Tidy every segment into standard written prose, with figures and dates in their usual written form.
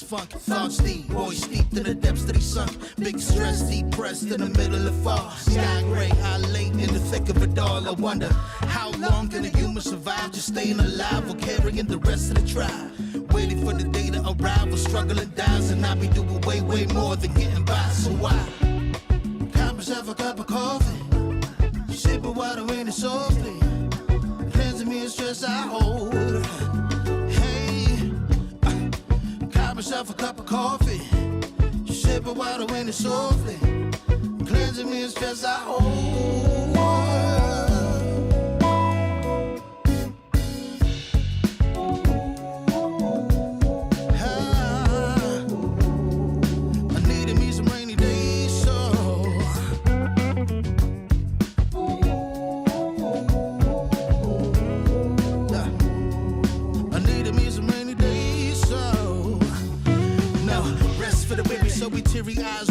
this funk. Thoughts deep, boys steeped in the depths that he sunk. Big stress, depressed in the middle of fall. Sky gray, high late in the thick of it all. I wonder, how long can a human survive just staying alive or carrying the rest of the tribe? Waiting for the day to arrive or struggling dies, and I be doing way, way more than getting by. So why? Cop myself a cup of coffee, sipping water in it softly, cleansing me of stress I hold. Hey, cop myself a cup of coffee, sipping water in it softly, cleansing me of stress I hold.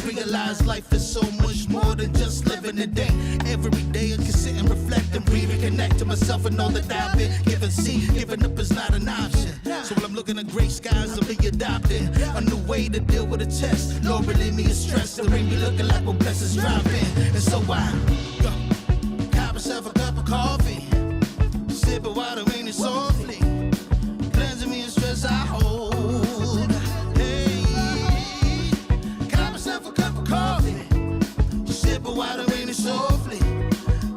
Realize life is so much more than just living a day. Every day I can sit and reflect and breathe and connect to myself and all that I've been given. See, giving up is not an option. So when I'm looking at gray skies, I'll be adopting a new way to deal with a test. Lord, relieve me of stress. The rain be looking like when blessings drop in. And so I got myself a cup of coffee, sip of water in it softly, cleansing me of stress I hold. Water in it softly,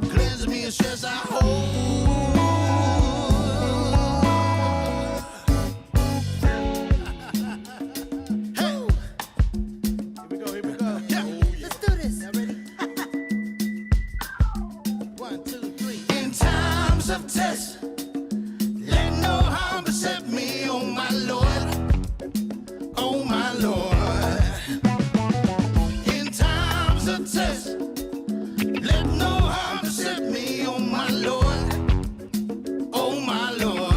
cleansing me of stress I hold. Hey, here we go. Yeah. Let's do this. Y'all ready? 1, 2, 3. In times of test, let no harm beset me, oh my Lord, oh my Lord. In times of test, let no harm beset me, oh my Lord, oh my Lord.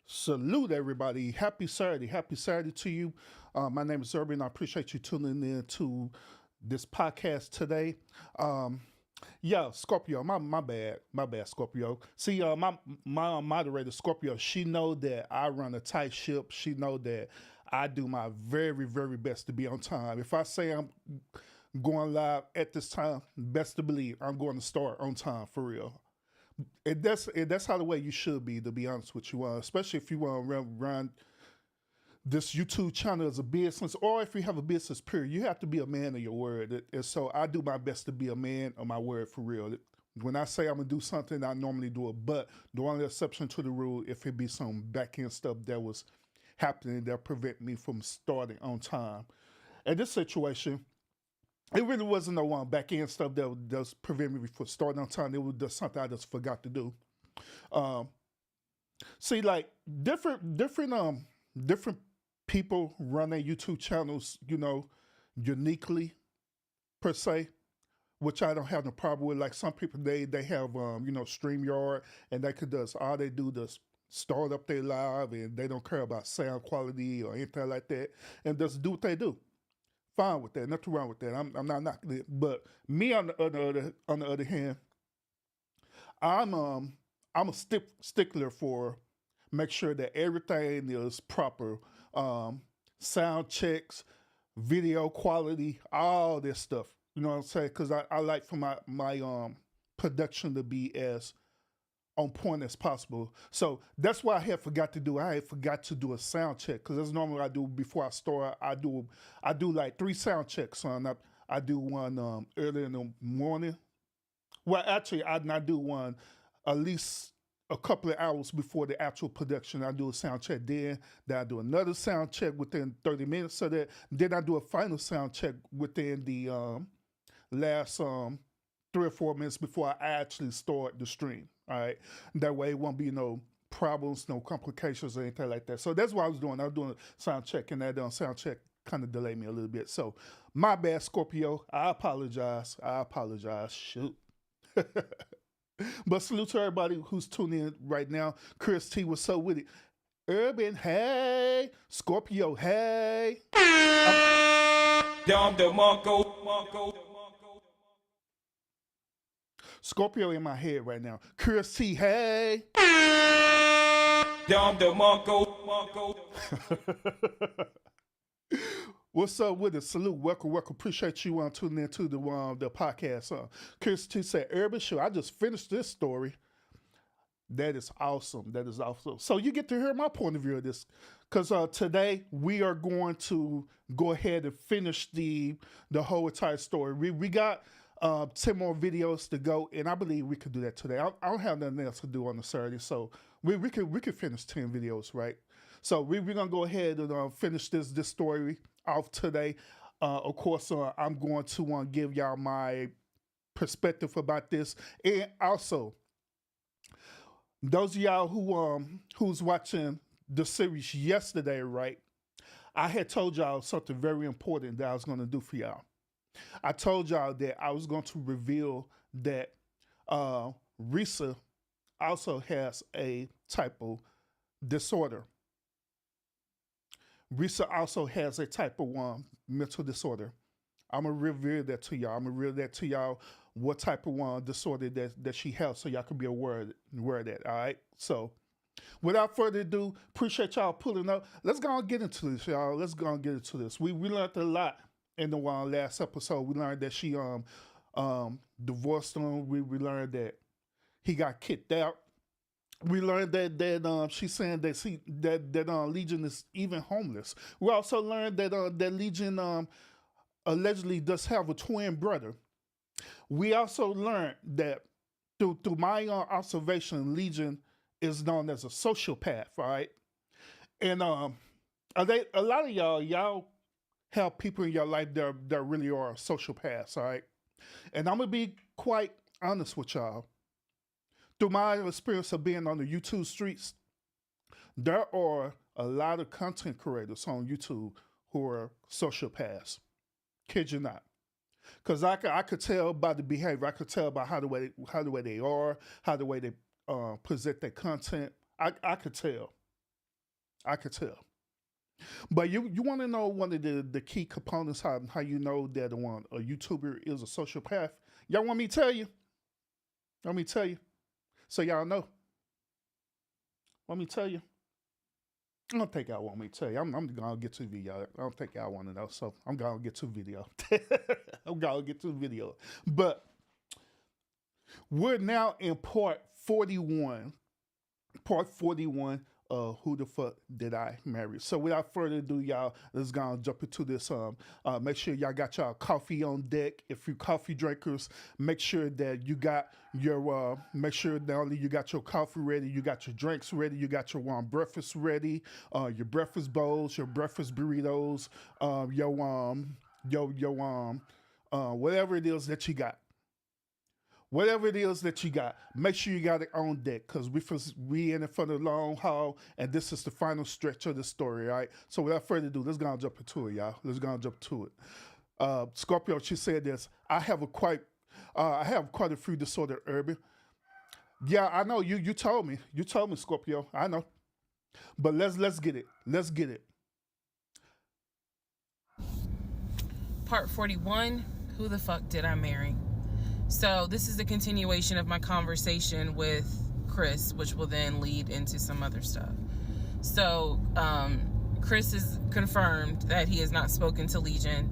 Salute everybody. Happy Saturday to you. My name is Irby and I appreciate you tuning in to this podcast today. Yeah, Scorpio, my bad, Scorpio. See, my moderator, Scorpio, she know that I run a tight ship. She know that I do my very, very best to be on time. If I say I'm going live at this time, best to believe I'm going to start on time, for real. That's how the way you should be, to be honest with you, especially if you want to run this YouTube channel as a business, or if you have a business period, you have to be a man of your word. And so I do my best to be a man of my word, for real. When I say I'm gonna do something, I normally do it. But the only exception to the rule, if it be some back end stuff that was happening that prevent me from starting on time. In this situation, it really wasn't no back end stuff that would just prevent me from starting on time. It was just something I just forgot to do. Um, See, like different people run their YouTube channels, uniquely per se, which I don't have no problem with. Like some people, they have StreamYard, and they could just all they do is start up their live, and they don't care about sound quality or anything like that, and just do what they do. Fine with that, nothing wrong with that. I'm not knocking it, but me on the other hand, I'm a stickler for make sure that everything is proper. Sound checks, video quality, all this stuff. You know what I'm saying? Because I like for my production to be as on point as possible. So that's why I had forgot to do a sound check, because that's normally what I do before I start. I do like 3 sound checks. I do one early in the morning. Well, actually, I do one at least a couple of hours before the actual production. I do a sound check then I do another sound check within 30 minutes. So that then I do a final sound check within the last 3 or 4 minutes before I actually start the stream. All right. That way it won't be no problems, no complications or anything like that. So that's what I was doing. I was doing a sound check, and that sound check kind of delayed me a little bit. So my bad, Scorpio. I apologize. Shoot. But salute to everybody who's tuning in right now. Chris T, what's up with it? Urban, hey. Scorpio, hey. Scorpio in my head right now. Chris T, hey. What's up with it? Salute, welcome. Appreciate you tuning in to the podcast. Chris T said, Urban Show, I just finished this story. That is awesome. So you get to hear my point of view of this, because today we are going to go ahead and finish the whole entire story. We got 10 more videos to go, and I believe we could do that today. I don't have nothing else to do on the Saturday, so we could finish 10 videos, right? So we're gonna go ahead and finish this story off today. Of course, I'm going to give y'all my perspective about this, and also those of y'all who's watching the series yesterday, right? I had told y'all something very important that I was going to do for y'all. I told y'all that I was going to reveal that Risa also has a type of disorder. Risa also has a type of mental disorder. I'm going to reveal that to y'all. What type of disorder that she has, so y'all can be aware of that, all right? So without further ado, appreciate y'all pulling up. Let's go and get into this, y'all. We learned a lot in the last episode. We learned that she divorced him. We learned that he got kicked out. We learned that she's saying that Legion is even homeless. We also learned that Legion allegedly does have a twin brother. We also learned that through my observation, Legion is known as a sociopath, all right? And a lot of y'all have people in your life that really are sociopaths, all right? And I'm going to be quite honest with y'all. Through my experience of being on the YouTube streets, there are a lot of content creators on YouTube who are sociopaths. Kid you not. Because I could tell by the behavior. I could tell by how the way they are, how the way they present their content. I could tell. But you want to know one of the key components, how you know that a YouTuber is a sociopath? Y'all want me to tell you? Let me tell you. So y'all know. Let me tell you. I don't think y'all want me to tell you. I'm going to get to the video. I don't think y'all want to know, so I'm going to get to the video. But we're now in part 41 Who the Fuck Did I Marry? So without further ado, y'all, let's go and jump into this. Make sure y'all got y'all coffee on deck. If you coffee drinkers, make sure that you got your make sure not only you got your coffee ready, you got your drinks ready, you got your warm breakfast ready, your breakfast bowls, your breakfast burritos, whatever it is that you got. Whatever it is that you got, make sure you got it on deck, because we in it for the long haul, and this is the final stretch of the story, all right? So without further ado, let's go and jump into it, y'all. Let's go and jump to it. Scorpio, she said this, I have quite a few disordered urban. Yeah, I know, you told me. You told me, Scorpio, I know. But let's get it. Let's get it. Part 41, who the fuck did I marry? So this is a continuation of my conversation with Chris, which will then lead into some other stuff. So Chris has confirmed that he has not spoken to Legion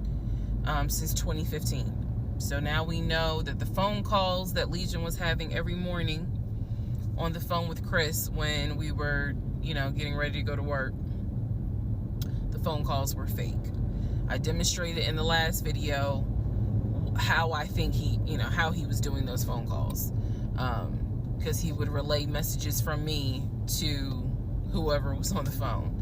since 2015. So now we know that the phone calls that Legion was having every morning on the phone with Chris when we were, getting ready to go to work, the phone calls were fake. I demonstrated in the last video how I think how he was doing those phone calls, because he would relay messages from me to whoever was on the phone.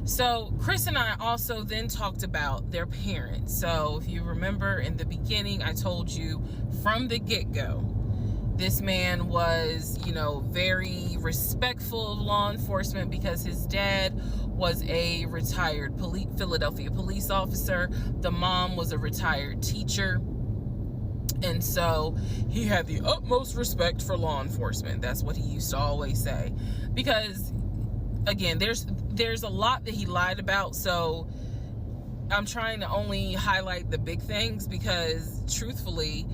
So Chris and I also then talked about their parents. So if you remember in the beginning, I told you from the get-go, this man was, very respectful of law enforcement because his dad was a retired Philadelphia police officer. The mom was a retired teacher. And so he had the utmost respect for law enforcement. That's what he used to always say. Because, again, there's a lot that he lied about. So I'm trying to only highlight the big things because, truthfully,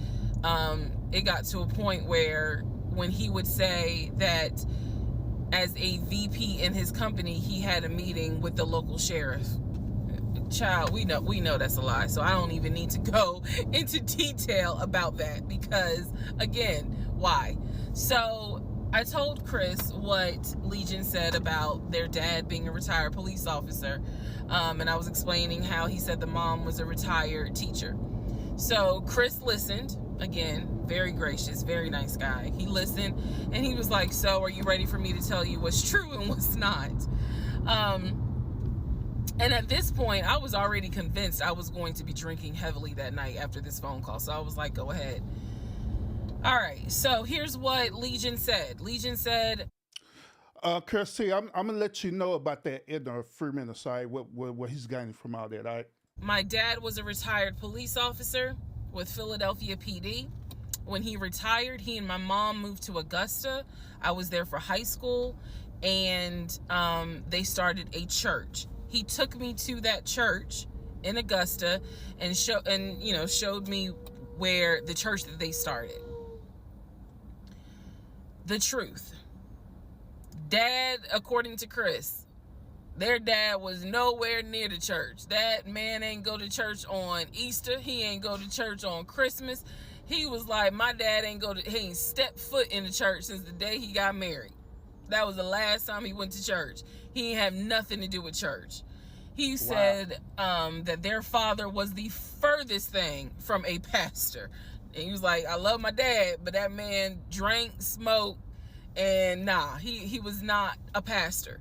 it got to a point where when he would say that as a VP in his company, he had a meeting with the local sheriff. Child, we know that's a lie, so I don't even need to go into detail about that because, again, why? So I told Chris what Legion said about their dad being a retired police officer, and I was explaining how he said the mom was a retired teacher. So Chris listened. Again, very gracious, very nice guy. He listened, and he was like, so are you ready for me to tell you what's true and what's not? And at this point, I was already convinced I was going to be drinking heavily that night after this phone call. So I was like, go ahead. All right. So here's what Legion said. Legion said, Kirsty, I'm going to let you know about that in a few minutes, all right? What he's gaining from all that, all right? My dad was a retired police officer with Philadelphia PD. When he retired, he and my mom moved to Augusta. I was there for high school, and they started a church. He took me to that church in Augusta and showed me where the church that they started. The truth. Dad, according to Chris, their dad was nowhere near the church. That man ain't go to church on Easter. He ain't go to church on Christmas. He was like, my dad he ain't stepped foot in the church since the day he got married. That was the last time he went to church. He ain't have nothing to do with church. He said that their father was the furthest thing from a pastor. And he was like, I love my dad, but that man drank, smoked, and he was not a pastor.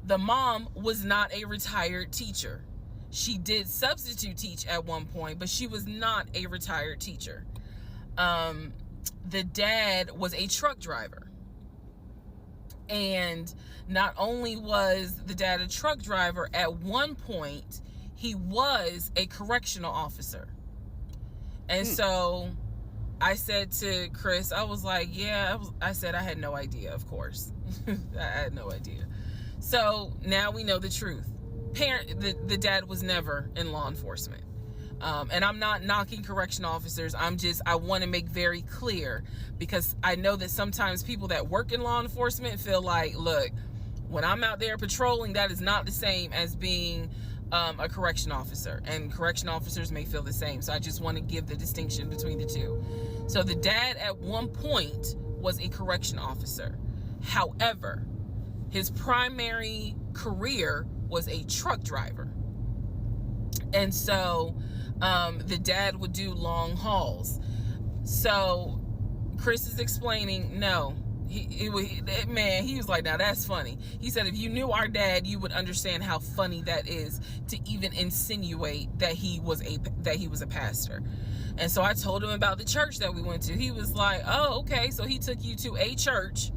The mom was not a retired teacher. She did substitute teach at one point, but she was not a retired teacher. The dad was a truck driver. And not only was the dad a truck driver, at one point, he was a correctional officer. And so I said to Chris, I was like, I said I had no idea, of course. I had no idea. So now we know the truth. The dad was never in law enforcement. And I'm not knocking correctional officers. I want to make very clear, because I know that sometimes people that work in law enforcement feel like, look, when I'm out there patrolling, that is not the same as being a correction officer, and correction officers may feel the same. So I just want to give the distinction between the two. So the dad at one point was a correction officer. However, His primary career was a truck driver. And so the dad would do long hauls. So Chris is explaining, no, he was like, now that's funny. He said, if you knew our dad, you would understand how funny that is to even insinuate that he was a pastor. And so I told him about the church that we went to. He was like, oh, okay. So he took you to a church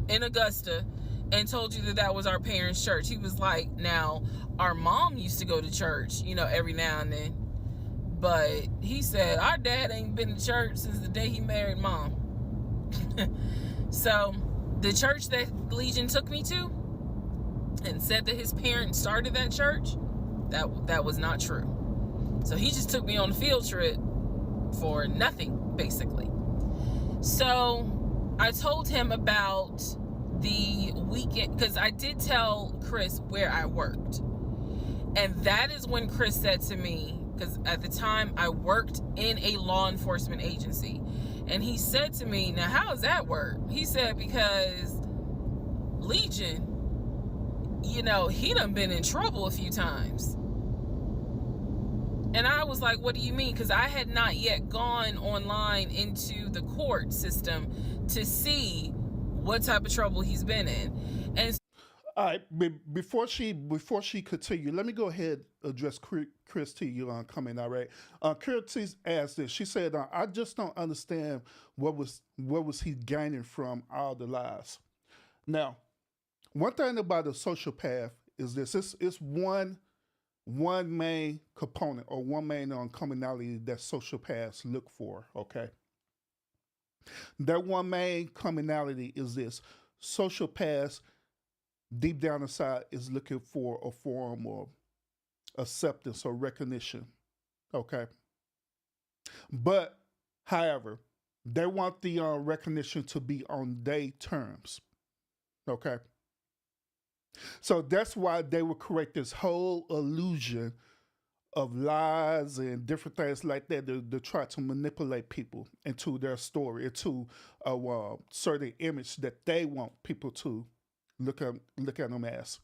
in Augusta and told you that that was our parents' church. He was like, now, our mom used to go to church, you know, every now and then. But he said, our dad ain't been to church since the day he married mom. So the church that Legion took me to and said that his parents started that church, that was not true. So he just took me on a field trip for nothing, basically. So I told him about the weekend, because I did tell Chris where I worked. And that is when Chris said to me, because at the time I worked in a law enforcement agency, and he said to me, now how does that work? He said, because Legion, you know, he done been in trouble a few times. And I was like, what do you mean? Because I had not yet gone online into the court system to see what type of trouble he's been in. And All right, before she continue, let me go ahead and address Christy coming. All right, Christy asked this. She said, "I just don't understand what was he gaining from all the lies." Now, one thing about a sociopath is this: it's one main component or one main commonality that sociopaths look for. Okay, that one main commonality is this: sociopaths, deep down inside, is looking for a form of acceptance or recognition. Okay. But, however, they want the recognition to be on their terms. Okay. So that's why they would create this whole illusion of lies and different things like that to try to manipulate people into their story, into a certain image that they want people to look at them as.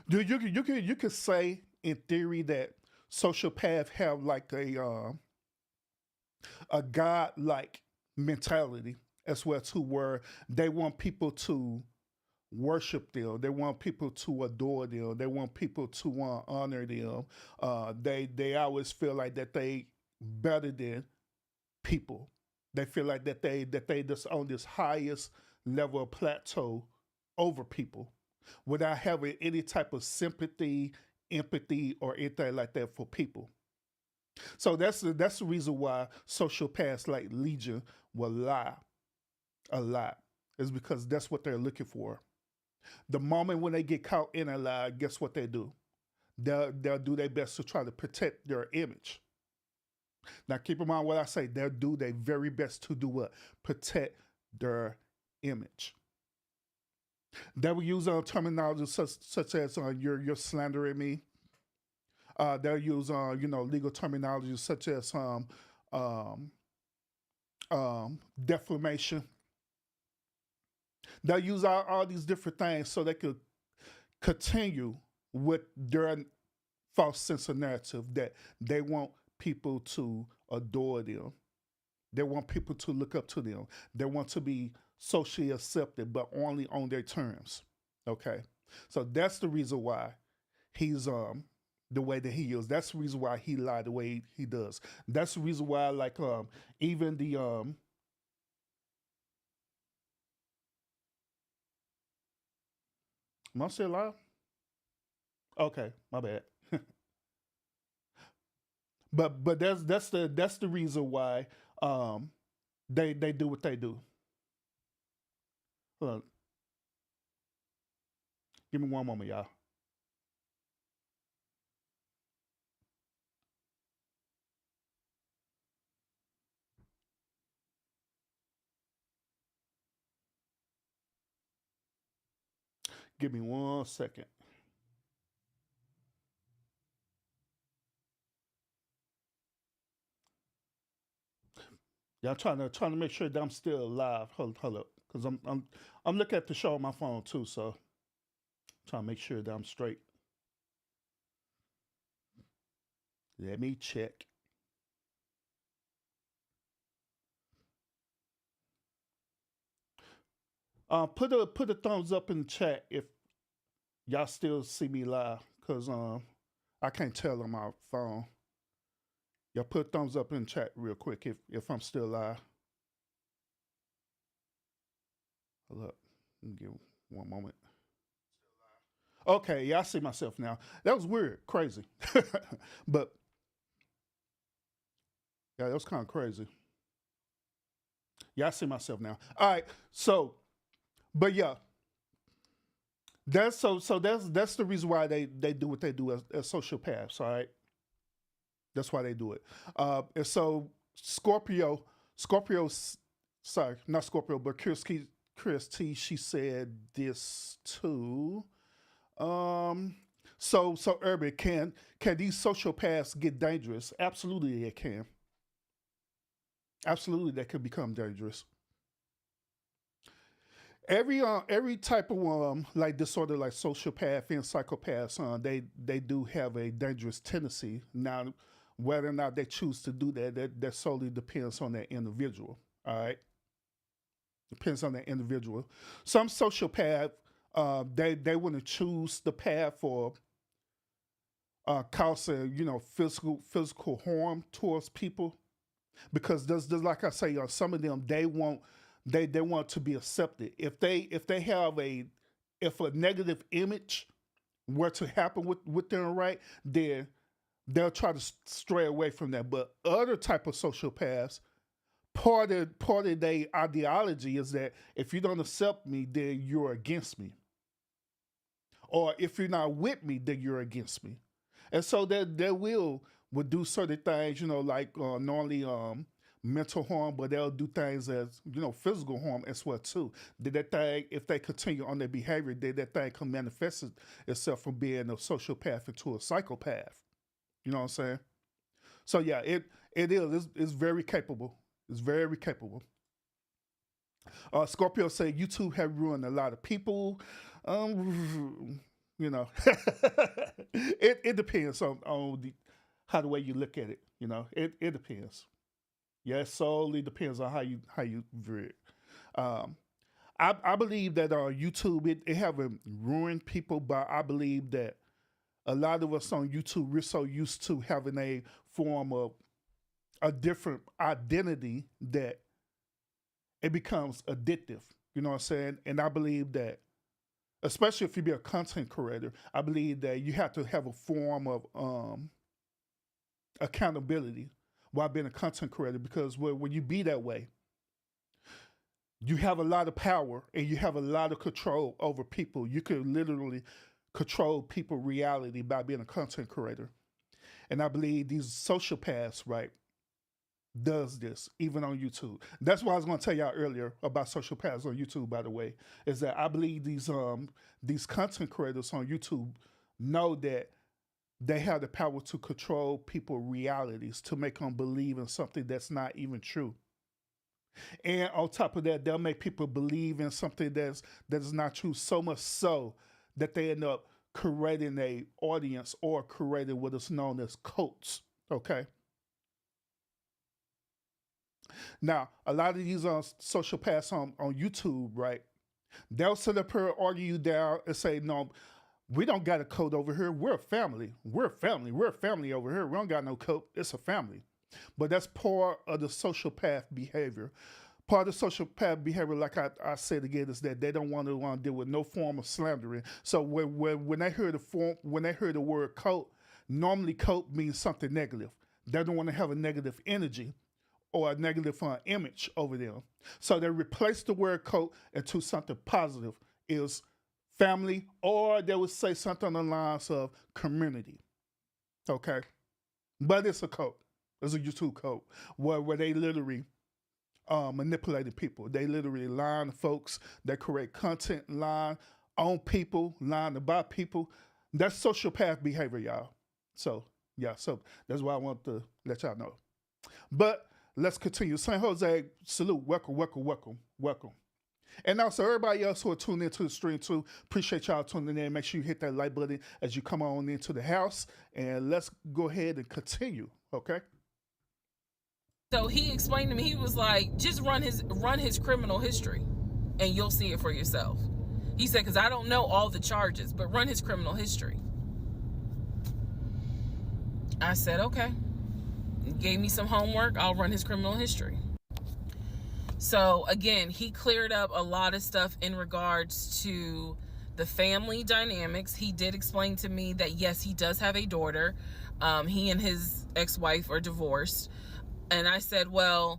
You could say in theory that sociopaths have like a god-like mentality as well too, where they want people to worship them, they want people to adore them, they want people to honor them. They always feel like that they better than people. They feel like that they just on this highest level of plateau over people without having any type of sympathy, empathy, or anything like that for people. So that's the reason why sociopaths like Legion will lie a lot. Is because that's what they're looking for. The moment when they get caught in a lie, guess what they do? They'll do their best to try to protect their image. Now keep in mind what I say. They'll do their very best to do what? Protect their image. They will use terminology such as you're slandering me. They'll use legal terminology such as defamation. They'll use all these different things so they could continue with their false sense of narrative that they want people to adore them. They want people to look up to them. They want to be socially accepted, but only on their terms. Okay, so that's the reason why he's the way that he is. That's the reason why he lied the way he does. That's the reason why, like, even the am I still live? Okay, my bad. but that's the reason why they do what they do. Hold on. Give me one moment, y'all. Give me 1 second. Yeah, I'm trying to make sure that I'm still alive. Hold up, because I'm looking at the show on my phone too. So Trying to make sure that I'm straight. Let me check. Put a thumbs up in the chat if y'all still see me live, cause I can't tell on my phone. Y'all put thumbs up in the chat real quick if I'm still live. Hold up, give one moment. Okay, yeah, I see myself now. That was weird, crazy, but yeah, that was kind of crazy. Yeah, I see myself now. All right, so, but yeah, that's that's the reason why they do what they do as sociopaths. All right, that's why they do it. And so Scorpio, sorry, not Scorpio, but Chris T. She said this too. So Urban, can these sociopaths get dangerous? Absolutely, they can. Absolutely, they can become dangerous. Every type of like disorder, like sociopath and psychopaths, they do have a dangerous tendency. Now, whether or not they choose to do that solely depends on that individual. All right, depends on that individual. Some sociopath, they want to choose the path for causing physical harm towards people, because there's like I say, some of them they want to be accepted. If they have if a negative image were to happen with them, right, then they'll try to stray away from that. But other type of sociopaths, part of their ideology is that if you don't accept me, then you're against me, or if you're not with me, then you're against me. And so they will do certain things, like normally mental harm, but they'll do things as physical harm as well too. That thing, if they continue on their behavior, then that thing can manifest itself from being a sociopath into a psychopath. You know what I'm saying? So yeah, it is. It's very capable. It's very capable. Scorpio said YouTube have ruined a lot of people. It depends on how the way you look at it. It depends. Yeah, it solely depends on how you view it. I believe that YouTube it haven't ruined people, but I believe that a lot of us on YouTube, we're so used to having a form of a different identity that it becomes addictive. You know what I'm saying? And I believe that, especially if you be a content creator, I believe that you have to have a form of accountability while being a content creator, because when you be that way, you have a lot of power and you have a lot of control over people. You could literally control people's reality by being a content creator. And I believe these sociopaths, right, does this even on YouTube. That's why I was going to tell y'all earlier about sociopaths on YouTube, by the way, is that I believe these content creators on YouTube know that they have the power to control people's realities, to make them believe in something that's not even true. And on top of that, they'll make people believe in something that is not true, so much so that they end up creating a audience or creating what is known as cults. Okay. Now, a lot of these sociopaths on YouTube, right? They'll sit up here, argue you down, and say, "No, we don't got a cult over here. We're a family. We're a family. We're a family over here. We don't got no cult. It's a family." But that's part of the sociopath behavior. Part of the sociopath behavior, like I said again, is that they don't want to deal with no form of slandering. So when they hear the word cult, normally cult means something negative. They don't want to have a negative energy or a negative image over them. So they replace the word cult into something positive, is family, or they would say something on the lines of community. Okay? But it's a cult. It's a YouTube cult where they literally manipulating people. They literally lying to folks. They create content, lying on people, lying about people. That's sociopath behavior, y'all. So, yeah, so that's why I want to let y'all know. But let's continue. San Jose, salute. Welcome. And also, everybody else who are tuned into the stream too, appreciate y'all tuning in. Make sure you hit that like button as you come on into the house. And let's go ahead and continue, okay? So he explained to me, he was like, just run his criminal history and you'll see it for yourself. He said, because I don't know all the charges, but run his criminal history. I said, okay. He gave me some homework. I'll run his criminal history. So again, he cleared up a lot of stuff in regards to the family dynamics. He did explain to me that yes, he does have a daughter. He and his ex-wife are divorced. And I said, well,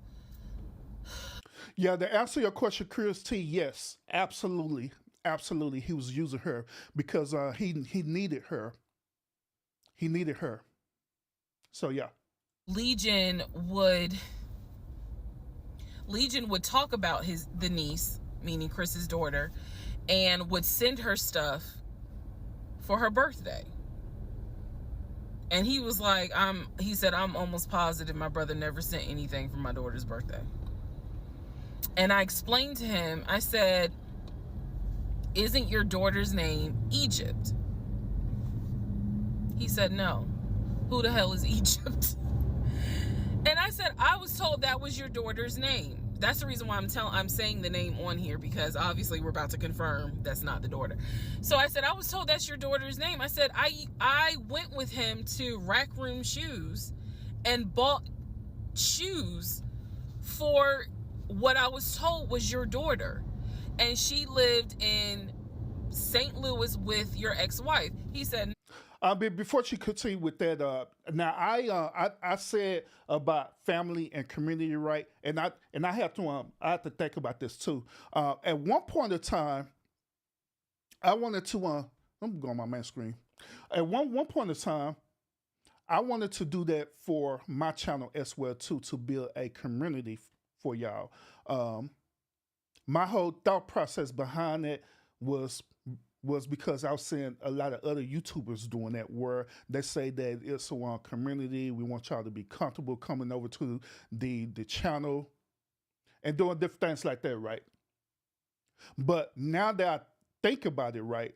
yeah, to answer your question, Chris T, yes, absolutely. Absolutely. He was using her because he needed her. He needed her. So yeah. Legion would talk about the niece, meaning Chris's daughter, and would send her stuff for her birthday. And he was like, he said, I'm almost positive my brother never sent anything for my daughter's birthday. And I explained to him, I said, isn't your daughter's name Egypt? He said, no. Who the hell is Egypt? And I said, I was told that was your daughter's name. That's the reason why I'm saying the name on here, because obviously we're about to confirm that's not the daughter. So I said, I was told that's your daughter's name. I said, I went with him to Rack Room Shoes and bought shoes for what I was told was your daughter. And she lived in St. Louis with your ex-wife. He said, Before she continue with that, now I said about family and community, right? And I have to think about this too. At one point in time, I wanted to let me go on my main screen. At one point in time, I wanted to do that for my channel as well too, to build a community for y'all. My whole thought process behind it was because I was seeing a lot of other YouTubers doing that, where they say that it's a community. We want y'all to be comfortable coming over to the channel and doing different things like that, right? But now that I think about it, right,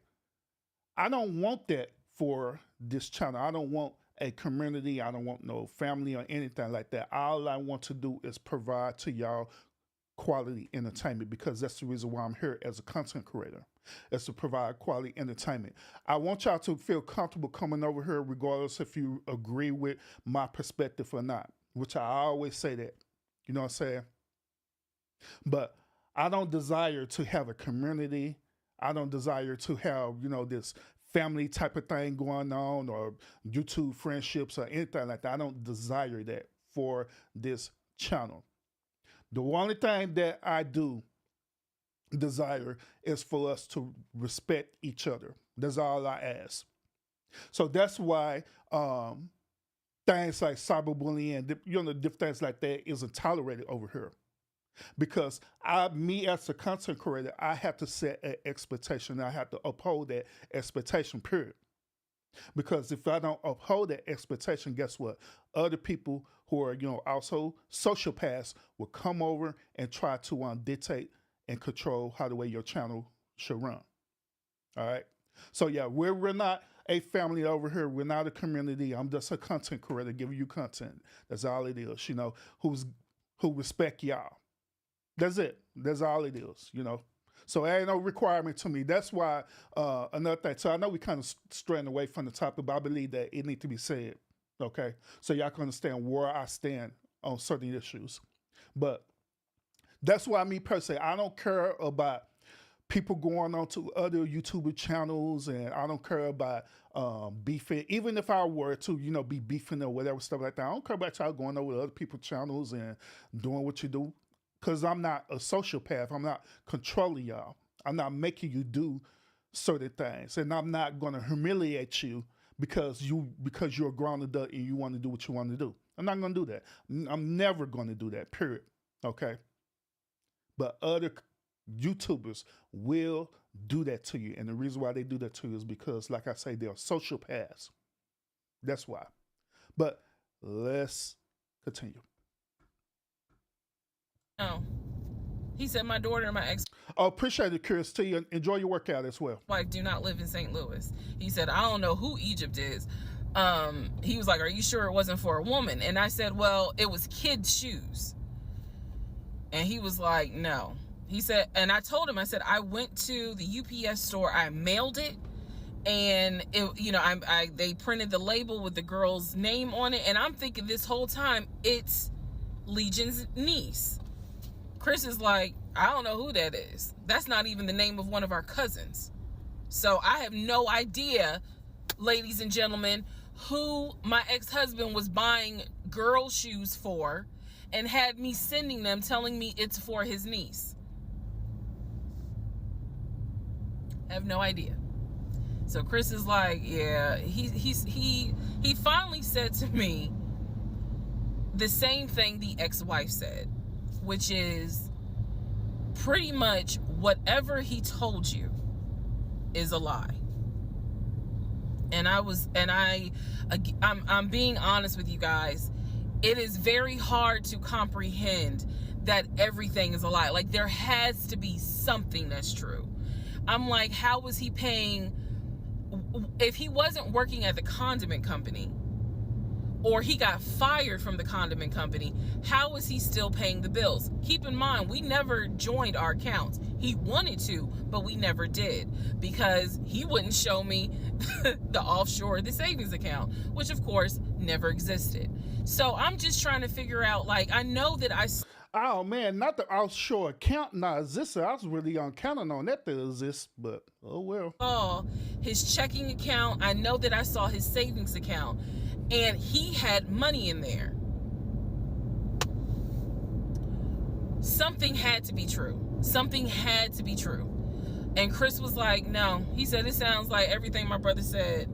I don't want that for this channel. I don't want a community. I don't want no family or anything like that. All I want to do is provide to y'all quality entertainment, because that's the reason why I'm here as a content creator, is to provide quality entertainment. I want y'all to feel comfortable coming over here regardless if you agree with my perspective or not, which I always say that, you know what I'm saying? But I don't desire to have a community. I don't desire to have, this family type of thing going on, or YouTube friendships or anything like that. I don't desire that for this channel. The only thing that I do desire is for us to respect each other. That's all I ask. So that's why things like cyberbullying and different things like that isn't tolerated over here. Because me as a content creator, I have to set an expectation. I have to uphold that expectation, period. Because if I don't uphold that expectation, guess what? Other people who are, also sociopaths will come over and try to dictate and control how the way your channel should run. All right. So yeah, we're not a family over here. We're not a community. I'm just a content creator giving you content. That's all it is. Who respect y'all. That's it. That's all it is. So there ain't no requirement to me. That's why another thing. So I know we kind of straying away from the topic, but I believe that it needs to be said. Okay, so y'all can understand where I stand on certain issues. But that's why me personally, I don't care about people going on to other YouTuber channels, and I don't care about beefing. Even if I were to, be beefing or whatever stuff like that, I don't care about y'all going over to other people's channels and doing what you do. Because I'm not a sociopath. I'm not controlling y'all. I'm not making you do certain things. And I'm not going to humiliate you because you're a grown adult and you want to do what you want to do. I'm not going to do that. I'm never going to do that, period. Okay? But other YouTubers will do that to you. And the reason why they do that to you is because, like I say, they're sociopaths. That's why. But let's continue. no, He said, my daughter and my ex Oh, appreciate it, Chris. To you. Enjoy your workout as well. wife do not live in St. Louis. He said, I don't know who Egypt is. He was like, are you sure it wasn't for a woman? And I said, well, it was kids' shoes. And he was like, no. He said, and I told him, I said, I went to the UPS store, I mailed it, and it, you know, they printed the label with the girl's name on it, and I'm thinking this whole time it's Legion's niece. Chris is like, I don't know who that is. That's not even the name of one of our cousins. So I have no idea, ladies and gentlemen, who my ex-husband was buying girl shoes for and had me sending them telling me it's for his niece. I have no idea. So Chris is like, yeah, he finally said to me the same thing the ex-wife said, which is pretty much whatever he told you is a lie. And I'm being honest with you guys. It is very hard to comprehend that everything is a lie. Like, there has to be something that's true. I'm like, how was he paying? If he wasn't working at the condiment company, or he got fired from the condiment company, how was he still paying the bills? Keep in mind, we never joined our accounts. He wanted to, but we never did, because he wouldn't show me the offshore, the savings account, which of course never existed. So I'm just trying to figure out, like, I know that Oh man, not the offshore account not existed. I was really counting on that to exist, but oh well. saw his checking account. I know that I saw his savings account, and he had money in there. Something had to be true. Something had to be true. And Chris was like, no. He said, it sounds like everything my brother said,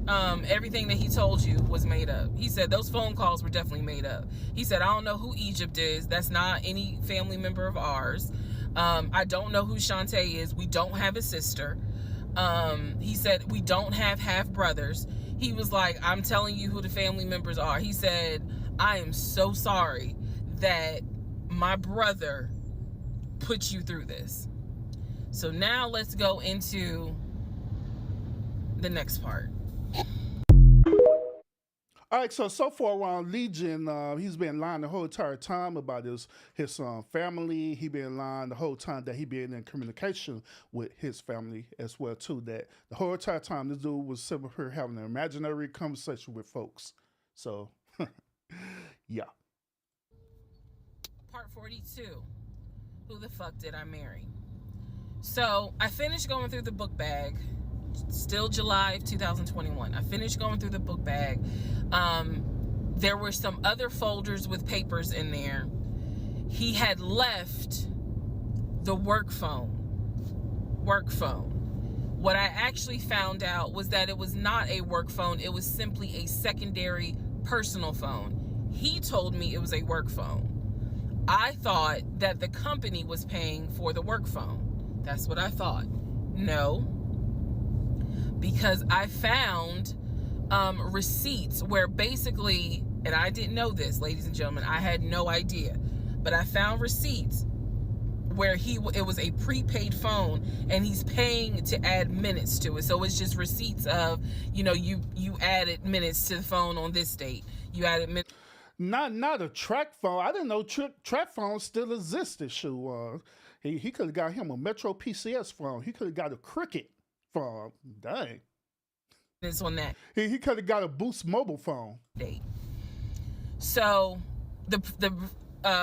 everything that he told you was made up. He said those phone calls were definitely made up. He said, I don't know who Egypt is. That's not any family member of ours. I don't know who Shantae is. We don't have a sister. He said, we don't have half brothers. He was like, I'm telling you who the family members are. He said, I am so sorry that my brother put you through this. So now let's go into the next part. All right, so far around Legion, he's been lying the whole entire time about his family. He been lying the whole time that he been in communication with his family as well too. That the whole entire time this dude was sitting here having an imaginary conversation with folks. So, yeah. Part 42. Who the fuck did I marry? So I finished going through the book bag. Still July of 2021. I finished going through the book bag. There were some other folders with papers in there. He had left the work phone. What I actually found out was that it was not a work phone. It was simply a secondary personal phone. He told me it was a work phone. I thought that the company was paying for the work phone. That's what I thought. No. Because I found receipts where basically, and I didn't know this, ladies and gentlemen, I had no idea, but I found receipts where it was a prepaid phone and he's paying to add minutes to it. So it's just receipts of, you know, you added minutes to the phone on this date. You added minutes. Not a track phone. I didn't know track phones still existed. Shoot, he could have got him a Metro PCS phone. He could have got a Cricket phone. Dang. It's on that. He could have got a Boost mobile phone. Date. So the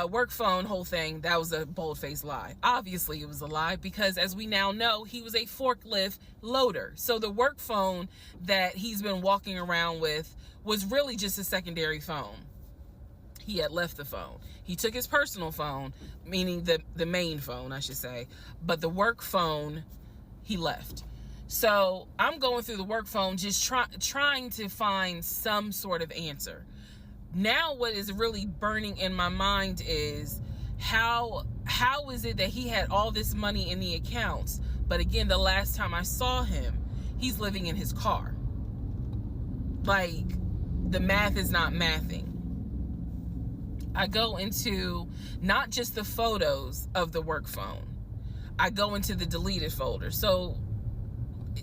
work phone whole thing, that was a bold-faced lie. Obviously it was a lie because, as we now know, he was a forklift loader. So the work phone that he's been walking around with was really just a secondary phone. He had left the phone. He took his personal phone, meaning the main phone, I should say, but the work phone he left. So I'm going through the work phone, just trying to find some sort of answer. Now what is really burning in my mind is how is it that he had all this money in the accounts, but again, the last time I saw him, he's living in his car. Like, the math is not mathing. I go into not just the photos of the work phone. I go into the deleted folder. So,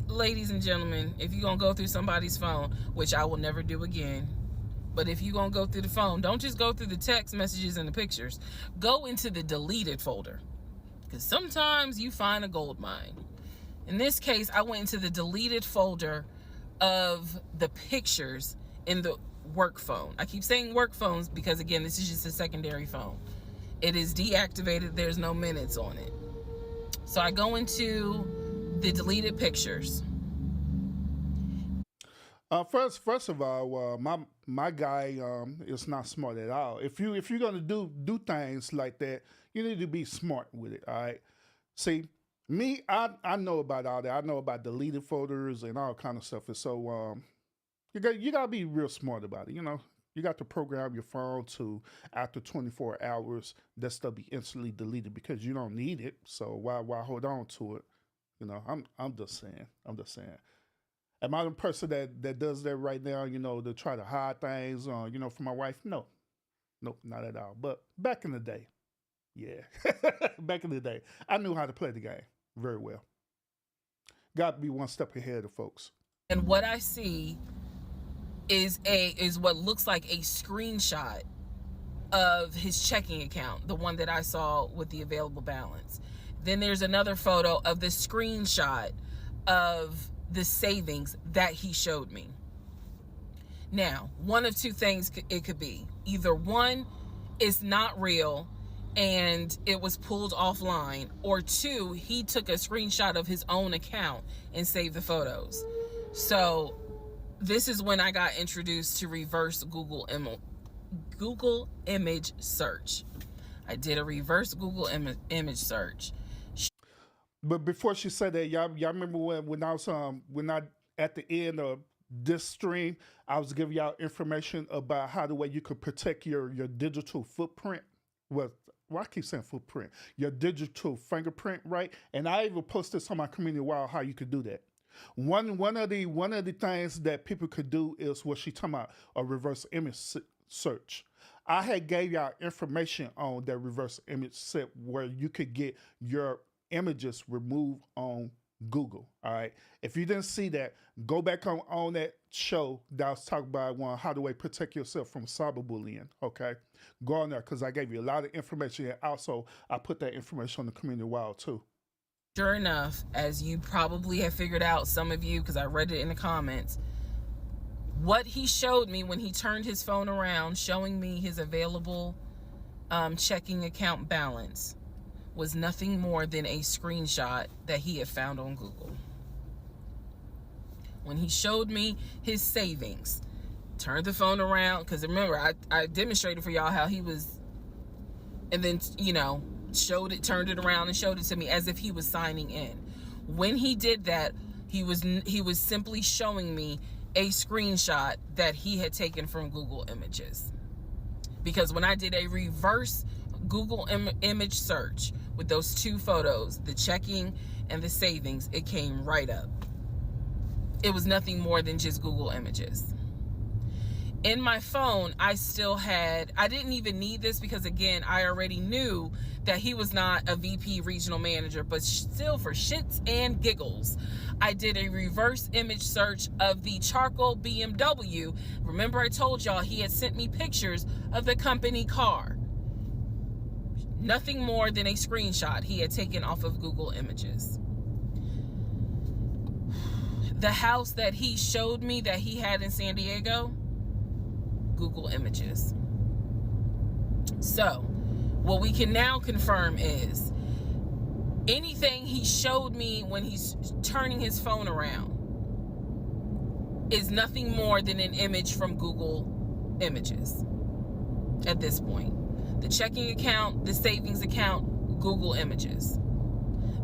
ladies and gentlemen, if you're going to go through somebody's phone, which I will never do again, but if you're going to go through the phone, don't just go through the text messages and the pictures. Go into the deleted folder, because sometimes you find a gold mine. In this case, I went into the deleted folder of the pictures in the work phone. I keep saying work phones because, again, this is just a secondary phone. It is deactivated. There's no minutes on it. So I go into the deleted pictures. First of all, my guy is not smart at all. If you're gonna do things like that, you need to be smart with it. All right. See, me, I know about all that. I know about deleted folders and all kind of stuff. And so you gotta be real smart about it. You know, you got to program your phone to, after 24 hours, that stuff be instantly deleted because you don't need it. So why hold on to it? You know, I'm just saying. Am I the person that does that right now, you know, to try to hide things, you know, from my wife? No. Nope, not at all. But back in the day, yeah. Back in the day, I knew how to play the game very well. Got to be one step ahead of folks. And what I see is what looks like a screenshot of his checking account, the one that I saw with the available balance. Then there's another photo of the screenshot of the savings that he showed me. Now, one of two things it could be. Either one, it's not real and it was pulled offline, or two, he took a screenshot of his own account and saved the photos. So this is when I got introduced to reverse Google image search. I did a reverse Google image search. But before she said that, y'all remember when I was at the end of this stream, I was giving y'all information about how the way you could protect your digital footprint. Well, I keep saying footprint, your digital fingerprint, right? And I even posted this on my community wall how you could do that. One of the things that people could do is what she talking about, a reverse image search. I had gave y'all information on that reverse image search where you could get your images removed on Google. All right. If you didn't see that, go back on that show that I was talking about how to protect yourself from cyberbullying. Okay. Go on there because I gave you a lot of information. And also, I put that information on the community wall too. Sure enough, as you probably have figured out, some of you, because I read it in the comments, what he showed me when he turned his phone around, showing me his available checking account balance, was nothing more than a screenshot that he had found on Google. When he showed me his savings, turned the phone around, because remember, I demonstrated for y'all how he was, and then, you know, turned it around and showed it to me as if he was signing in. When he did that, he was simply showing me a screenshot that he had taken from Google Images. Because when I did a reverse Google image search with those two photos, the checking and the savings, it came right up. It was nothing more than just Google Images. In my phone, I didn't even need this because, again, I already knew that he was not a VP regional manager, but still, for shits and giggles, I did a reverse image search of the charcoal BMW. Remember, I told y'all he had sent me pictures of the company car. Nothing more than a screenshot he had taken off of Google Images. The house that he showed me that he had in San Diego, Google Images. So, what we can now confirm is anything he showed me when he's turning his phone around is nothing more than an image from Google Images at this point. The checking account, the savings account, Google Images.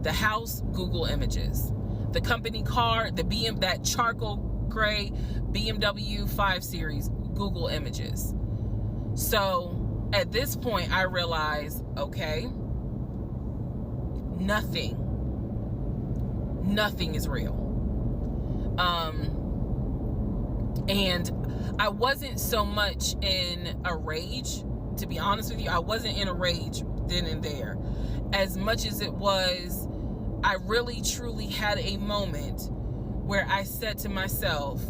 The house, Google Images. The company car, that charcoal gray BMW 5 Series, Google Images. So at this point, I realized, okay, nothing is real. And I wasn't so much in a rage to be honest with you, I wasn't in a rage then and there. As much as it was, I really truly had a moment where I said to myself,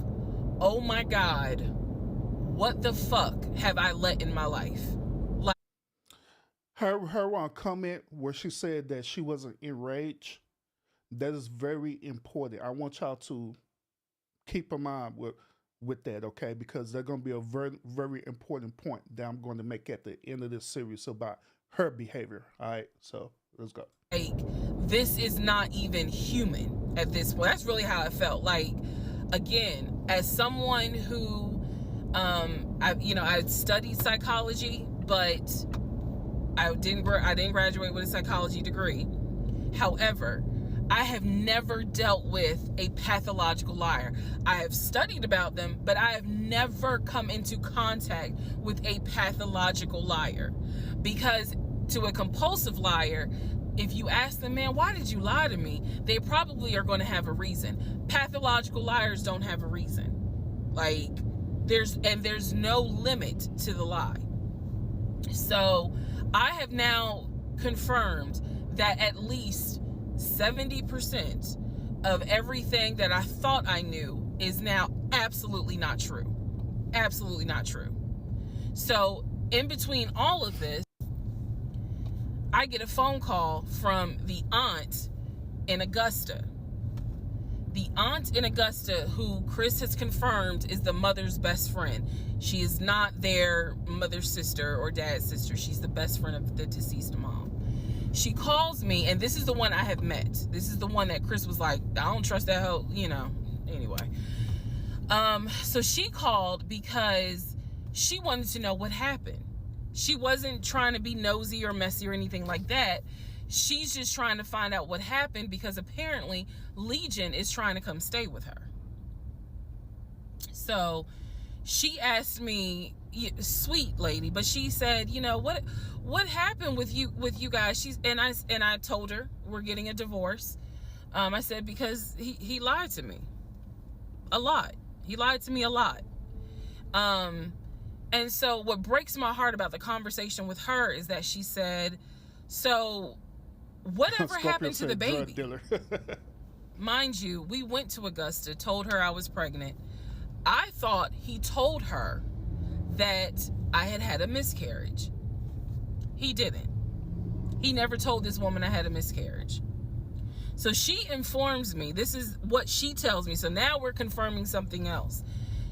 oh my God, what the fuck have I let in my life? Like, her comment where she said that she wasn't enraged, that is very important. I want y'all to keep in mind with that, okay? Because there's going to be a very, very important point that I'm going to make at the end of this series about her behavior. All right, so let's go. Like, this is not even human at this point. That's really how I felt. Like, again, as someone who, I studied psychology, but I didn't graduate with a psychology degree. However, I have never dealt with a pathological liar. I have studied about them, but I have never come into contact with a pathological liar. Because to a compulsive liar, if you ask them, man, why did you lie to me? They probably are going to have a reason. Pathological liars don't have a reason. Like, there's no limit to the lie. So I have now confirmed that at least 70% of everything that I thought I knew is now absolutely not true. Absolutely not true. So in between all of this, I get a phone call from the aunt in Augusta. The aunt in Augusta, who Chris has confirmed is the mother's best friend. She is not their mother's sister or dad's sister. She's the best friend of the deceased mom. She calls me, and this is the one I have met. This is the one that Chris was like, I don't trust that hoe, anyway. So she called because she wanted to know what happened. She wasn't trying to be nosy or messy or anything like that. She's just trying to find out what happened because apparently Legion is trying to come stay with her. So she asked me, sweet lady, but she said, what happened with you guys? And I told her we're getting a divorce. I said, because he lied to me a lot. He lied to me a lot. And so what breaks my heart about the conversation with her is that she said, so whatever happened to the baby? Mind you, we went to Augusta, told her I was pregnant. I thought he told her that I had a miscarriage. He didn't. He never told this woman I had a miscarriage. So she informs me, this is what she tells me. So now we're confirming something else.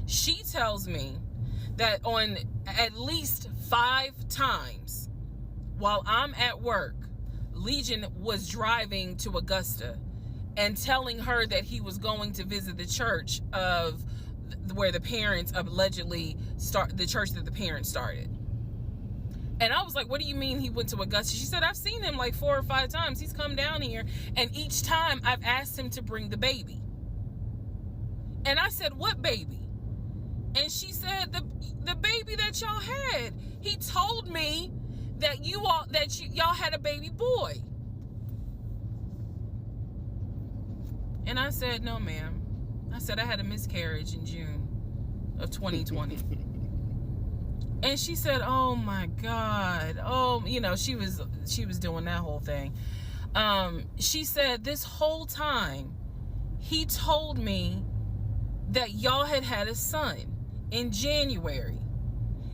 She tells me that on at least 5 times while I'm at work, Legion was driving to Augusta and telling her that he was going to visit the church of where the parents allegedly the church that the parents started. And I was like, what do you mean he went to Augusta? She said, I've seen him like 4 or 5 times. He's come down here, and each time I've asked him to bring the baby. And I said, what baby? And she said, the baby that y'all had. He told me that y'all had a baby boy. And I said, no, ma'am. I said I had a miscarriage in June of 2020. And she said, oh my God. Oh, she was doing that whole thing. She said this whole time he told me that y'all had a son in January.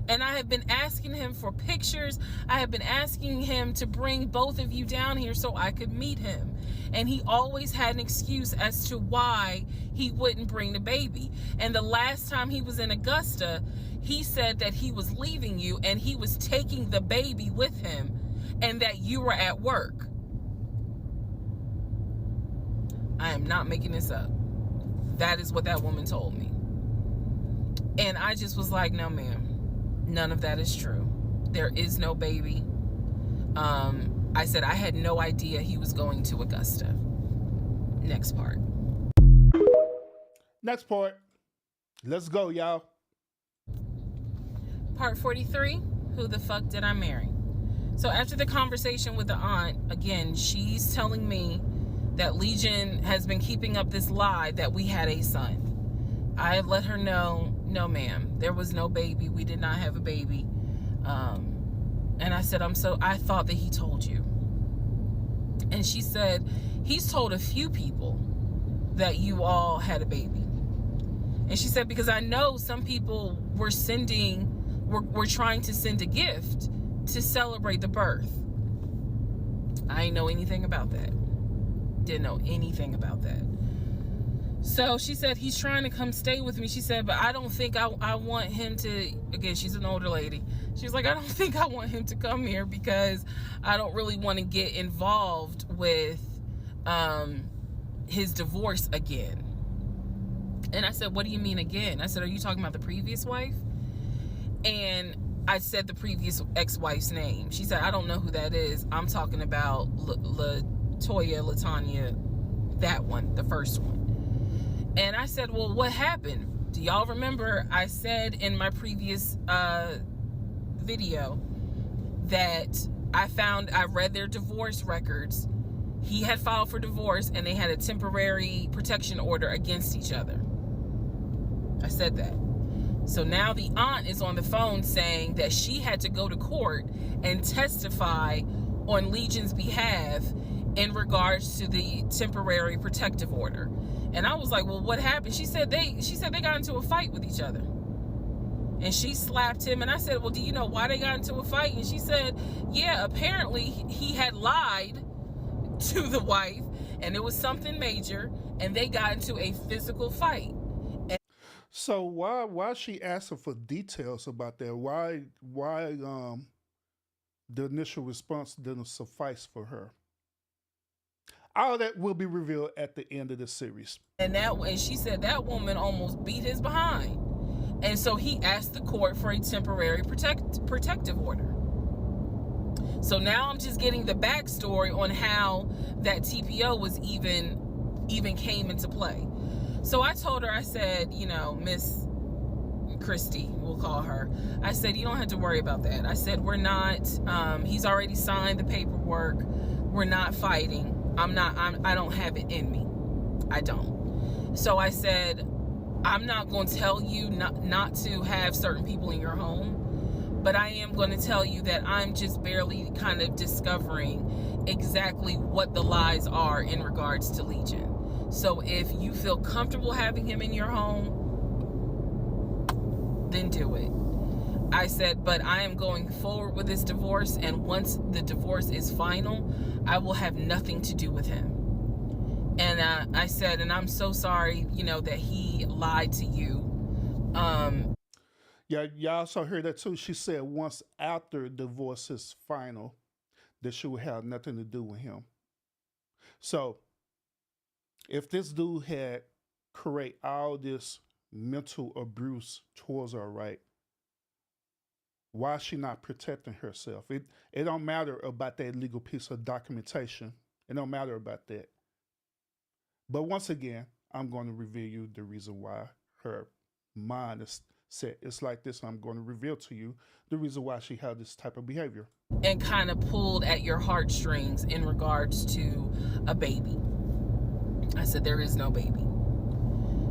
And I have been asking him for pictures. I have been asking him to bring both of you down here so I could meet him. And he always had an excuse as to why he wouldn't bring the baby. And the last time he was in Augusta, he said that he was leaving you and he was taking the baby with him and that you were at work. I am not making this up. That is what that woman told me. And I just was like, no, ma'am. None of that is true. There is no baby. I said I had no idea he was going to Augusta. Next part. Next part. Let's go, y'all. Part 43, who the fuck did I marry? So after the conversation with the aunt, again, she's telling me that Legion has been keeping up this lie that we had a son. I have let her know, no ma'am, there was no baby. We did not have a baby. And I said, I thought that he told you. And she said, he's told a few people that you all had a baby. And she said, because I know some people were trying to send a gift to celebrate the birth. I didn't know anything about that. Didn't know anything about that. So she said, he's trying to come stay with me. She said, but I don't think I want him to, again, she's an older lady. She's like, I don't think I want him to come here because I don't really want to get involved with his divorce again. And I said, what do you mean again? I said, are you talking about the previous wife? And I said the previous ex-wife's name. She said, I don't know who that is. I'm talking about LaTanya, that one, the first one. And I said, well, what happened? Do y'all remember I said in my previous video that I read their divorce records. He had filed for divorce and they had a temporary protection order against each other. I said that. So now the aunt is on the phone saying that she had to go to court and testify on Legion's behalf in regards to the temporary protective order. And I was like, well, what happened? She said they got into a fight with each other. And she slapped him. And I said, well, do you know why they got into a fight? And she said, yeah, apparently he had lied to the wife and it was something major and they got into a physical fight. So why is she asking for details about that? Why the initial response didn't suffice for her? All that will be revealed at the end of the series. And she said that woman almost beat his behind. And so he asked the court for a temporary protective order. So now I'm just getting the backstory on how that TPO was even came into play. So I told her, I said, you know, Miss Christy, we'll call her. I said, you don't have to worry about that. I said, we're not, he's already signed the paperwork. We're not fighting. I don't have it in me. I don't. So I said, I'm not going to tell you not to have certain people in your home, but I am going to tell you that I'm just barely kind of discovering exactly what the lies are in regards to Legion. So if you feel comfortable having him in your home, then do it. I said, but I am going forward with this divorce, and once the divorce is final, I will have nothing to do with him. And I said, and I'm so sorry, you know, that he lied to you. Yeah, y'all also heard that too. She said once after divorce is final, that she would have nothing to do with him. So if this dude had created all this mental abuse towards her, right? Why is she not protecting herself? It don't matter about that legal piece of documentation. It don't matter about that. But once again, I'm going to reveal you the reason why her mind is set. It's like this. I'm going to reveal to you the reason why she had this type of behavior. And kind of pulled at your heartstrings in regards to a baby. I said, there is no baby.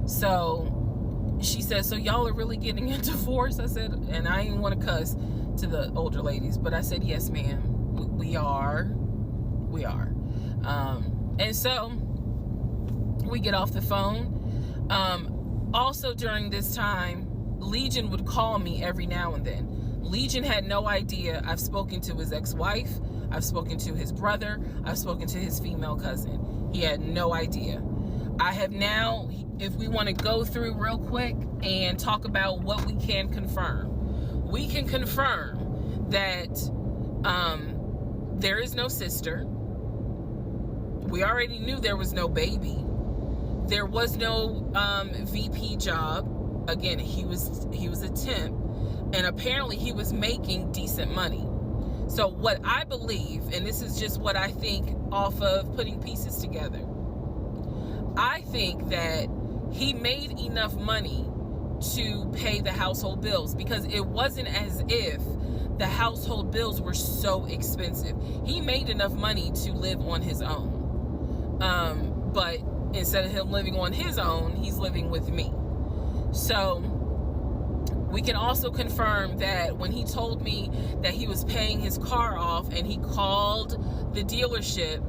So she said, so y'all are really getting a divorce? I said, and I didn't want to cuss to the older ladies, but I said, yes, ma'am, we are. And so we get off the phone. Also during this time, Legion would call me every now and then. Legion had no idea. I've spoken to his ex-wife. I've spoken to his brother. I've spoken to his female cousin. He had no idea. I have now, if we want to go through real quick and talk about what we can confirm. We can confirm that there is no sister. We already knew there was no baby. There was no VP job. Again, he was a temp, and apparently he was making decent money. So what I believe, and this is just what I think off of putting pieces together, I think that he made enough money to pay the household bills, because it wasn't as if the household bills were so expensive. He made enough money to live on his own. But instead of him living on his own, he's living with me. So We can also confirm that when he told me that he was paying his car off and he called the dealership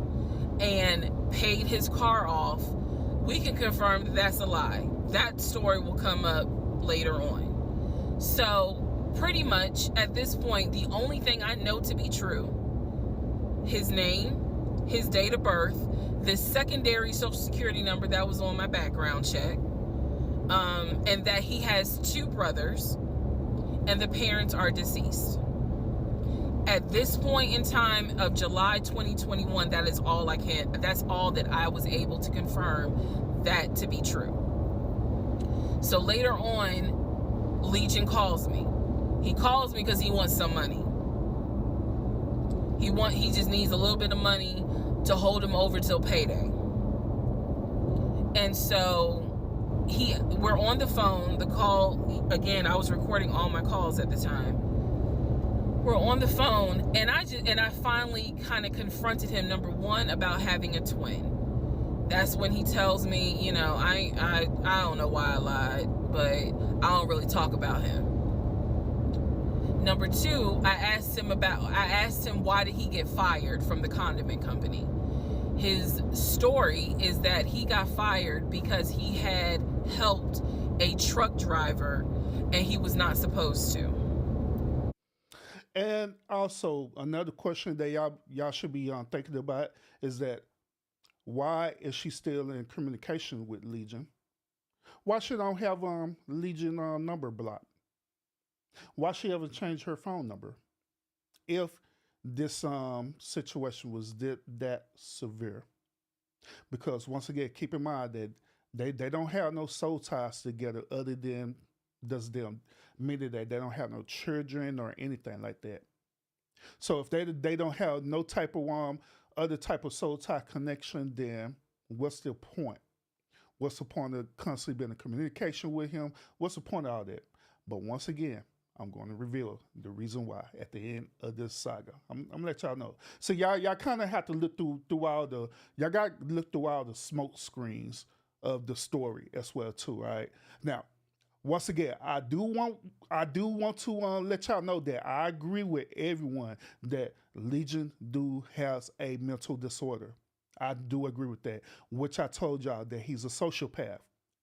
and paid his car off, we can confirm that that's a lie. That story will come up later on. So pretty much at this point, the only thing I know to be true, his name, his date of birth, the secondary social security number that was on my background check, and that he has 2 brothers and the parents are deceased. At this point in time of July 2021, that's all that I was able to confirm that to be true. So later on, Legion calls me. He calls me because he wants some money. He just needs a little bit of money to hold him over till payday. And so we're on the phone. The call, again, I was recording all my calls at the time. We're on the phone, and I finally kind of confronted him, number one, about having a twin. That's when he tells me, you know, I don't know why I lied, but I don't really talk about him. Number two, I asked him why did he get fired from the condiment company. His story is that he got fired because he had helped a truck driver and he was not supposed to. And also, another question that y'all should be thinking about is that why is she still in communication with Legion? Why she don't have Legion number blocked? Why she ever changed her phone number? If this situation was that severe, because once again, keep in mind that they don't have no soul ties together other than just them, meaning that they don't have no children or anything like that. So if they don't have no type of other type of soul tie connection, then what's the point? What's the point of constantly being in communication with him? What's the point of all that? But once again, I'm going to reveal the reason why at the end of this saga. I'm gonna let y'all know. So y'all kind of have to look through all the smoke screens of the story as well too, right? Now, once again, I do want to let y'all know that I agree with everyone that Legion has a mental disorder. I do agree with that, which I told y'all that he's a sociopath.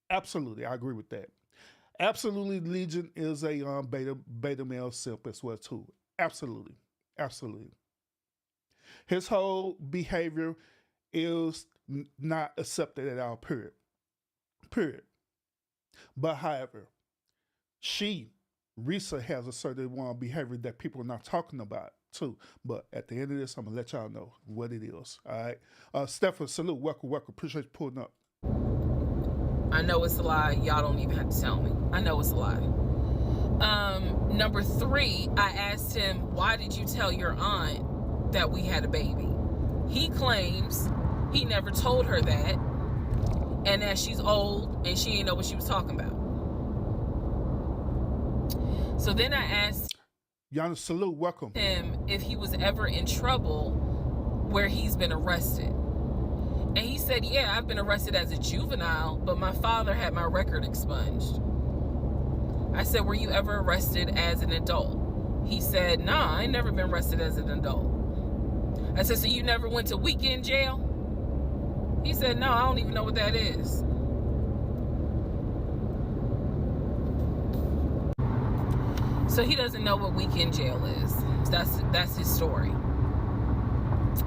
Absolutely, I agree with that. Absolutely, Legion is a beta male simp as well too. Absolutely. His whole behavior is not accepted at all, period. But however, Risa has a certain behavior that people are not talking about too. But at the end of this, I'm gonna let y'all know what it is. All right. Stephen, salute, welcome. Appreciate you pulling up. I know it's a lie. Y'all don't even have to tell me. I know it's a lie. Number 3, I asked him, why did you tell your aunt that we had a baby? He claims he never told her that, and that she's old and she didn't know what she was talking about. So then I asked Yana, salute, welcome. him if he was ever in trouble where he's been arrested. And he said, yeah, I've been arrested as a juvenile, but my father had my record expunged. I said, were you ever arrested as an adult? He said, nah, I ain't never been arrested as an adult. I said, so you never went to weekend jail? He said, no, I don't even know what that is. So he doesn't know what weekend jail is. That's his story.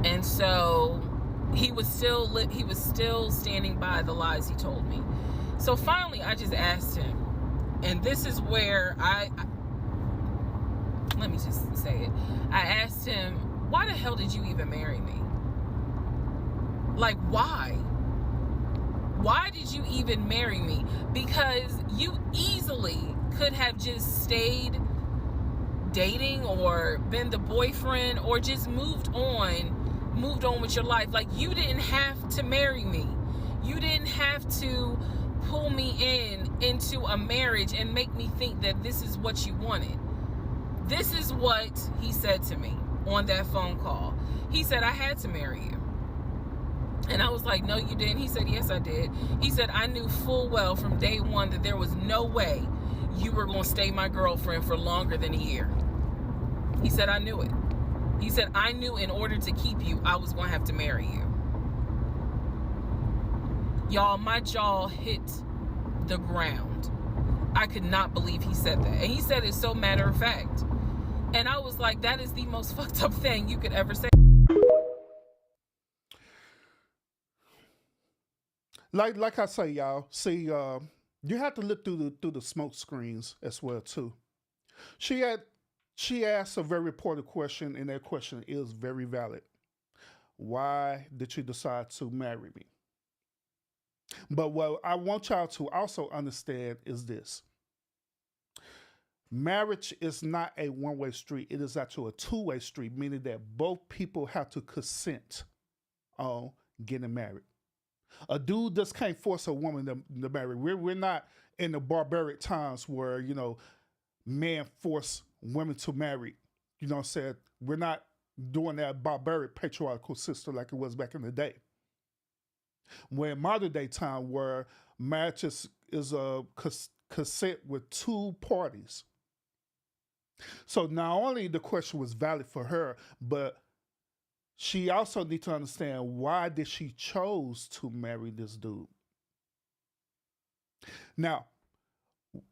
And so he was still standing by the lies he told me. So finally, I just asked him, and this is where let me just say it. I asked him, why the hell did you even marry me? Like, why? Why did you even marry me? Because you easily could have just stayed dating or been the boyfriend or just moved on with your life. Like, you didn't have to marry me. You didn't have to pull me into a marriage and make me think that this is what you wanted. This is what he said to me on that phone call. He said, I had to marry you. And I was like, no, you didn't. He said, yes, I did. He said, I knew full well from day one that there was no way you were going to stay my girlfriend for longer than a year. He said, I knew it. He said, I knew in order to keep you, I was going to have to marry you. Y'all, my jaw hit the ground. I could not believe he said that. And he said it so matter of fact. And I was like, that is the most fucked up thing you could ever say. Like I say, y'all, see, you have to look through the smoke screens as well too. She asked a very important question, and that question is very valid. Why did you decide to marry me? But what I want y'all to also understand is this. Marriage is not a one-way street. It is actually a two-way street, meaning that both people have to consent on getting married. A dude just can't force a woman to marry. We're not in the barbaric times where, you know, men force women to marry. You know what I'm saying? We're not doing that barbaric patriarchal system like it was back in the day. We're in modern day time where marriage is a consent with two parties. So not only the question was valid for her, but she also needs to understand why did she chose to marry this dude. Now,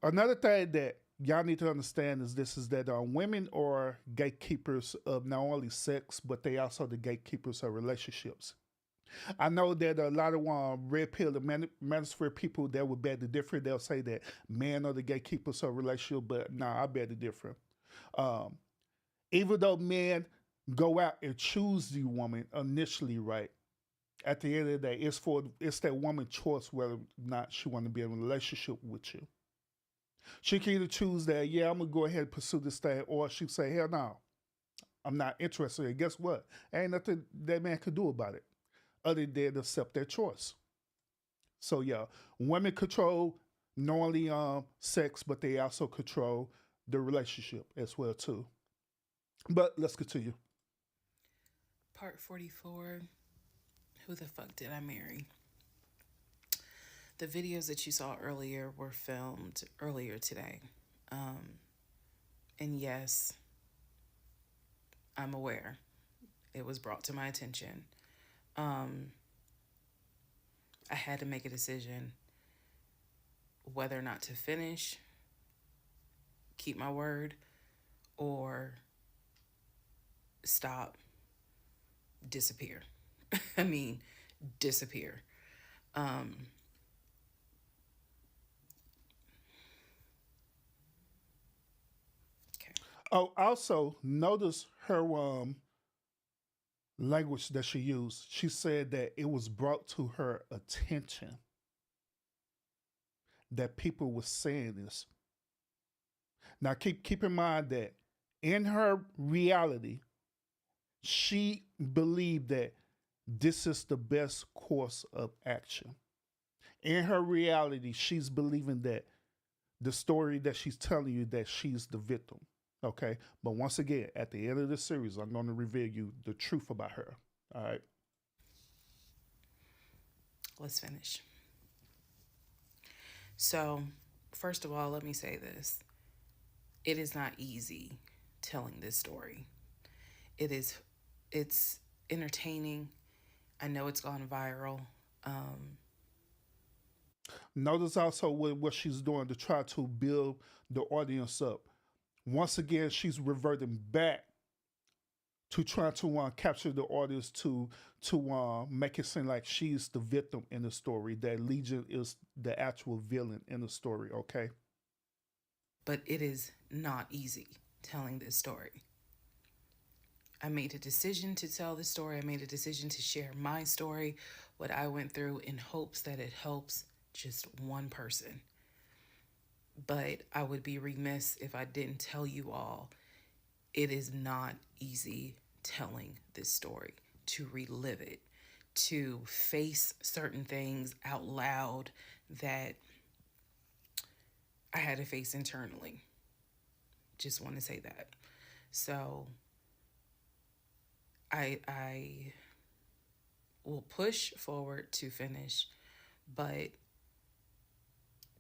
another thing that y'all need to understand is that women are gatekeepers of not only sex, but they also the gatekeepers of relationships. I know that a lot of red pill and manosphere people that would bet the different. They'll say that men are the gatekeepers of relationship, but nah, I bet the different. Even though men go out and choose the woman initially, right? At the end of the day, it's that woman's choice whether or not she want to be in a relationship with you. She can either choose that, yeah, I'm gonna go ahead and pursue this thing, or she say, hell no, I'm not interested. And guess what? Ain't nothing that man could do about it other than accept their choice. So yeah, women control not only sex, but they also control the relationship as well too. But let's continue. Part 44, who the fuck did I marry? The videos that you saw earlier were filmed earlier today. And yes, I'm aware. It was brought to my attention. I had to make a decision whether or not to finish, keep my word, or stop, disappear. I mean, disappear. Okay. Oh, also notice her language that she used. She said that it was brought to her attention that people were saying this. Now keep in mind that in her reality, she believed that this is the best course of action. In her reality, she's believing that the story that she's telling you that she's the victim. Okay. But once again, at the end of the series, I'm going to reveal you the truth about her. All right. Let's finish. So, first of all, let me say this. It is not easy telling this story. It's entertaining. I know it's gone viral. Notice also what she's doing to try to build the audience up. Once again, she's reverting back to try to capture the audience to make it seem like she's the victim in the story, that Legion is the actual villain in the story, okay? But it is not easy telling this story. I made a decision to tell this story. I made a decision to share my story, what I went through, in hopes that it helps just one person. But I would be remiss if I didn't tell you all, it is not easy telling this story, to relive it, to face certain things out loud that I had to face internally. Just want to say that. So I will push forward to finish, but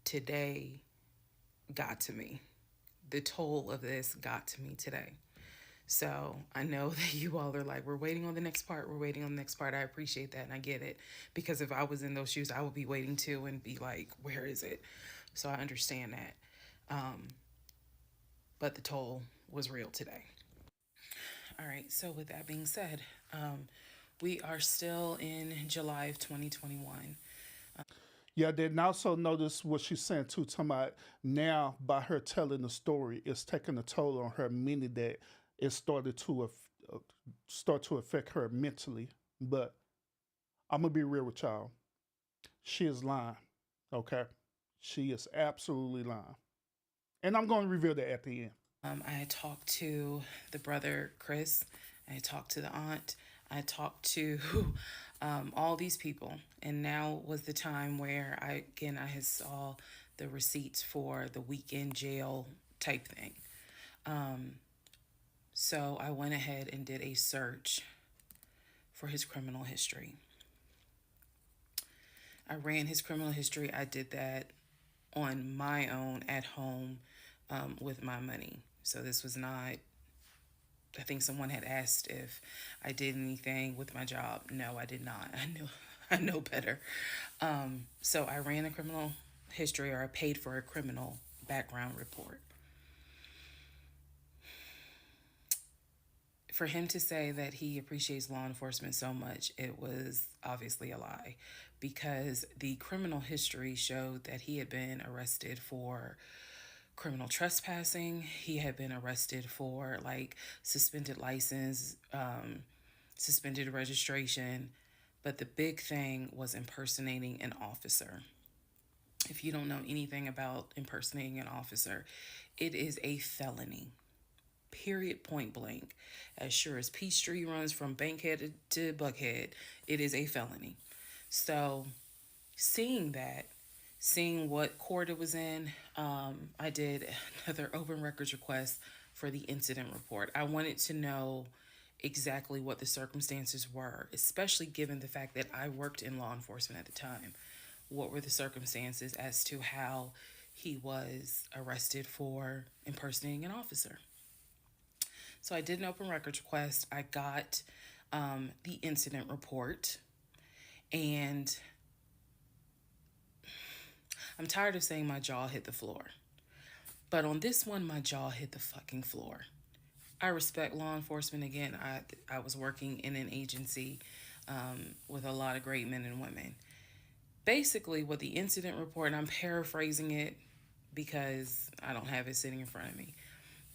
today got to me. The toll of this got to me today. So I know that you all are like, we're waiting on the next part. We're waiting on the next part. I appreciate that and I get it. Because if I was in those shoes, I would be waiting too and be like, where is it? So I understand that. But the toll was real today. All right. So with that being said, we are still in July of 2021. Yeah, I did also notice what she's saying too, talking about now by her telling the story, it's taking a toll on her, meaning that it started to start to affect her mentally. But I'm gonna be real with y'all. She is lying. Okay, she is absolutely lying, and I'm going to reveal that at the end. I talked to the brother Chris. I talked to the aunt. I talked to all these people, and now was the time where I had saw the receipts for the weekend jail type thing. So I went ahead and did a search for his criminal history. I ran his criminal history. I did that on my own at home with my money. So this was not, I think someone had asked if I did anything with my job. No, I did not. I know better. So I ran a criminal history, or I paid for a criminal background report. For him to say that he appreciates law enforcement so much, it was obviously a lie, because the criminal history showed that he had been arrested for criminal trespassing. He had been arrested for like suspended license, suspended registration. But the big thing was impersonating an officer. If you don't know anything about impersonating an officer, it is a felony. Period, point blank. As sure as Peachtree runs from Bankhead to Buckhead, it is a felony. So seeing that, seeing what court it was in, I did another open records request for the incident report. I wanted to know exactly what the circumstances were, especially given the fact that I worked in law enforcement at the time. What were the circumstances as to how he was arrested for impersonating an officer? So I did an open records request. I got the incident report, and I'm tired of saying my jaw hit the floor. But on this one, my jaw hit the fucking floor. I respect law enforcement. Again, I was working in an agency with a lot of great men and women. Basically, what the incident report, and I'm paraphrasing it because I don't have it sitting in front of me.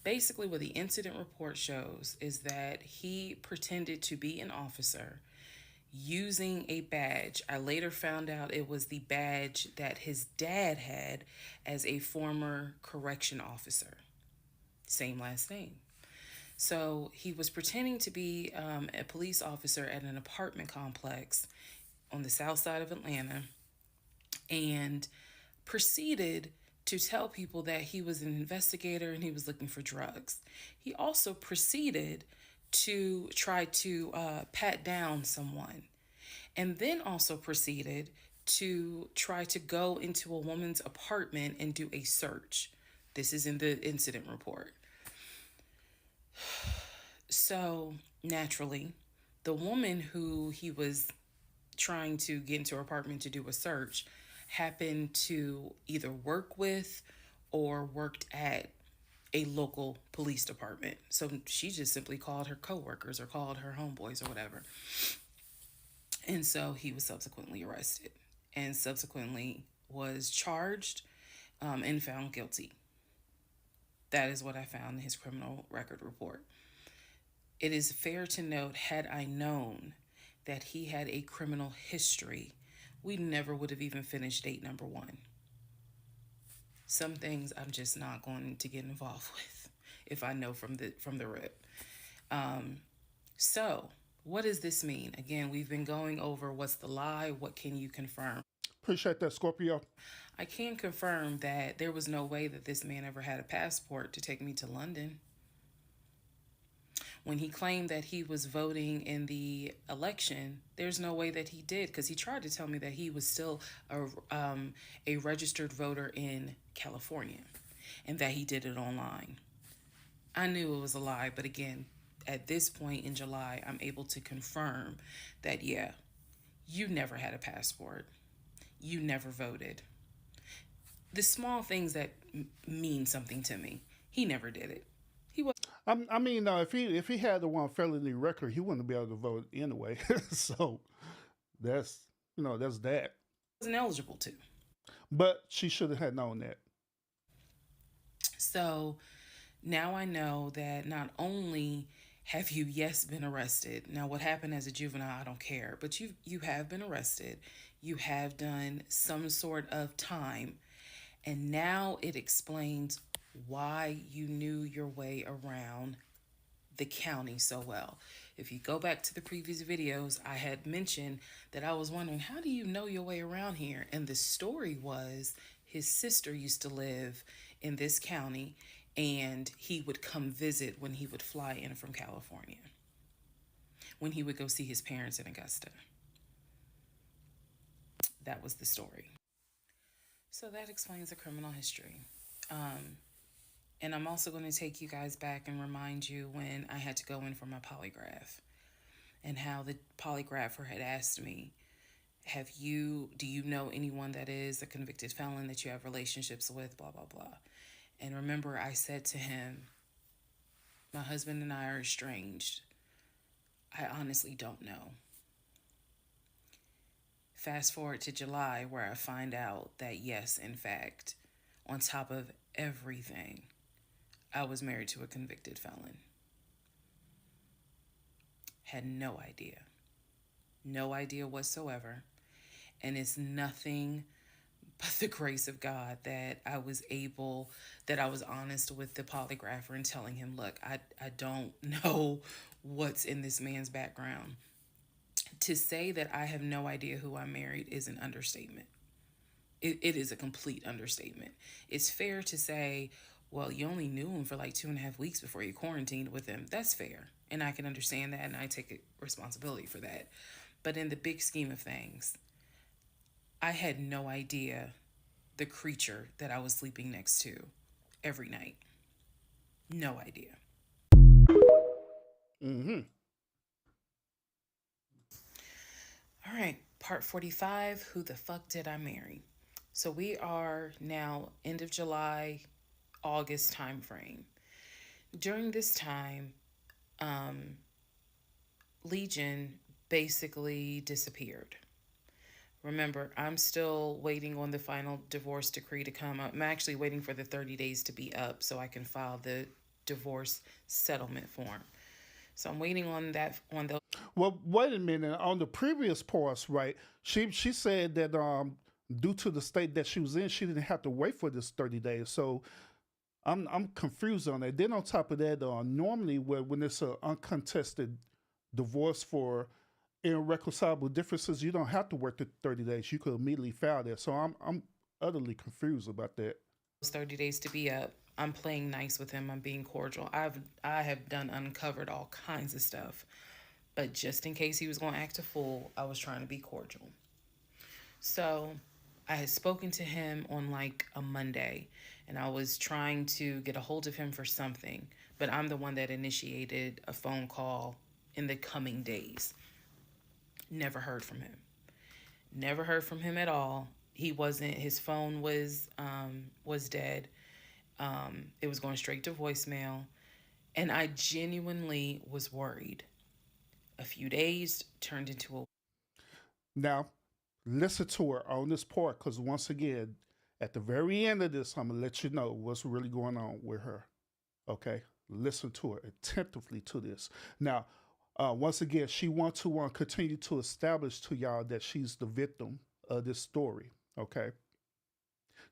Basically, what the incident report shows is that he pretended to be an officer using a badge. I later found out it was the badge that his dad had as a former correction officer. Same last name. So he was pretending to be a police officer at an apartment complex on the south side of Atlanta, and proceeded to tell people that he was an investigator and he was looking for drugs. He also proceeded to try to pat down someone, and then also proceeded to try to go into a woman's apartment and do a search. This is in the incident report. So naturally, the woman who he was trying to get into her apartment to do a search happened to either work with or worked at a local police department. So she just simply called her coworkers or called her homeboys or whatever. And so he was subsequently arrested and subsequently was charged and found guilty. That is what I found in his criminal record report. It is fair to note, had I known that he had a criminal history, we never would have even finished date number 1. Some things I'm just not going to get involved with if I know from the rip. So what does this mean? Again, we've been going over what's the lie, what can you confirm? Appreciate that, Scorpio. I can confirm that there was no way that this man ever had a passport to take me to London. When he claimed that he was voting in the election, there's no way that he did, because he tried to tell me that he was still a registered voter in California. and that he did it online. I knew it was a lie, but again, at this point in July, I'm able to confirm that, yeah, you never had a passport. You never voted. The small things that mean something to me, he never did it. He I mean, if he had the one felony record, he wouldn't be able to vote anyway. So that's that's that. wasn't eligible to. But she should have had known that. So now I know that not only have you, yes, been arrested. Now, what happened as a juvenile, I don't care. But you have been arrested. You have done some sort of time. And now it explains why you knew your way around the county so well. If you go back to the previous videos, I had mentioned that I was wondering, how do you know your way around here? And the story was his sister used to live in this county, and he would come visit when he would fly in from California, when he would go see his parents in Augusta. That was the story. So that explains the criminal history. And I'm also going to take you guys back and remind you when I had to go in for my polygraph, and how the polygrapher had asked me, do you know anyone that is a convicted felon that you have relationships with, blah, blah, blah. And remember, I said to him, my husband and I are estranged. I honestly don't know. Fast forward to July, where I find out that yes, in fact, on top of everything, I was married to a convicted felon. Had no idea. No idea whatsoever. And it's nothing but the grace of God that I was honest with the polygrapher and telling him, look, I don't know what's in this man's background. To say that I have no idea who I married is an understatement. It is a complete understatement. It's fair to say, well, you only knew him for like 2.5 weeks before you quarantined with him. That's fair. And I can understand that, and I take responsibility for that. But in the big scheme of things, I had no idea the creature that I was sleeping next to every night. No idea. Mm-hmm. All right, part 45, who the fuck did I marry? So we are now end of July, August time frame. During this time, Legion basically disappeared. Remember, I'm still waiting on the final divorce decree to come up. I'm actually waiting for the 30 days to be up so I can file the divorce settlement form. So I'm waiting on that. Well, wait a minute. On the previous parts, right? She said that due to the state that she was in, she didn't have to wait for this 30 days. So I'm confused on that. Then on top of that, normally when it's an uncontested divorce for irreconcilable differences, you don't have to work the 30 days. You could immediately file that. So I'm utterly confused about that. 30 days to be up. I'm playing nice with him. I'm being cordial. I have uncovered all kinds of stuff. But just in case he was going to act a fool, I was trying to be cordial. So I had spoken to him on like a Monday, and I was trying to get a hold of him for something. But I'm the one that initiated a phone call in the coming days. Never heard from him. Never heard from him at all. His phone was dead. It was going straight to voicemail. And I genuinely was worried. A few days turned into a... Now, listen to her on this part, because once again, at the very end of this, I'm going to let you know what's really going on with her. Okay? Listen to her attentively to this. Now, once again, she wants to continue to establish to y'all that she's the victim of this story. Okay?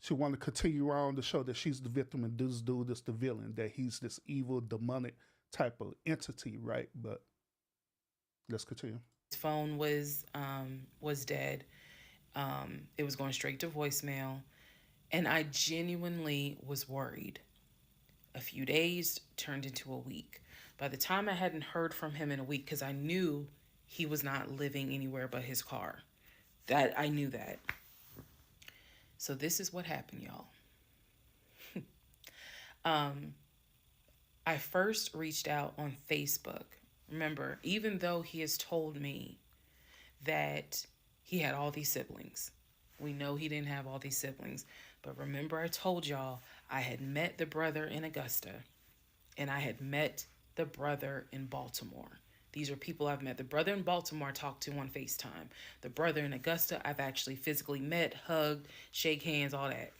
She want to continue on to show that she's the victim and this dude is the villain, that he's this evil, demonic type of entity, right? But let's continue. His phone was dead. It was going straight to voicemail. And I genuinely was worried. A few days turned into a week. By the time I hadn't heard from him in a week, because I knew he was not living anywhere but his car. I knew that. So this is what happened, y'all. I first reached out on Facebook. Remember, even though he has told me that he had all these siblings, we know he didn't have all these siblings. But remember, I told y'all I had met the brother in Augusta and I had met the brother in Baltimore. These are people I've met. The brother in Baltimore I talked to on FaceTime. The brother in Augusta I've actually physically met, hugged, shake hands, all that.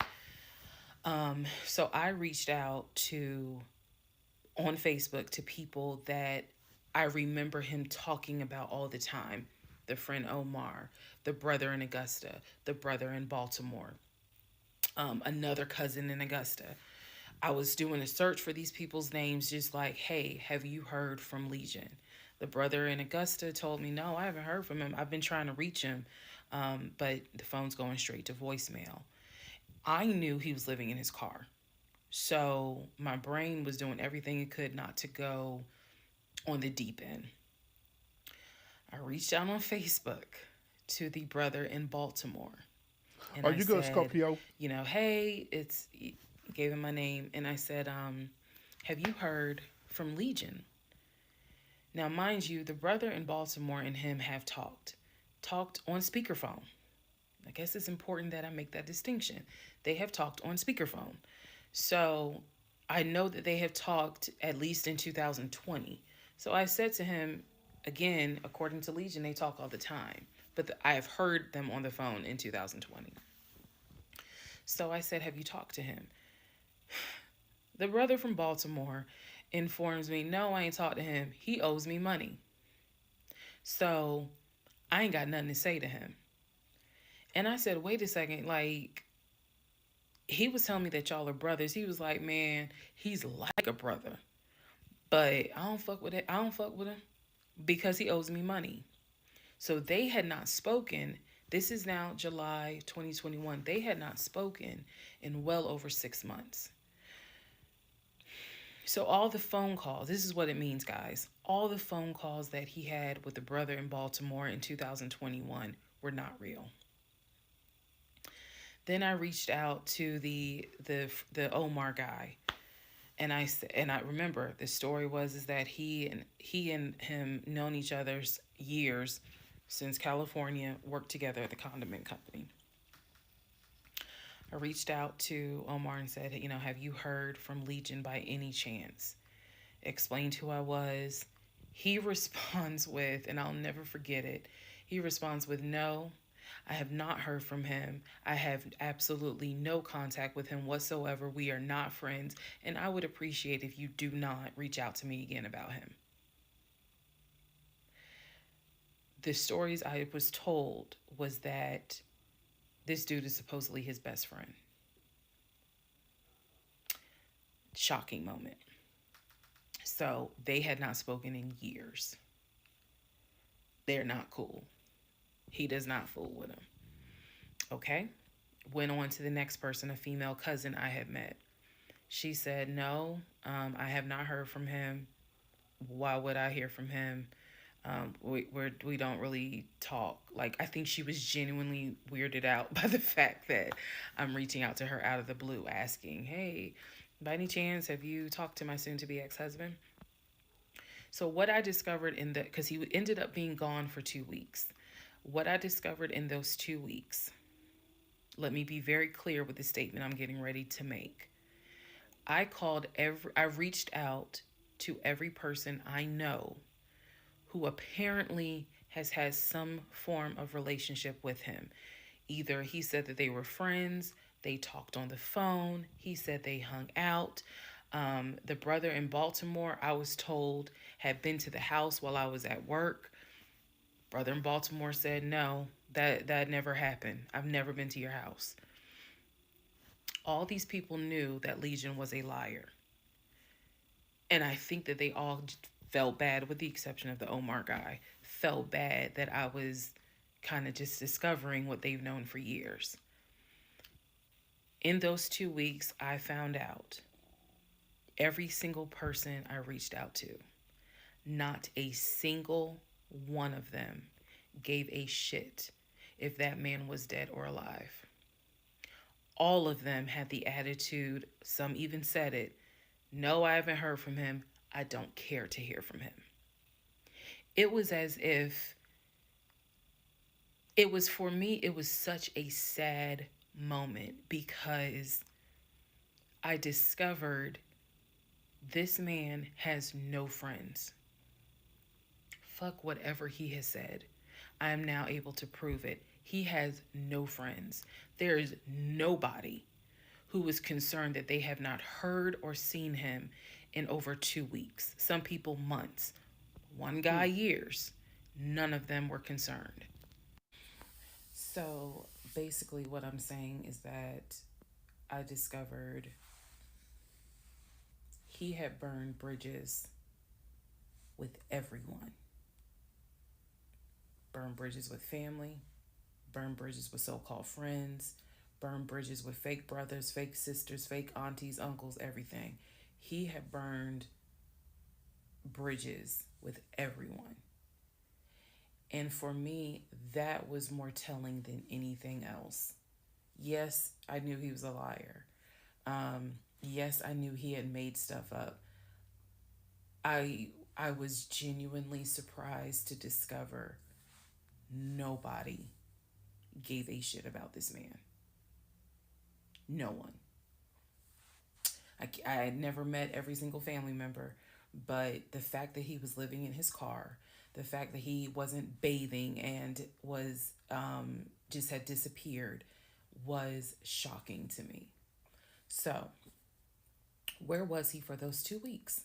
So I reached out on Facebook to people that I remember him talking about all the time. The friend Omar, the brother in Augusta, the brother in Baltimore, another cousin in Augusta. I was doing a search for these people's names, just like, hey, have you heard from Legion? The brother in Augusta told me, no, I haven't heard from him. I've been trying to reach him, but the phone's going straight to voicemail. I knew he was living in his car. So my brain was doing everything it could not to go on the deep end. I reached out on Facebook to the brother in Baltimore. And Are you good, Scorpio? Hey, gave him my name. And I said, have you heard from Legion? Now, mind you, the brother in Baltimore and him have talked on speakerphone. I guess it's important that I make that distinction. They have talked on speakerphone. So I know that they have talked at least in 2020. So I said to him, again, according to Legion, they talk all the time. But I have heard them on the phone in 2020. So I said, have you talked to him? The brother from Baltimore informs me, no, I ain't talked to him. He owes me money. So I ain't got nothing to say to him. And I said, wait a second, like, he was telling me that y'all are brothers. He was like, man, he's like a brother. But I don't fuck with it. I don't fuck with him because he owes me money. So they had not spoken. This is now July 2021. They had not spoken in well over 6 months. So all the phone calls, this is what it means, guys. All the phone calls that he had with the brother in Baltimore in 2021 were not real. Then I reached out to the Omar guy, and I remember the story was that he and him known each other's years since California, worked together at the condiment company. I reached out to Omar and said, have you heard from Legion by any chance? Explained who I was. He responds with, and I'll never forget it, he responds with, no, I have not heard from him. I have absolutely no contact with him whatsoever. We are not friends, and I would appreciate if you do not reach out to me again about him. The stories I was told was that this dude is supposedly his best friend. Shocking moment. So they had not spoken in years. They're not cool. He does not fool with him. Okay. Went on to the next person, a female cousin I had met. She said, no, I have not heard from him. Why would I hear from him? We don't really talk. Like, I think she was genuinely weirded out by the fact that I'm reaching out to her out of the blue, asking, hey, by any chance, have you talked to my soon-to-be ex-husband? So what I discovered because he ended up being gone for 2 weeks. What I discovered in those 2 weeks, let me be very clear with the statement I'm getting ready to make. I reached out to every person I know who apparently has had some form of relationship with him. Either he said that they were friends, they talked on the phone, he said they hung out. The brother in Baltimore, I was told, had been to the house while I was at work. Brother in Baltimore said, no, that never happened. I've never been to your house. All these people knew that Legion was a liar. And I think that they all felt bad, with the exception of the Omar guy, felt bad that I was kind of just discovering what they've known for years. In those 2 weeks, I found out every single person I reached out to, not a single one of them gave a shit if that man was dead or alive. All of them had the attitude, some even said it, No, I haven't heard from him. I don't care to hear from him. It was as if it was for me, it was such a sad moment because I discovered this man has no friends. Fuck whatever he has said. I am now able to prove it. He has no friends. There is nobody who is concerned that they have not heard or seen him in over 2 weeks. Some people months. One guy years. None of them were concerned. So basically, what I'm saying is that I discovered he had burned bridges with everyone. Burned bridges with family, burned bridges with so-called friends, burned bridges with fake brothers, fake sisters, fake aunties, uncles, everything. He had burned bridges with everyone. And for me, that was more telling than anything else. Yes, I knew he was a liar. Yes, I knew he had made stuff up. I was genuinely surprised to discover nobody gave a shit about this man. No one. I had never met every single family member, but the fact that he was living in his car, the fact that he wasn't bathing and was just had disappeared was shocking to me. So, where was he for those 2 weeks?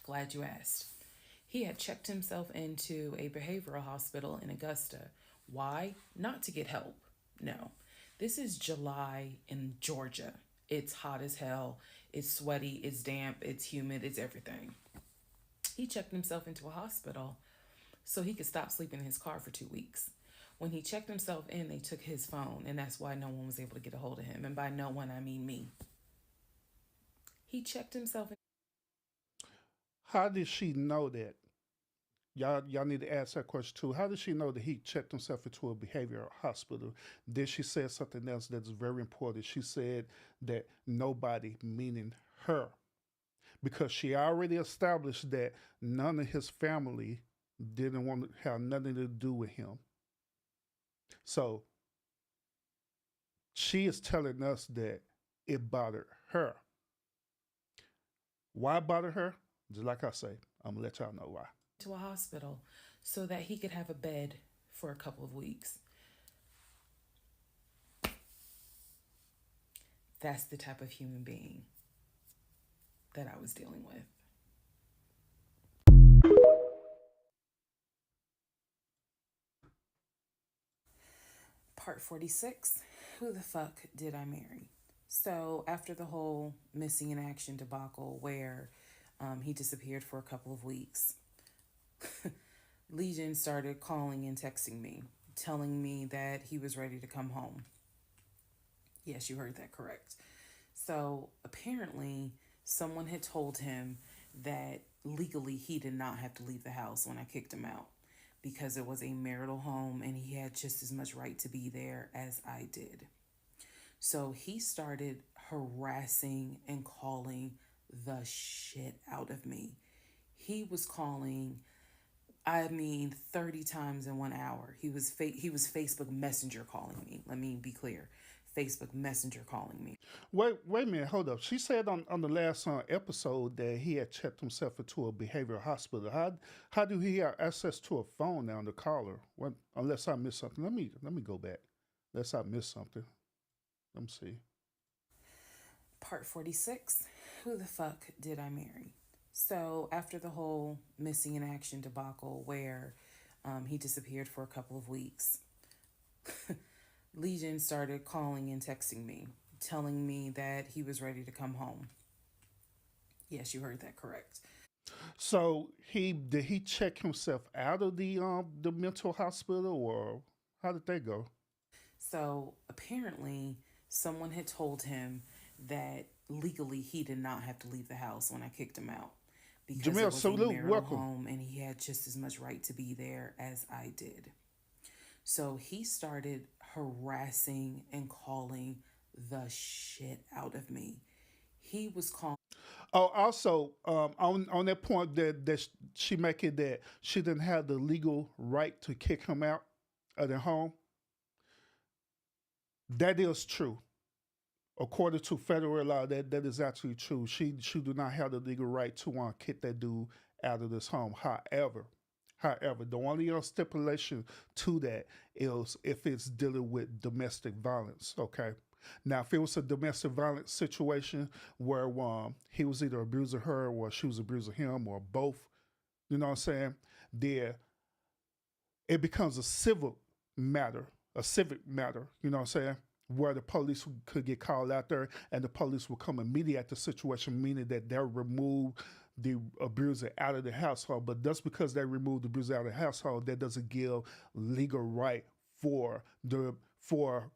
Glad you asked. He had checked himself into a behavioral hospital in Augusta. Why? Not to get help. No. This is July in Georgia. It's hot as hell. It's sweaty. It's damp. It's humid. It's everything. He checked himself into a hospital so he could stop sleeping in his car for 2 weeks. When he checked himself in, they took his phone, and that's why no one was able to get a hold of him. And by no one, I mean me. He checked himself in. How did she know that? Y'all need to ask that question too. How did she know that he checked himself into a behavioral hospital? Then she said something else that's very important. She said that nobody, meaning her, because she already established that none of his family didn't want to have nothing to do with him. So she is telling us that it bothered her. Why bother her? Just like I say, I'm gonna let y'all know why. To a hospital so that he could have a bed for a couple of weeks. That's the type of human being that I was dealing with. Part 46, who the fuck did I marry? So after the whole missing in action debacle where he disappeared for a couple of weeks, Legion started calling and texting me, telling me that he was ready to come home. Yes, you heard that correct. So apparently someone had told him that legally he did not have to leave the house when I kicked him out because it was a marital home and he had just as much right to be there as I did. So he started harassing and calling the shit out of me. He was calling 30 times in 1 hour. He was Facebook Messenger calling me. Let me be clear. Facebook Messenger calling me. Wait a minute, hold up. She said on the last episode that he had checked himself into a behavioral hospital. How do he have access to a phone now to call her? What, unless I missed something. Let me go back. Unless I missed something. Let me see. Part 46, who the fuck did I marry? So after the whole missing in action debacle where he disappeared for a couple of weeks, Legion started calling and texting me, telling me that he was ready to come home. Yes, you heard that correct. So did he check himself out of the mental hospital, or how did that go? So apparently someone had told him that legally he did not have to leave the house when I kicked him out because Jamel, it was salute, a marital welcome. home and he had just as much right to be there as I did. So he started harassing and calling the shit out of me. He was calling. Oh, also, on that point that she making that she didn't have the legal right to kick him out of the home. That is true. According to federal law, that is actually true. She do not have the legal right to kick that dude out of this home. However, the only stipulation to that is if it's dealing with domestic violence. Okay. Now, if it was a domestic violence situation where he was either abusing her or she was abusing him or both, you know what I'm saying? Then it becomes a civic matter, you know what I'm saying? Where the police could get called out there and the police will come and mediate the situation, meaning that they'll remove the abuser out of the household. But just because they remove the abuser out of the household, that doesn't give legal right for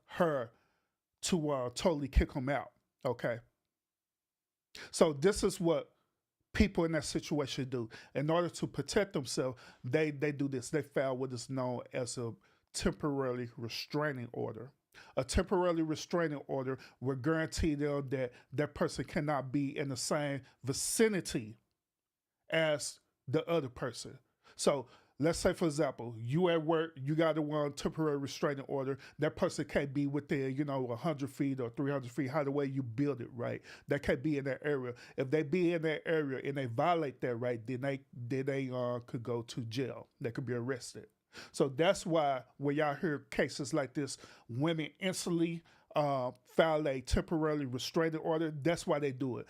her to totally kick him out. Okay. So this is what people in that situation do. In order to protect themselves, they do this. They file what is known as a temporary restraining order. A temporary restraining order will guarantee them that that person cannot be in the same vicinity as the other person. So let's say, for example, you at work, you got a one temporary restraining order. That person can't be within, 100 feet or 300 feet, how the way you build it, right? They can't be in that area. If they be in that area and they violate that right, then they could go to jail. They could be arrested. So that's why when y'all hear cases like this, women instantly file a temporary restraining order. That's why they do it.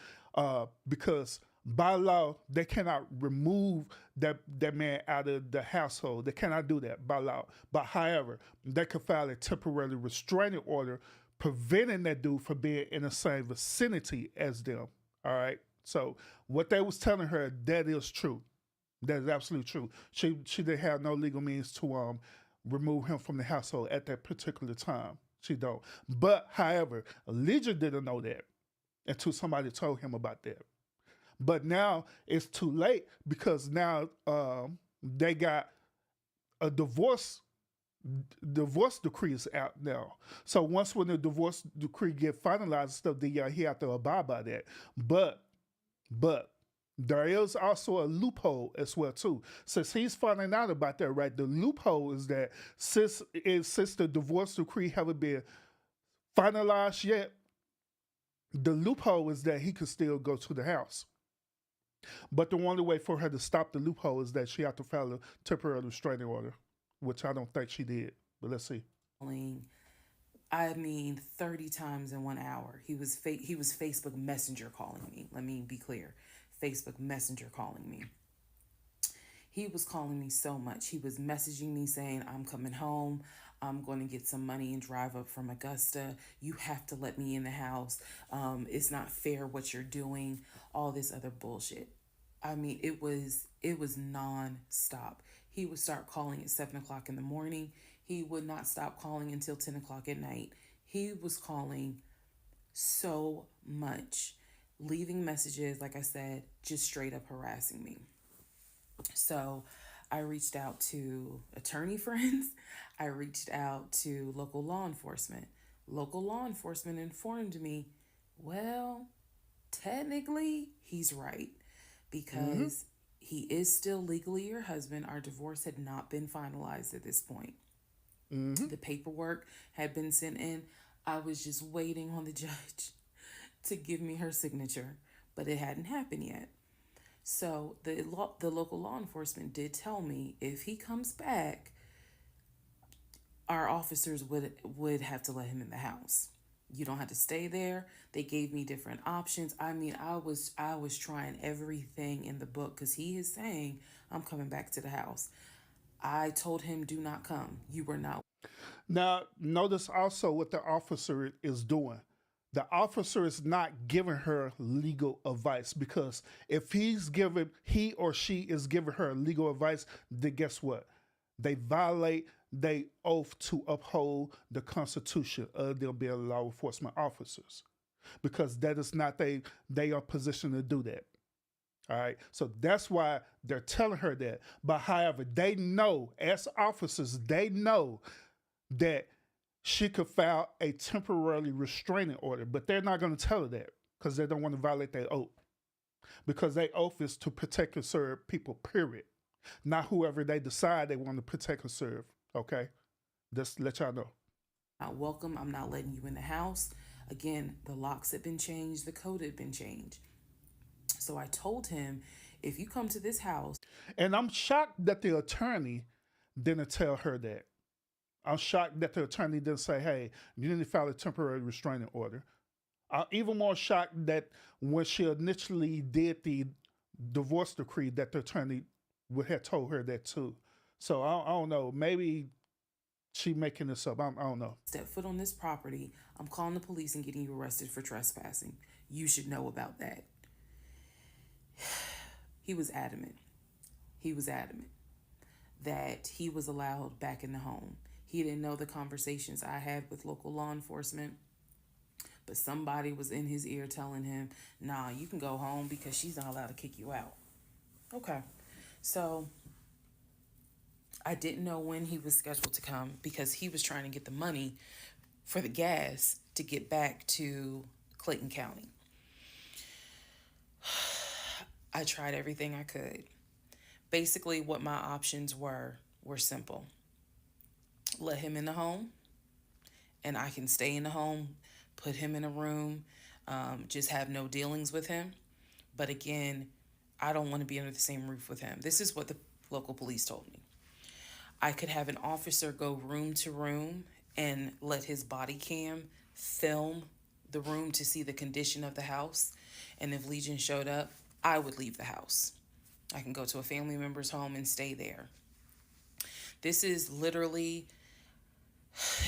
Because by law, they cannot remove that man out of the household. They cannot do that by law. But however, they can file a temporary restraining order preventing that dude from being in the same vicinity as them. All right. So what they was telling her, that is true. That is absolutely true. She didn't have no legal means to remove him from the household at that particular time. She don't. But however, Legion didn't know that until somebody told him about that. But now it's too late because now they got a divorce decree is out now. So once when the divorce decree get finalized and stuff, then he have to abide by that. But there is also a loophole as well too. Since he's finding out about that, right? The loophole is that since the divorce decree haven't been finalized yet, the loophole is that he could still go to the house. But the only way for her to stop the loophole is that she had to file a temporary restraining order, which I don't think she did. But let's see. 30 times in 1 hour. He was Facebook Messenger calling me. Let me be clear. Facebook Messenger calling me. He was calling me so much. He was messaging me saying, I'm coming home. I'm going to get some money and drive up from Augusta. You have to let me in the house. It's not fair what you're doing. All this other bullshit. It was nonstop. He would start calling at 7 o'clock in the morning. He would not stop calling until 10 o'clock at night. He was calling so much, leaving messages, like I said, just straight up harassing me. So I reached out to attorney friends. I reached out to local law enforcement. Local law enforcement informed me, well, technically he's right because he is still legally your husband. Our divorce had not been finalized at this point. The paperwork had been sent in. I was just waiting on the judge to give me her signature, but it hadn't happened yet. So the local law enforcement did tell me if he comes back, our officers would have to let him in the house. You don't have to stay there. They gave me different options. I was trying everything in the book because he is saying I'm coming back to the house. I told him, do not come. You were not. Now, notice also what the officer is doing. The officer is not giving her legal advice because if he or she is giving her legal advice, then guess what? They violate their oath to uphold the Constitution of them being law enforcement officers because that is not they are positioned to do that. All right. So that's why they're telling her that. But however, they know as officers, they know that she could file a temporary restraining order, but they're not going to tell her that because they don't want to violate their oath. because their oath is to protect and serve people, period. Not whoever they decide they want to protect and serve. Okay? Just let y'all know. Not welcome. I'm not letting you in the house. Again, the locks had been changed, the code had been changed. So I told him, if you come to this house. And I'm shocked that the attorney didn't tell her that. I'm shocked that the attorney didn't say, hey, you need to file a temporary restraining order. I'm even more shocked that when she initially did the divorce decree, that the attorney would have told her that too. So I don't know. Maybe she making this up. I don't know. Step foot on this property, I'm calling the police and getting you arrested for trespassing. You should know about that. He was adamant. He was adamant that he was allowed back in the home. He didn't know the conversations I had with local law enforcement, but somebody was in his ear telling him, nah, you can go home because she's not allowed to kick you out. Okay. So I didn't know when he was scheduled to come because he was trying to get the money for the gas to get back to Clayton County. I tried everything I could. Basically, what my options were simple. Let him in the home, and I can stay in the home, put him in a room, just have no dealings with him. But again, I don't want to be under the same roof with him. This is what the local police told me. I could have an officer go room to room and let his body cam film the room to see the condition of the house. And if Legion showed up, I would leave the house. I can go to a family member's home and stay there. This is literally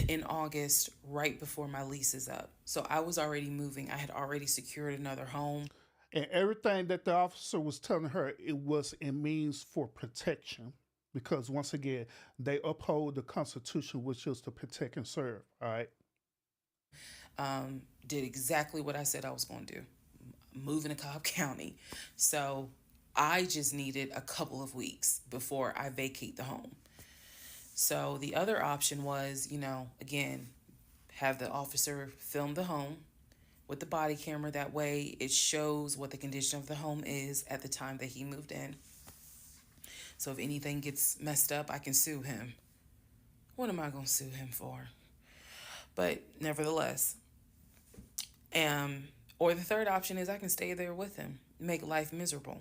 in August, right before my lease is up. So I was already moving. I had already secured another home. And everything that the officer was telling her, it was in means for protection. Because once again, they uphold the Constitution, which is to protect and serve. All right. Did exactly what I said I was going to do. Moving to Cobb County. So I just needed a couple of weeks before I vacate the home. So the other option was, again, have the officer film the home with the body camera. That way it shows what the condition of the home is at the time that he moved in. So if anything gets messed up, I can sue him. What am I going to sue him for? But nevertheless, or the third option is I can stay there with him, make life miserable.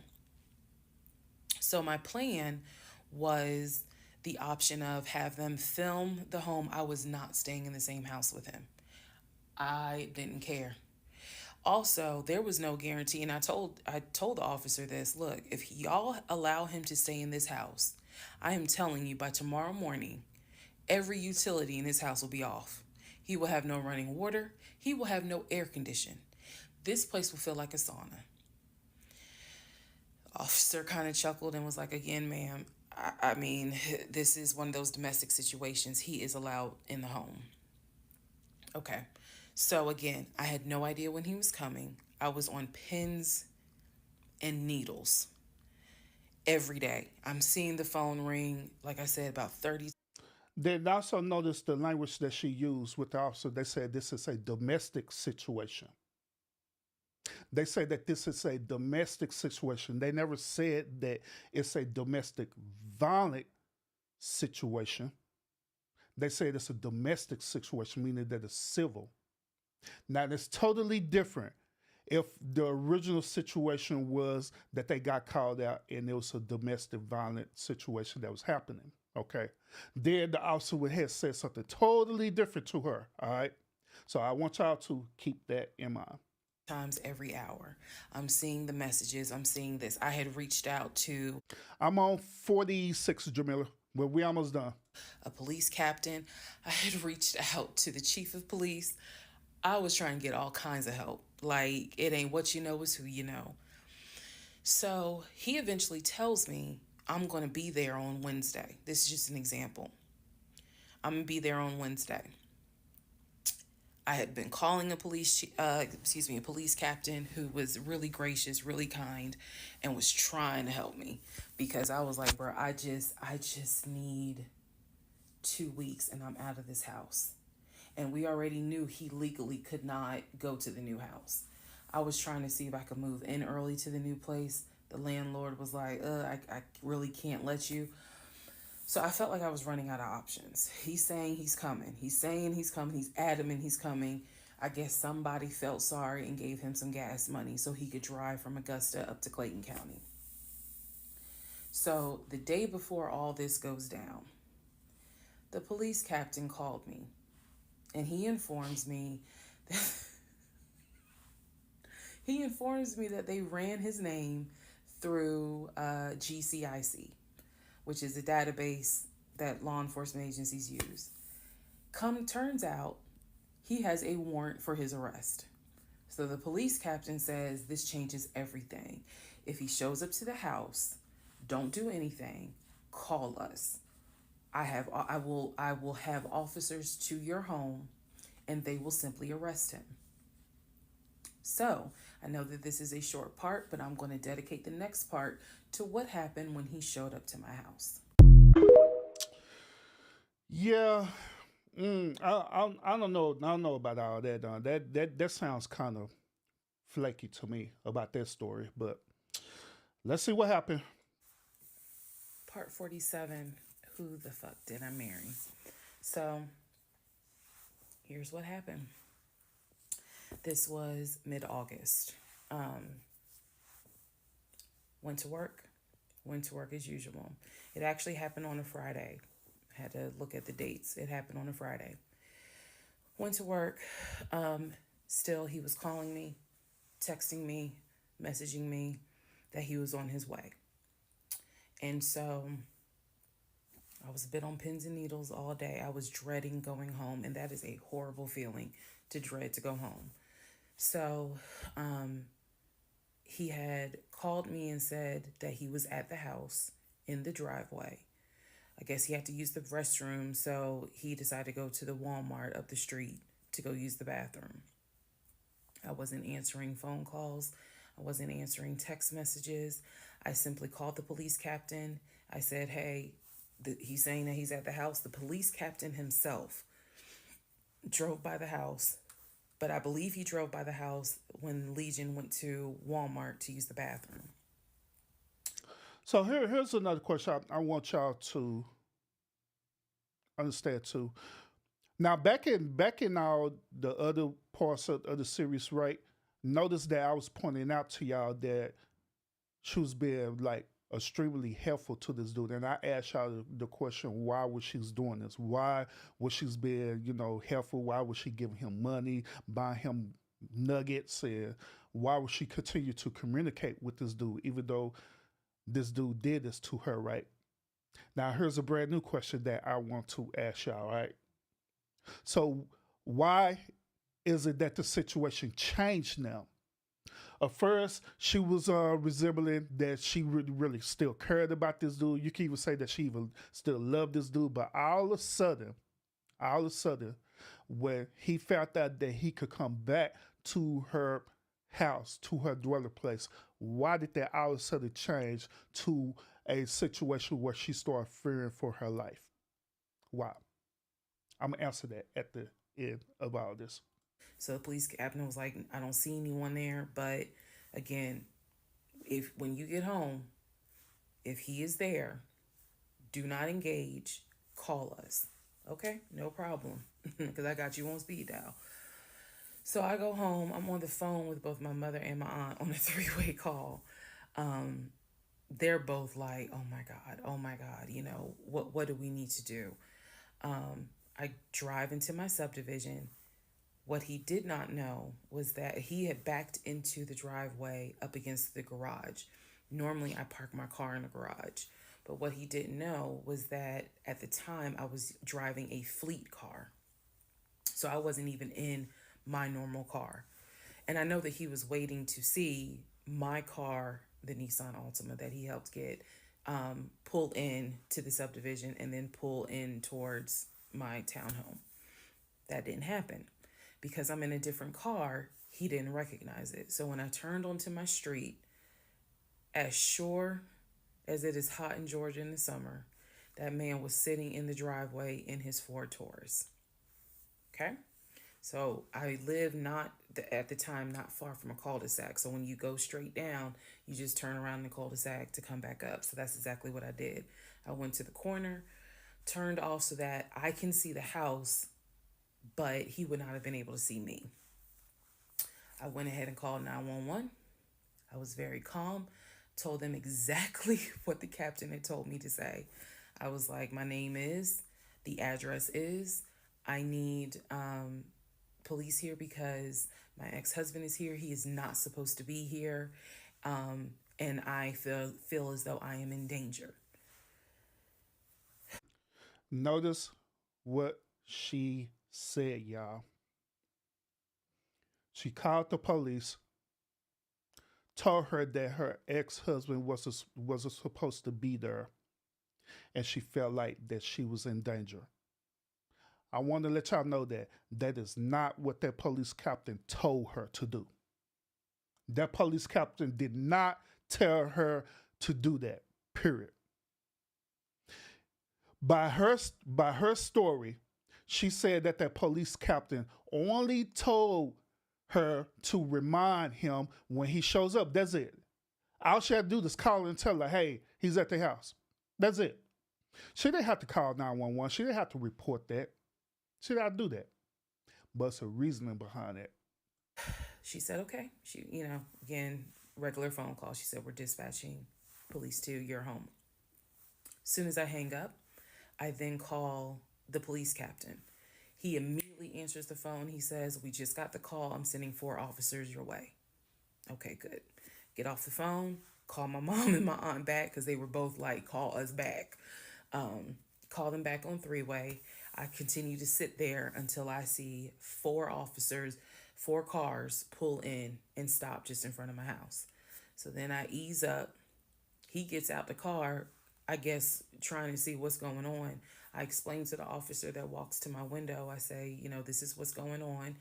So my plan was the option of have them film the home. I was not staying in the same house with him. I didn't care. Also, there was no guarantee, and I told the officer this, look, if y'all allow him to stay in this house, I am telling you by tomorrow morning, every utility in his house will be off. He will have no running water. He will have no air condition. This place will feel like a sauna. The officer kind of chuckled and was like, again, ma'am, I mean, this is one of those domestic situations. He is allowed in the home. Okay. So again, I had no idea when he was coming. I was on pins and needles every day. I'm seeing the phone ring, like I said, about 30. They also noticed the language that she used with the officer. They said this is a domestic situation. They say that this is a domestic situation. They never said that it's a domestic violent situation. They said it's a domestic situation, meaning that it's civil. Now, it's totally different if the original situation was that they got called out and it was a domestic violent situation that was happening, okay? Then the officer would have said something totally different to her, all right? So I want y'all to keep that in mind. Times every hour. I'm seeing the messages. I'm seeing this. I had reached out to... I'm on 46, Jamila. Well, we almost done. A police captain. I had reached out to the chief of police. I was trying to get all kinds of help. Like, it ain't what you know, it's who you know. So he eventually tells me I'm going to be there on Wednesday. This is just an example. I'm going to be there on Wednesday. I had been calling a police captain who was really gracious, really kind, and was trying to help me because I was like, bro, I just need 2 weeks and I'm out of this house. And we already knew he legally could not go to the new house. I was trying to see if I could move in early to the new place. The landlord was like, I really can't let you. So I felt like I was running out of options. He's saying he's coming. He's saying he's coming. He's adamant he's coming. I guess somebody felt sorry and gave him some gas money so he could drive from Augusta up to Clayton County. So the day before all this goes down, the police captain called me and he informs me that they ran his name through GCIC, which is a database that law enforcement agencies use. Turns out he has a warrant for his arrest. So the police captain says this changes everything. If he shows up to the house, don't do anything, call us. I will have officers to your home and they will simply arrest him. So I know that this is a short part, but I'm going to dedicate the next part to what happened when he showed up to my house. Yeah, I don't know. I don't know about all that. That sounds kind of flaky to me about that story. But let's see what happened. Part 47, who the fuck did I marry? So here's what happened. This was mid-August. Went to work as usual. It actually happened on a Friday. I had to look at the dates. It happened on a Friday. Went to work. Still, he was calling me, texting me, messaging me that he was on his way. And so I was a bit on pins and needles all day. I was dreading going home, and that is a horrible feeling, to dread to go home. So he had called me and said that he was at the house in the driveway. I guess he had to use the restroom, so he decided to go to the Walmart up the street to go use the bathroom. I wasn't answering phone calls. I wasn't answering text messages. I simply called the police captain. I said, hey, he's saying that he's at the house. The police captain himself drove by the house, but I believe he drove by the house when Legion went to Walmart to use the bathroom. So here's another question I want y'all to understand too. Now back in all the other parts of the series, right? Notice that I was pointing out to y'all that she was being like extremely helpful to this dude, and I asked y'all the question: why was she doing this? Why was she being helpful? Why was she giving him money, buying him nuggets, and why would she continue to communicate with this dude even though this dude did this to her, right? Now, here's a brand new question that I want to ask y'all, right? So, why is it that the situation changed now? At first, she was resembling that she really still cared about this dude. You can even say that she even still loved this dude, but all of a sudden, when he found out that he could come back to her house, to her dwelling place, why did that all of a sudden change to a situation where she started fearing for her life? Why? I'm gonna answer that at the end of all this. So the police captain was like, I don't see anyone there, but again, when you get home, if he is there, do not engage, call us. Okay, no problem, because I got you on speed dial. So I go home. I'm on the phone with both my mother and my aunt on a 3-way call. They're both like, oh my God, what do we need to do? I drive into my subdivision. What he did not know was that he had backed into the driveway up against the garage. Normally I park my car in the garage, but what he didn't know was that at the time I was driving a fleet car. So I wasn't even in my normal car. And I know that he was waiting to see my car, the Nissan Altima that he helped get, pull in to the subdivision and then pull in towards my townhome. That didn't happen. Because I'm in a different car, he didn't recognize it. So when I turned onto my street, as sure as it is hot in Georgia in the summer, that man was sitting in the driveway in his Ford Taurus. Okay? So I live not at the time not far from a cul-de-sac. So when you go straight down, you just turn around the cul-de-sac to come back up. So that's exactly what I did. I went to the corner, turned off so that I can see the house, but he would not have been able to see me. I went ahead and called 911. I was very calm, told them exactly what the captain had told me to say. I was like, my name is, the address is, I need police here because my ex-husband is here. He is not supposed to be here. And I feel as though I am in danger. Notice what she said, y'all. She called the police, told her that her ex-husband wasn't supposed to be there, and she felt like that she was in danger. I want to let y'all know that that is not what that police captain told her to do. That police captain did not tell her to do that, period. By her story, she said that that police captain only told her to remind him when he shows up. That's it. All she had to do is call and tell her, hey, he's at the house. That's it. She didn't have to call 911. She didn't have to report that. She didn't have to do that. But it's a reasoning behind it. She said, okay. She, again, regular phone call. She said, we're dispatching police to your home. As soon as I hang up, I then call the police captain. He immediately answers the phone. He says, we just got the call. I'm sending 4 officers your way. Okay, good. Get off the phone. Call my mom and my aunt back because they were both like, call us back. Call them back on 3-way. I continue to sit there until I see 4 officers, 4 cars pull in and stop just in front of my house. So then I ease up. He gets out the car, I guess, trying to see what's going on. I explain to the officer that walks to my window. I say, this is what's going on.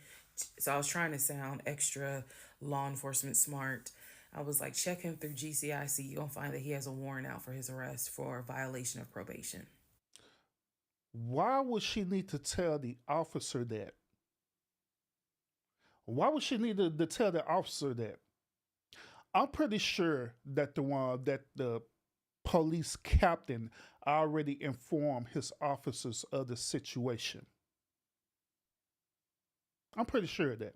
So I was trying to sound extra law enforcement smart. I was like, check him through GCIC. You're going to find that he has a warrant out for his arrest for violation of probation. Why would she need to tell the officer that? Why would she need to tell the officer that? I'm pretty sure that the police captain already informed his officers of the situation. I'm pretty sure of that.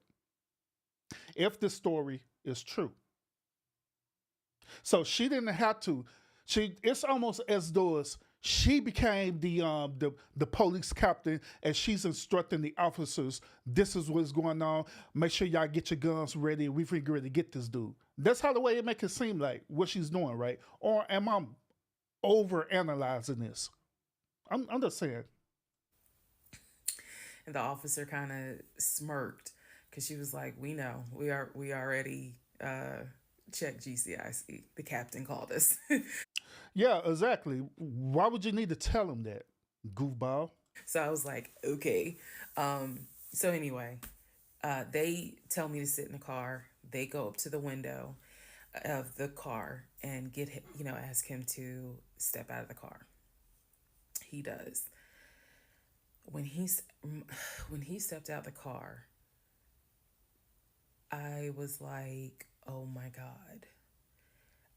If the story is true. So she didn't have to. It's almost as though she became the police captain and she's instructing the officers, this is what's going on. Make sure y'all get your guns ready. We figure to get this dude. That's how the way it make it seem like what she's doing, right? Or am I over analyzing this? I'm just saying. And the officer kind of smirked because she was like, we know. We already checked GCIC. The captain called us. Yeah, exactly. Why would you need to tell him that, goofball? So I was like, okay. So anyway, they tell me to sit in the car. They go up to the window of the car and ask him to step out of the car. He does. When he stepped out the car, I was like, oh my God.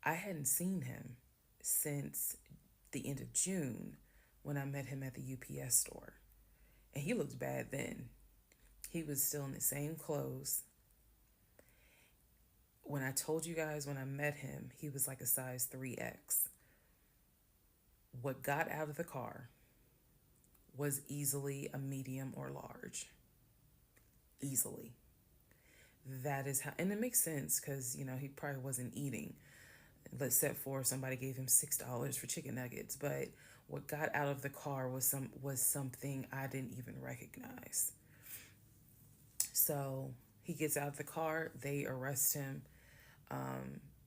I hadn't seen him since the end of June when I met him at the UPS store. And he looked bad then. He was still in the same clothes. When I told you guys when I met him, he was like a size 3X. What got out of the car was easily a medium or large. Easily. That is how, and it makes sense because, he probably wasn't eating. Let's set for somebody gave him $6 for chicken nuggets. But what got out of the car was something I didn't even recognize. So he gets out of the car, they arrest him.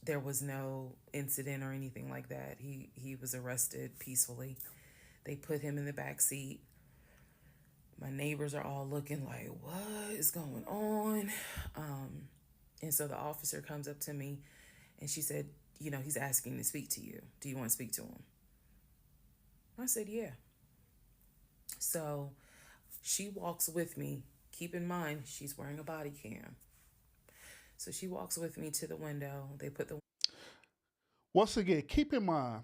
There was no incident or anything like that. He was arrested peacefully. They put him in the back seat. My neighbors are all looking like, what is going on? And so the officer comes up to me and she said, he's asking to speak to you. Do you want to speak to him? I said, yeah. So she walks with me. Keep in mind, she's wearing a body cam. So she walks with me to the window. They put the Once again, keep in mind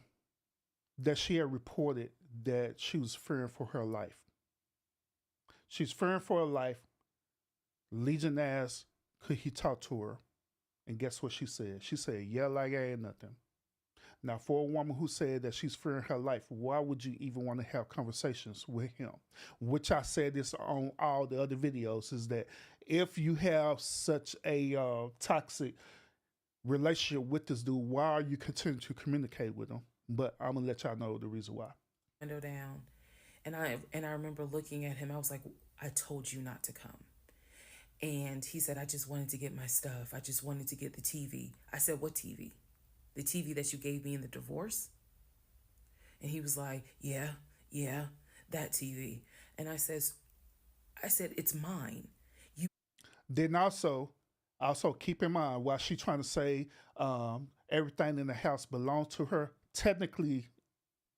that she had reported that she was fearing for her life. She's fearing for her life. Legion asked, could he talk to her? And guess what she said? She said, yeah, like I ain't nothing. Now, for a woman who said that she's fearing her life, why would you even want to have conversations with him? Which I said this on all the other videos, is that if you have such a toxic relationship with this dude, why are you continuing to communicate with him? But I'm gonna let y'all know the reason why. window down, and I remember looking at him. I was like, I told you not to come. And he said, I just wanted to get my stuff. I just wanted to get the TV. I said, what TV? The TV that you gave me in the divorce? And he was like, yeah, that TV. And I said, it's mine. You Then also keep in mind, while she trying to say everything in the house belongs to her, technically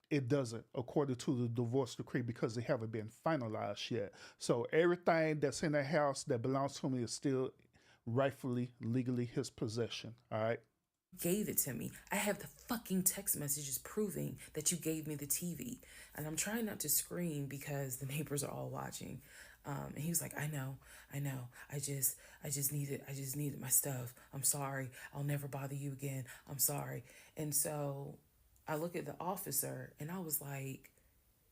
it doesn't, according to the divorce decree, because they haven't been finalized yet. So everything that's in the house that belongs to me is still rightfully, legally his possession. All right. gave it to me. I have the fucking text messages proving that you gave me the TV. And I'm trying not to scream because the neighbors are all watching. And he was like, I know. I just needed my stuff. I'm sorry. I'll never bother you again. I'm sorry. And so I look at the officer and I was like,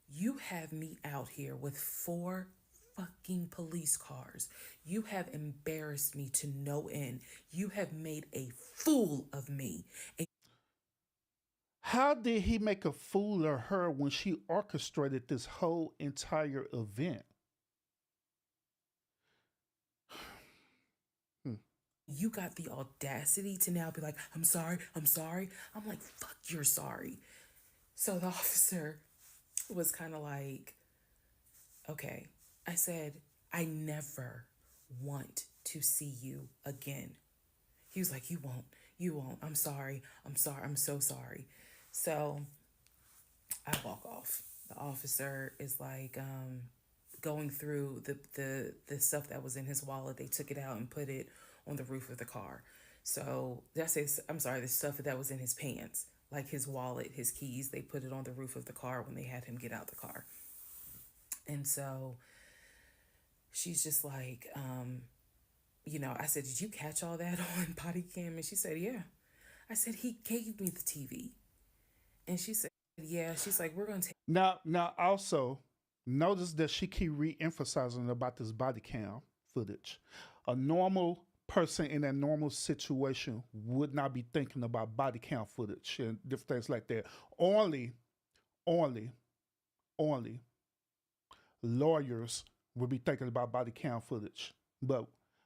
you have me out here with 4 fucking police cars. You have embarrassed me to no end. You have made a fool of me. And How did he make a fool of her when she orchestrated this whole entire event? you got the audacity to now be like, I'm sorry. I'm like, fuck, you're sorry. So the officer was kind of like, okay. I said, I never want to see you again. He was like, you won't. I'm sorry. I'm so sorry. So I walk off. The officer is like going through the stuff that was in his wallet. They took it out and put it on the roof of the car. So the stuff that was in his pants, like his wallet, his keys, they put it on the roof of the car when they had him get out the car. And so she's just like, I said, did you catch all that on body cam? And she said, yeah. I said, he gave me the TV. And she said, yeah. She's like, we're going to take. Now, also notice that she keep re-emphasizing about this body cam footage. A normal person in a normal situation would not be thinking about body cam footage and different things like that. Only lawyers will be thinking about body cam footage. But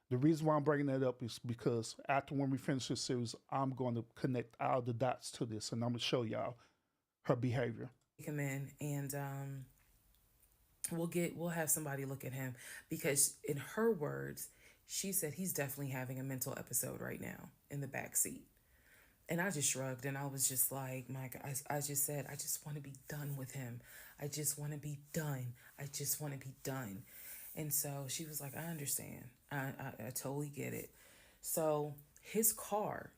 the reason why I'm bringing that up is because after when we finish this series, I'm going to connect all the dots to this, and I'm going to show y'all her behavior. Him in, and we'll have somebody look at him, because in her words, she said he's definitely having a mental episode right now in the back seat. And I just shrugged, and I was just like, Mike, I just said, I just want to be done with him. I just want to be done. And so she was like, I understand. I totally get it. So his car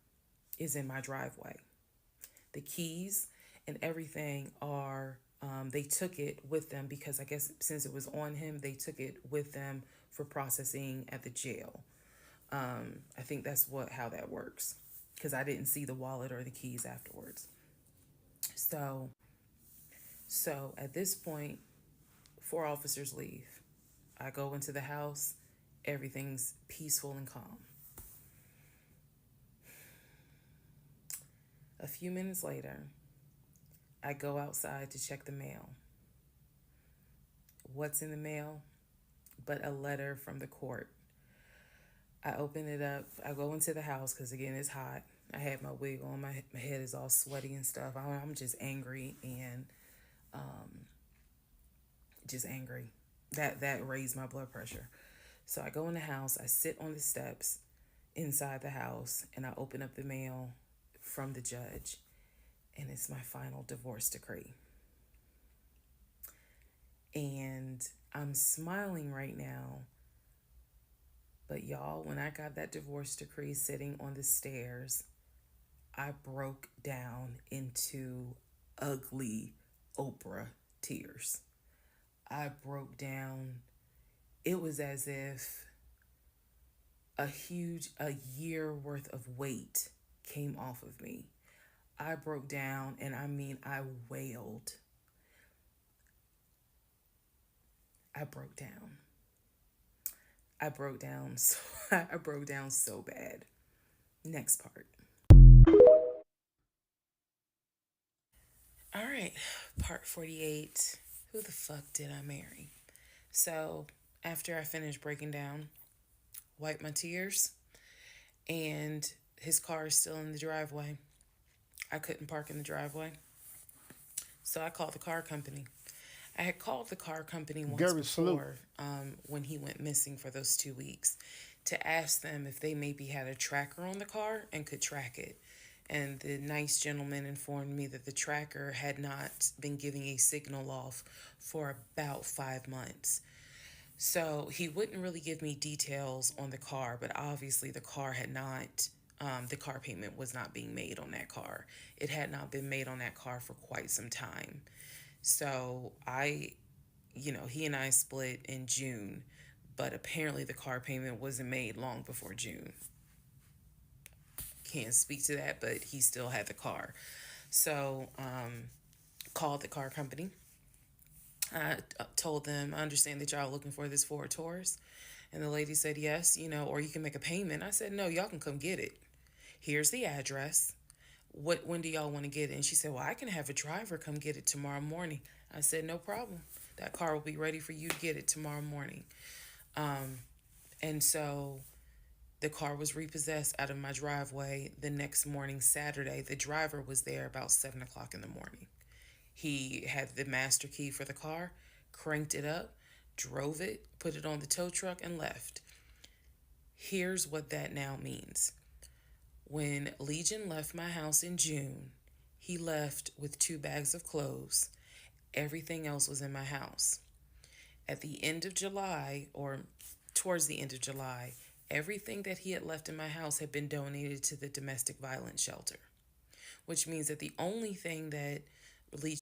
is in my driveway. The keys and everything are, they took it with them because I guess since it was on him, they took it with them for processing at the jail. I think that's how that works, because I didn't see the wallet or the keys afterwards. So at this point, 4 officers leave. I go into the house. Everything's peaceful and calm. A few minutes later, I go outside to check the mail. What's in the mail but a letter from the court? I open it up. I go into the house because, again, it's hot. I had my wig on. My head is all sweaty and stuff. I'm just angry and just angry. That raised my blood pressure. So I go in the house. I sit on the steps inside the house, and I open up the mail from the judge, and it's my final divorce decree. And I'm smiling right now, But y'all, when I got that divorce decree sitting on the stairs, I broke down into ugly Oprah tears. I broke down. It was as if a year worth of weight came off of me. I broke down, and I mean, I wailed. I broke down. I broke down so I broke down so bad. Next part. All right, part 48. Who the fuck did I marry? So, after I finished breaking down, wiped my tears, and his car is still in the driveway. I couldn't park in the driveway. So I called the car company. I had called the car company once Gary before when he went missing for those 2 weeks to ask them if they maybe had a tracker on the car and could track it. And the nice gentleman informed me that the tracker had not been giving a signal off for about 5 months. So he wouldn't really give me details on the car, but obviously the car had not, the car payment was not being made on that car. It had not been made on that car for quite some time. So he and I split in June, but apparently the car payment wasn't made long before June. Can't speak to that, but he still had the car. So, called the car company. I told them, I understand that y'all are looking for this Ford Taurus. And the lady said, yes, or you can make a payment. I said, no, y'all can come get it. Here's the address. When do y'all want to get it? And she said, well, I can have a driver come get it tomorrow morning. I said, no problem. That car will be ready for you to get it tomorrow morning. And so the car was repossessed out of my driveway the next morning, Saturday. The driver was there about 7 o'clock in the morning. He had the master key for the car, cranked it up, drove it, put it on the tow truck, and left. Here's what that now means. When Legion left my house in June, he left with 2 bags of clothes. Everything else was in my house. At the end of July, or towards the end of July, everything that he had left in my house had been donated to the domestic violence shelter, which means that the only thing that Legion...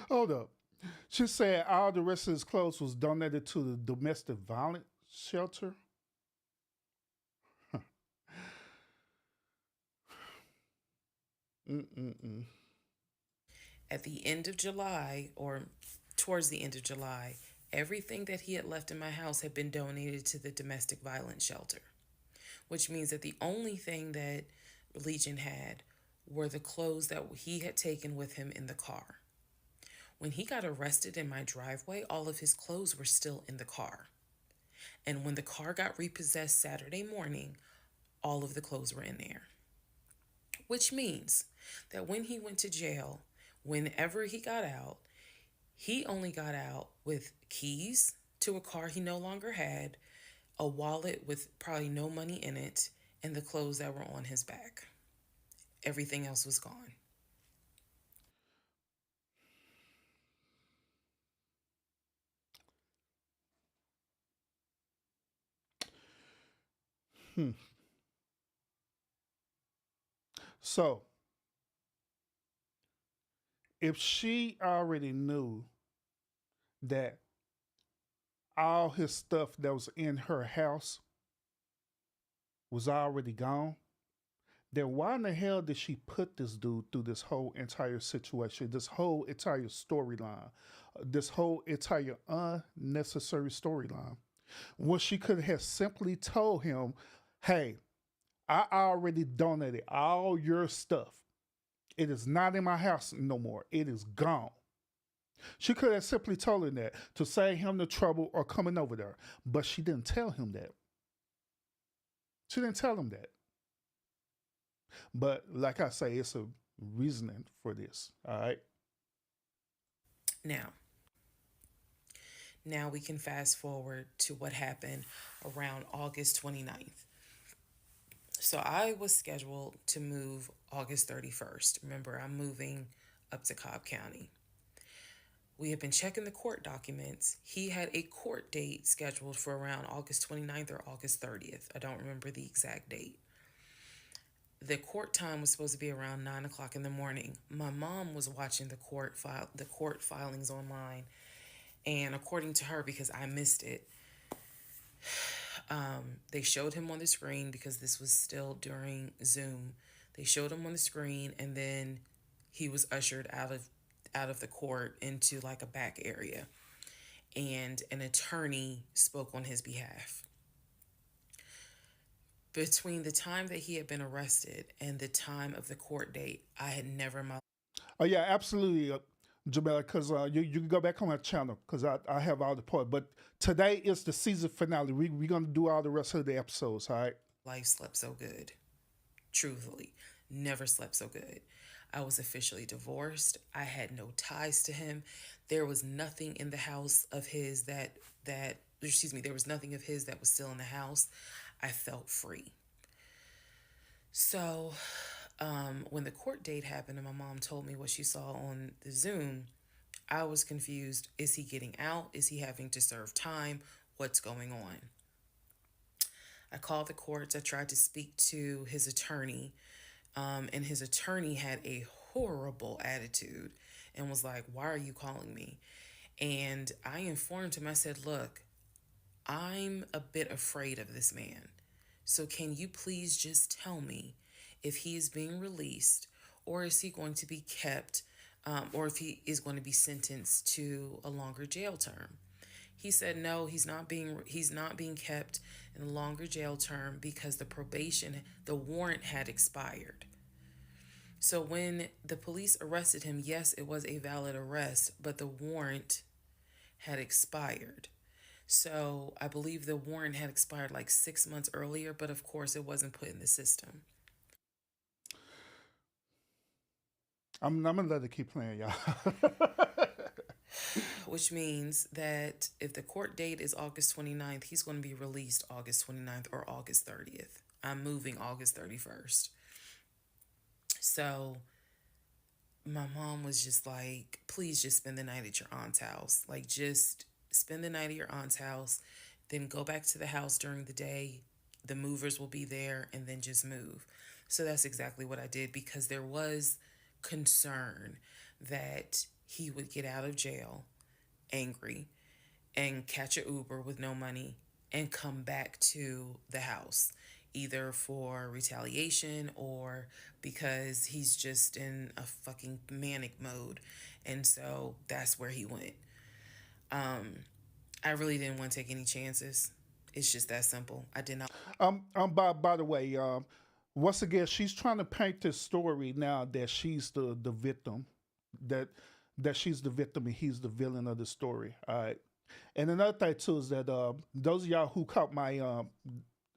Hold up. She said all the rest of his clothes was donated to the domestic violence shelter. At the end of July, or towards the end of July, everything that he had left in my house had been donated to the domestic violence shelter, which means that the only thing that Legion had were the clothes that he had taken with him in the car. When he got arrested in my driveway, all of his clothes were still in the car. And when the car got repossessed Saturday morning, all of the clothes were in there. Which means that when he went to jail, whenever he got out, he only got out with keys to a car he no longer had, a wallet with probably no money in it, and the clothes that were on his back. Everything else was gone. So, if she already knew that all his stuff that was in her house was already gone, then why in the hell did she put this dude through this whole entire situation, this whole entire storyline, this whole entire unnecessary storyline? Well, she could have simply told him, hey, I already donated all your stuff. It is not in my house no more. It is gone. She could have simply told him that to save him the trouble or coming over there. But she didn't tell him that. She didn't tell him that. But like I say, it's a reasoning for this. All right. Now we can fast forward to what happened around August 29th. So I was scheduled to move August 31st. Remember, I'm moving up to Cobb County. We had been checking the court documents. He had a court date scheduled for around August 29th or August 30th. I don't remember the exact date. The court time was supposed to be around 9 o'clock in the morning. My mom was watching the court filings online, and according to her, because I missed it, they showed him on the screen because this was still during Zoom. They showed him on the screen, and then he was ushered out of the court into like a back area, and an attorney spoke on his behalf. Between the time that he had been arrested and the time of the court date, I had never in my Oh yeah, absolutely, Jamila. Because you can go back on my channel because I have all the part. But today is the season finale. We're gonna do all the rest of the episodes. All right. life slept so good. Truthfully, never slept so good. I was officially divorced. I had no ties to him. There was nothing in the house of his there was nothing of his that was still in the house. I felt free. So, when the court date happened and my mom told me what she saw on the Zoom, I was confused. Is he getting out? Is he having to serve time? What's going on? I called the courts. I tried to speak to his attorney, and his attorney had a horrible attitude and was like, "Why are you calling me?" And I informed him, I said, "Look, I'm a bit afraid of this man. So can you please just tell me if he is being released, or is he going to be kept, or if he is going to be sentenced to a longer jail term?" He said no, he's not being kept in a longer jail term because the warrant had expired. So when the police arrested him, yes, it was a valid arrest, but the warrant had expired. So I believe the warrant had expired like 6 months earlier, but of course it wasn't put in the system. I'm gonna let it keep playing, y'all. Which means that if the court date is August 29th, he's going to be released August 29th or August 30th. I'm moving August 31st. So my mom was just like, "Please just spend the night at your aunt's house. Like, just spend the night at your aunt's house, then go back to the house during the day. The movers will be there, and then just move." So that's exactly what I did, because there was concern that he would get out of jail angry and catch an Uber with no money and come back to the house, either for retaliation or because he's just in a fucking manic mode. And so that's where he went. I really didn't want to take any chances. It's just that simple. I did not. By the way, once again, she's trying to paint this story now that she's the victim, that she's the victim and he's the villain of the story. All right. And another thing too is that those of y'all who caught my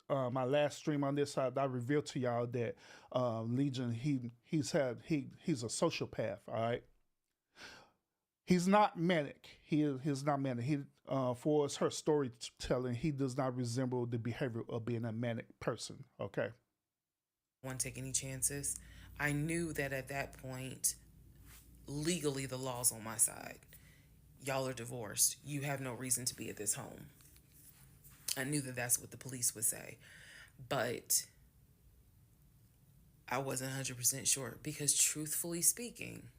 my last stream on this, I revealed to y'all that Legion he's a sociopath. All right. He's not manic. He's not manic. For her storytelling, he does not resemble the behavior of being a manic person. Okay. Want to take any chances. I knew that at that point, legally, the law's on my side. Y'all are divorced. You have no reason to be at this home. I knew that that's what the police would say. But I wasn't 100% sure because, truthfully speaking,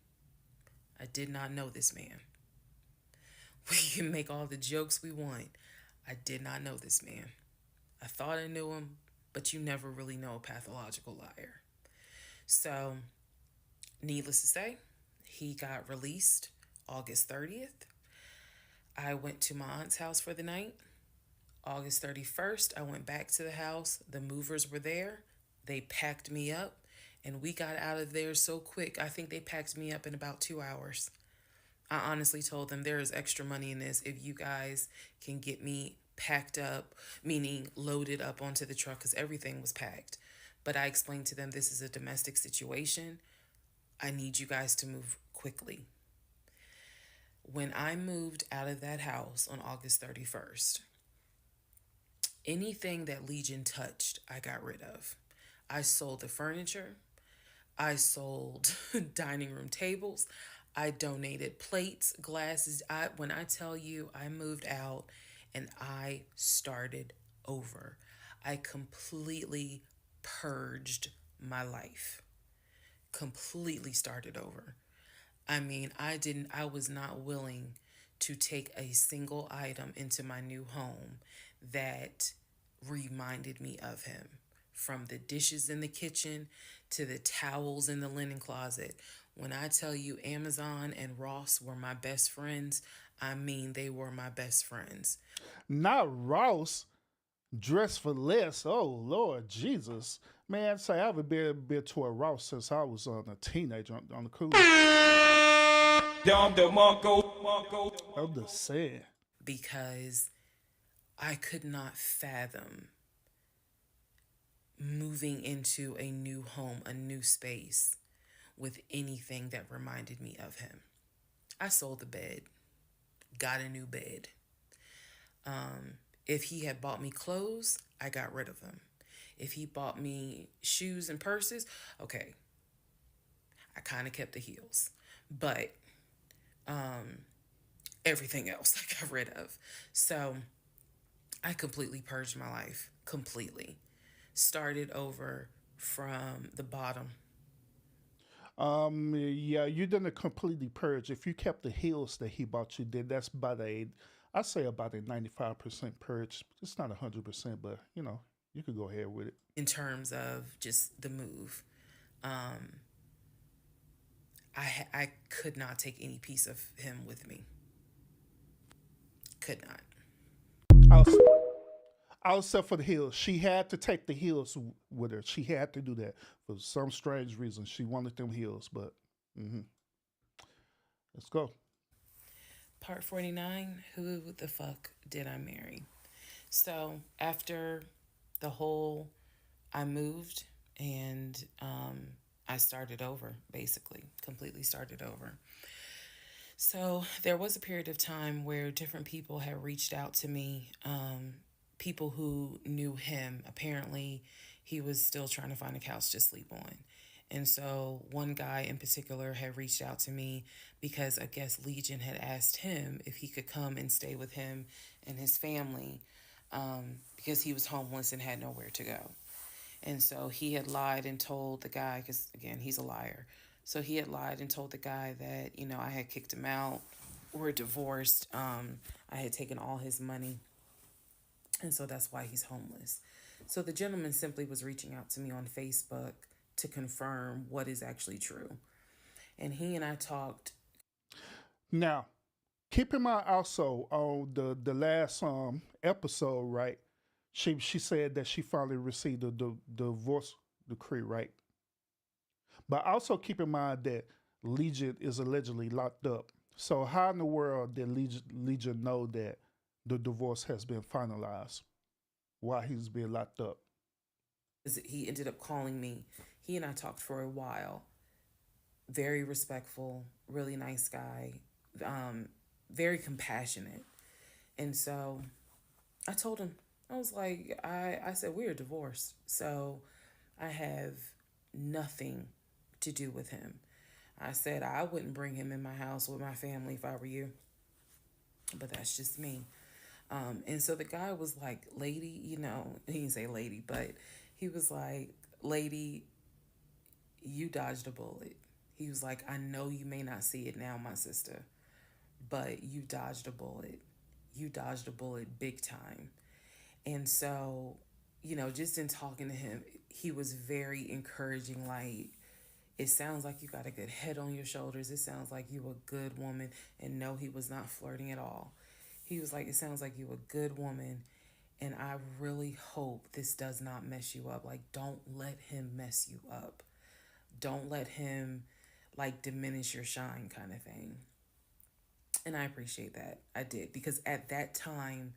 I did not know this man. We can make all the jokes we want. I did not know this man. I thought I knew him, but you never really know a pathological liar. So, needless to say, he got released August 30th. I went to my aunt's house for the night. August 31st, I went back to the house. The movers were there. They packed me up, and we got out of there so quick. I think they packed me up in about 2 hours. I honestly told them there is extra money in this if you guys can get me packed up, meaning loaded up onto the truck, because everything was packed. But I explained to them this is a domestic situation. I need you guys to move quickly. When I moved out of that house on August 31st, anything that Legion touched, I got rid of. I sold the furniture. I sold dining room tables. I donated plates, glasses. When I tell you I moved out and I started over, I completely purged my life. Completely started over. I mean, I was not willing to take a single item into my new home that reminded me of him. From the dishes in the kitchen to the towels in the linen closet. When I tell you Amazon and Ross were my best friends, I mean they were my best friends. Not Ross. Dress for less. Oh Lord Jesus, man! Say I haven't been to a Ross since I was a teenager on the cruise. I'm just saying. Because I could not fathom moving into a new home, a new space with anything that reminded me of him. I sold the bed, got a new bed. If he had bought me clothes, I got rid of them. If he bought me shoes and purses, okay, I kind of kept the heels. But everything else I got rid of. So I completely purged my life, completely. Started over from the bottom. Yeah, you didn't completely purge. If you kept the heels that he bought you, then that's I say about a 95% purge. It's not 100%, but you could go ahead with it. In terms of just the move, I could not take any piece of him with me. Could not. Also, except for the heels, she had to take the heels with her. She had to do that for some strange reason. She wanted them heels, but let's go. Part 49, who the fuck did I marry? So after the whole, I moved and I started over, basically, completely started over. So there was a period of time where different people had reached out to me, people who knew him. Apparently, he was still trying to find a couch to sleep on. And so one guy in particular had reached out to me because I guess Legion had asked him if he could come and stay with him and his family because he was homeless and had nowhere to go. And so he had lied and told the guy, because again, he's a liar. So he had lied and told the guy that, I had kicked him out. We're divorced. I had taken all his money. And so that's why he's homeless. So the gentleman simply was reaching out to me on Facebook to confirm what is actually true. And he and I talked. Now, keep in mind also on the last episode, right? She said that she finally received the divorce decree, right? But also keep in mind that Legion is allegedly locked up. So how in the world did Legion know that the divorce has been finalized while he's being locked up? He ended up calling me. He and I talked for a while. Very respectful, really nice guy, very compassionate. And so I told him, I was like, I said, we're divorced. So I have nothing to do with him. I said, I wouldn't bring him in my house with my family if I were you. But that's just me. And so the guy was like, lady, he didn't say lady, but he was like, lady, you dodged a bullet. He was like, I know you may not see it now, my sister, but you dodged a bullet. You dodged a bullet big time. And so, just in talking to him, he was very encouraging. Like, it sounds like you got a good head on your shoulders. It sounds like you a good woman. And no, he was not flirting at all. He was like, it sounds like you a good woman. And I really hope this does not mess you up. Like, don't let him mess you up. Don't let him, diminish your shine kind of thing. And I appreciate that. I did. Because at that time...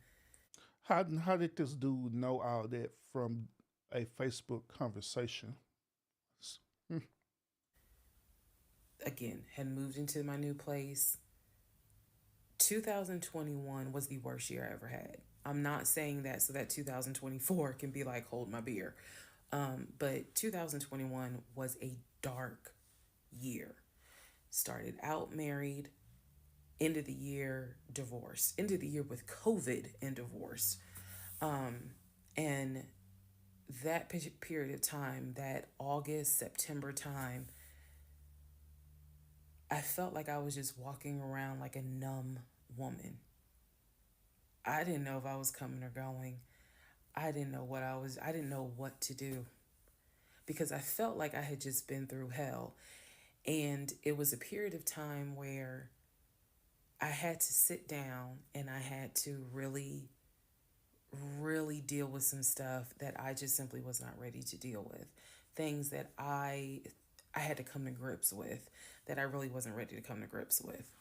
How did this dude know all that from a Facebook conversation? Again, had moved into my new place. 2021 was the worst year I ever had. I'm not saying that so that 2024 can be like, hold my beer. But 2021 was a dark year. Started out married, end of the year divorce, end of the year with COVID and divorce. And that period of time, that August, September time, I felt like I was just walking around like a numb woman. I didn't know if I was coming or going. I didn't know I didn't know what to do because I felt like I had just been through hell. And it was a period of time where I had to sit down and I had to really, really deal with some stuff that I just simply was not ready to deal with. Things that I had to come to grips with that I really wasn't ready to come to grips with.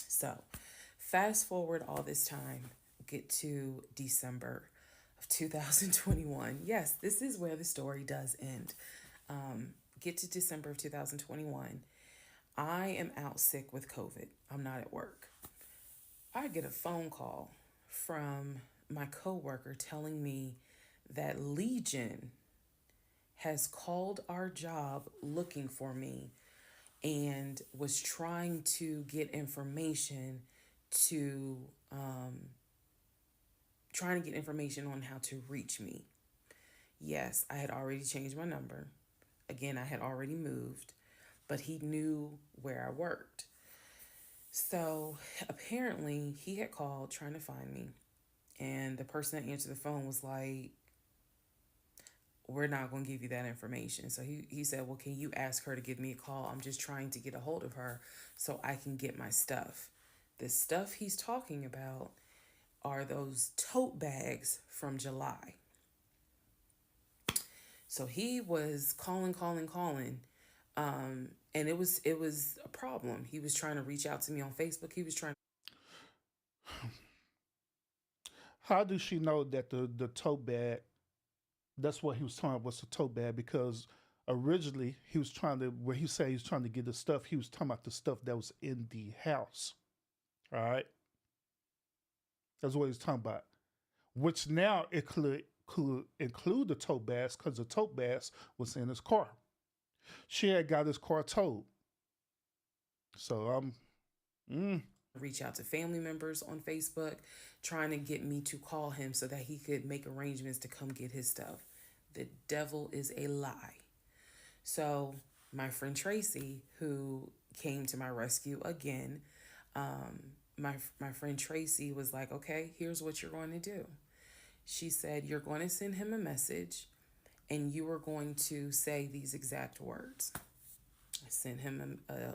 So, fast forward all this time, get to December of 2021. Yes, this is where the story does end. Get to December of 2021. I am out sick with COVID. I'm not at work. I get a phone call from my coworker telling me that Legion has called our job looking for me and was trying to get information to on how to reach me. Yes, I had already changed my number. Again, I had already moved, but he knew where I worked. So apparently he had called trying to find me, and the person that answered the phone was like, we're not going to give you that information. So he said, well, can you ask her to give me a call? I'm just trying to get a hold of her so I can get my stuff. The stuff he's talking about are those tote bags from July. So he was calling. And it was a problem. He was trying to reach out to me on Facebook. He was trying. How does she know that the tote bag, that's what he was talking about, was a tote bag? Because originally he was trying to, when he said he was trying to get the stuff, he was talking about the stuff that was in the house. All right? That's what he was talking about. Which now it could include the tote bags because the tote bags was in his car. She had got his car towed. So reach out to family members on Facebook, trying to get me to call him so that he could make arrangements to come get his stuff. The devil is a lie. So my friend Tracy, who came to my rescue again, my friend Tracy was like, okay, here's what you're going to do. She said, you're going to send him a message and you are going to say these exact words. I sent him a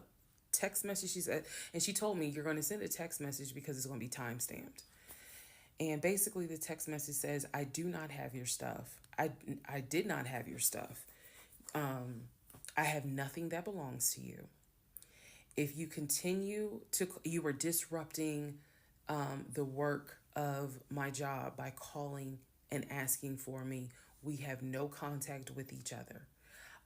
text message, she said, and she told me, you're going to send a text message because it's going to be time stamped. And basically the text message says, I do not have your stuff. I did not have your stuff. I have nothing that belongs to you. If you continue to, you are disrupting the work of my job by calling and asking for me. We have no contact with each other.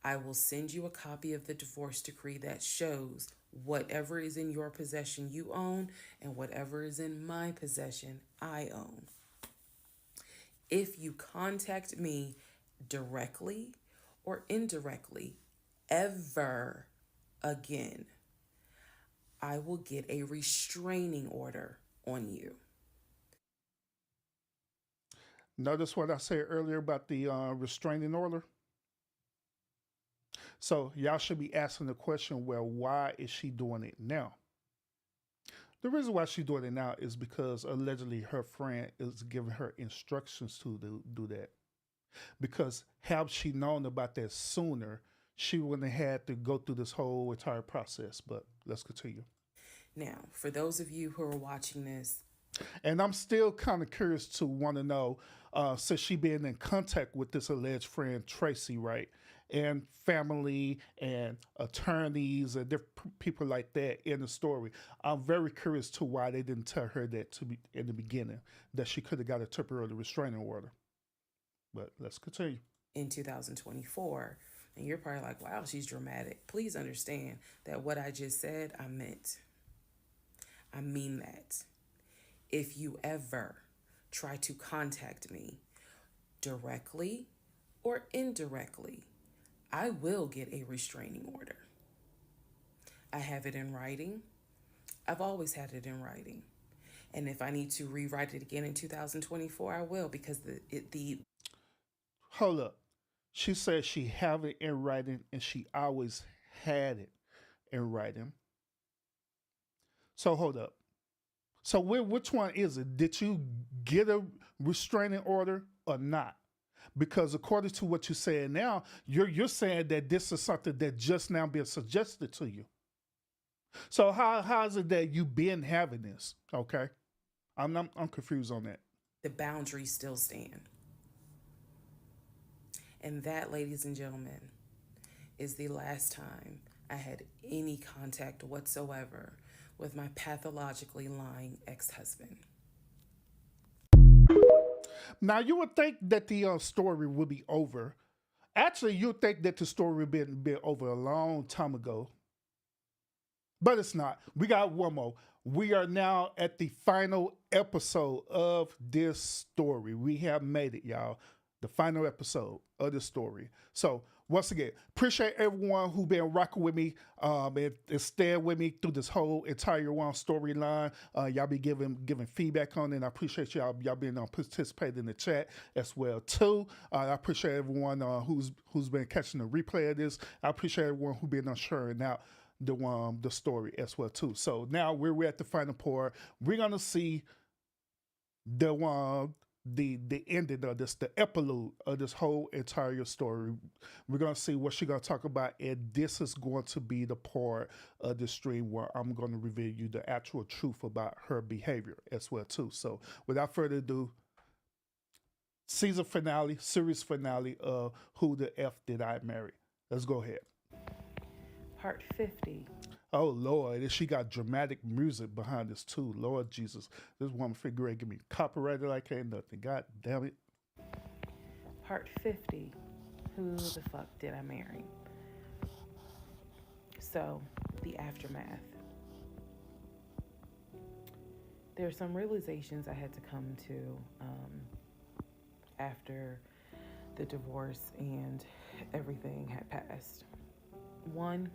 I will send you a copy of the divorce decree that shows whatever is in your possession you own and whatever is in my possession I own. If you contact me directly or indirectly ever again, I will get a restraining order on you. Notice what I said earlier about the restraining order? So y'all should be asking the question, well, why is she doing it now? The reason why she's doing it now is because allegedly her friend is giving her instructions to do that. Because had she known about that sooner, she wouldn't have had to go through this whole entire process. But let's continue. Now, for those of you who are watching this, and I'm still kind of curious to want to know, since she been in contact with this alleged friend Tracy, right, and family and attorneys and different people like that in the story, I'm very curious to why they didn't tell her that in the beginning, that she could have got a temporary restraining order. But let's continue. In 2024, and you're probably like, wow, she's dramatic. Please understand that what I just said, I meant. I mean that. If you ever try to contact me directly or indirectly, I will get a restraining order. I have it in writing. I've always had it in writing. And if I need to rewrite it again in 2024, I will, because the Hold up. She said she have it in writing and she always had it in writing. So hold up. So which one is it? Did you get a restraining order or not? Because according to what you're saying now, you're saying that this is something that just now being suggested to you. So how is it that you been having this? Okay, I'm confused on that. the boundaries still stand. And that, ladies and gentlemen, is the last time I had any contact whatsoever with my pathologically lying ex-husband. Now you would think that the story would be over. Actually, you'd think that the story would been over a long time ago. But it's not. We got one more. We are now at the final episode of this story. We have made it, y'all. The final episode of the story. So once again, appreciate everyone who been rocking with me and staying with me through this whole entire one storyline. Y'all be giving feedback on it. And I appreciate y'all being participating in the chat as well too. I appreciate everyone who's been catching the replay of this. I appreciate everyone who been sharing out the story as well too. So now we're at the final part. We're gonna see the ending of this, the epilogue of this whole entire story. We're gonna see what she's gonna talk about, and this is going to be the part of the stream where I'm gonna reveal you the actual truth about her behavior as well too. So without further ado, series finale of Who the F Did I Marry? Let's go ahead. Part 50. Oh Lord, and she got dramatic music behind this too. Lord Jesus, this woman figure eight give me copyrighted like ain't nothing. God damn it. Part 50. Who the fuck did I marry? So, the aftermath. There are some realizations I had to come to after the divorce and everything had passed. One,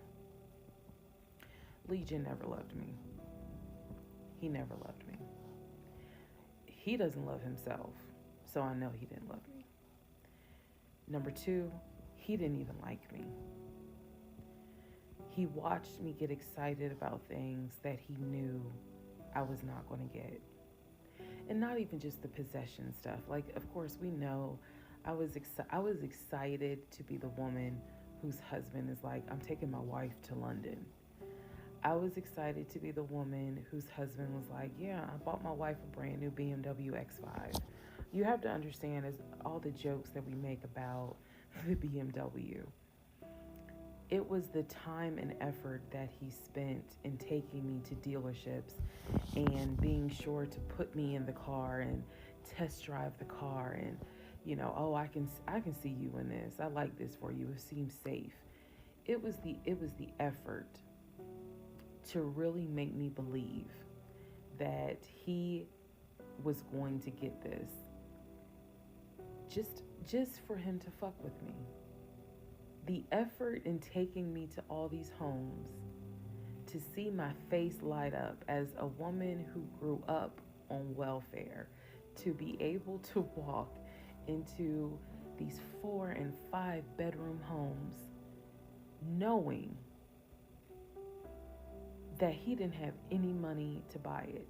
Legion never loved me. He never loved me. He doesn't love himself, so I know he didn't love me. Number two, he didn't even like me. He watched me get excited about things that he knew I was not going to get. And not even just the possession stuff. Like, of course, we know I was excited to be the woman whose husband is like, I'm taking my wife to London. I was excited to be the woman whose husband was like, yeah, I bought my wife a brand new BMW X5. You have to understand, as all the jokes that we make about the BMW, it was the time and effort that he spent in taking me to dealerships and being sure to put me in the car and test drive the car and, you know, oh, I can see you in this. I like this for you. It seems safe. It was the effort to really make me believe that he was going to get this just for him to fuck with me. The effort in taking me to all these homes to see my face light up as a woman who grew up on welfare, to be able to walk into these 4 and 5 bedroom homes knowing that he didn't have any money to buy it.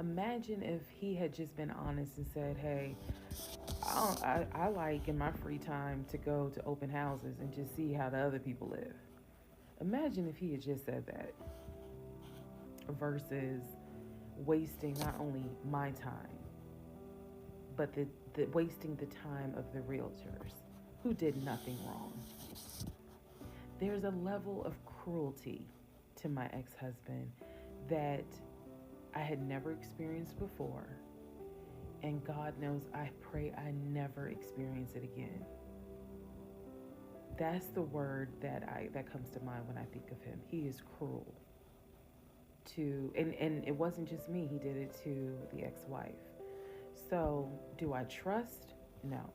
Imagine if he had just been honest and said, hey, I like in my free time to go to open houses and just see how the other people live. Imagine if he had just said that versus wasting not only my time, but the wasting the time of the realtors who did nothing wrong. There's a level of cruelty to my ex-husband that I had never experienced before, and God knows I pray I never experience it again. That's the word that comes to mind when I think of him. He is cruel and it wasn't just me, he did it to the ex-wife. So, do I trust? No.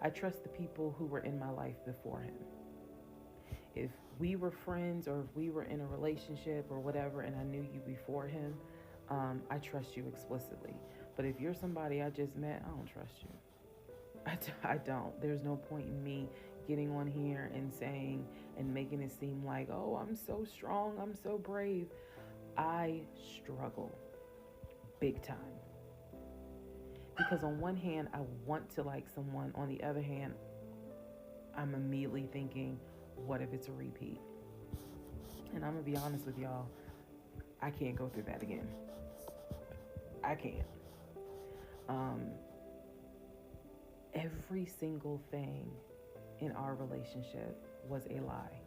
I trust the people who were in my life before him. If we were friends or if we were in a relationship or whatever and I knew you before him, I trust you explicitly. But if you're somebody I just met, I don't trust you. I don't. There's no point in me getting on here and saying and making it seem like, oh, I'm so strong, I'm so brave. I struggle big time. Because on one hand, I want to like someone. On the other hand, I'm immediately thinking, what if it's a repeat? And I'm going to be honest with y'all, I can't go through that again. I can't. Every single thing in our relationship was a lie.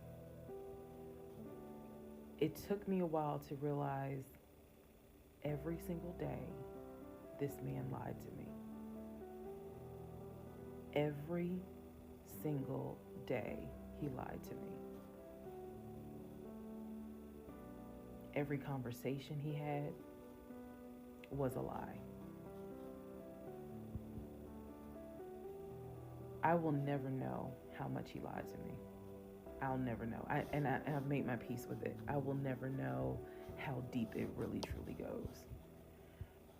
It took me a while to realize every single day this man lied to me. Every single day he lied to me. Every conversation he had was a lie. I will never know how much he lied to me. I'll never know. I've made my peace with it. I will never know how deep it really truly goes.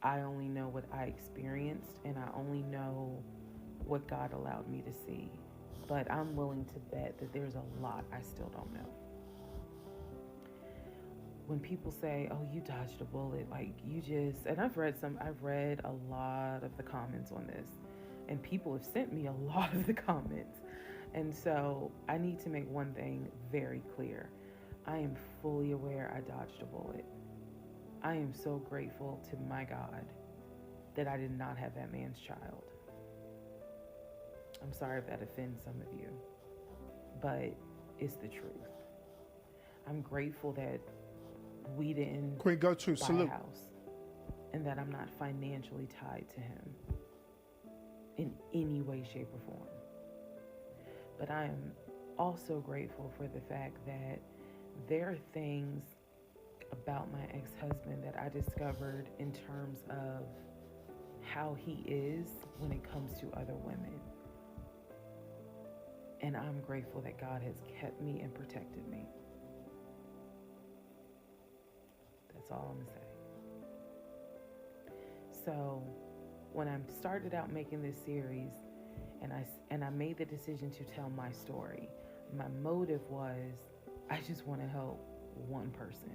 I only know what I experienced, and I only know what God allowed me to see. But I'm willing to bet that there's a lot I still don't know. When people say, oh, you dodged a bullet, like you just, and I've read a lot of the comments on this, and people have sent me a lot of the comments. And so I need to make one thing very clear. I am fully aware I dodged a bullet. I am so grateful to my God that I did not have that man's child. I'm sorry if that offends some of you, but it's the truth. I'm grateful that we didn't Queen Gertrude, buy salute. a house and that I'm not financially tied to him in any way, shape, or form. But I am also grateful for the fact that there are things about my ex-husband that I discovered in terms of how he is when it comes to other women. And I'm grateful that God has kept me and protected me. That's all I'm gonna say. So when I started out making this series and I made the decision to tell my story, my motive was I just want to help one person.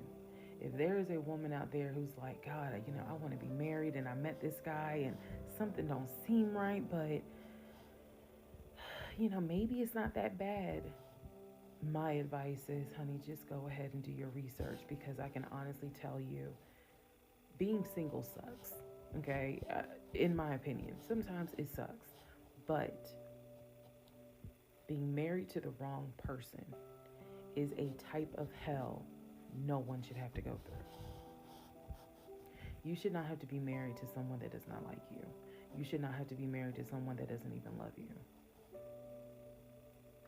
If there is a woman out there who's like, God, I want to be married and I met this guy and something don't seem right, but maybe it's not that bad. My advice is, honey, just go ahead and do your research, because I can honestly tell you, being single sucks, okay? In my opinion, sometimes it sucks, but being married to the wrong person is a type of hell no one should have to go through. You should not have to be married to someone that does not like you. You should not have to be married to someone that doesn't even love you.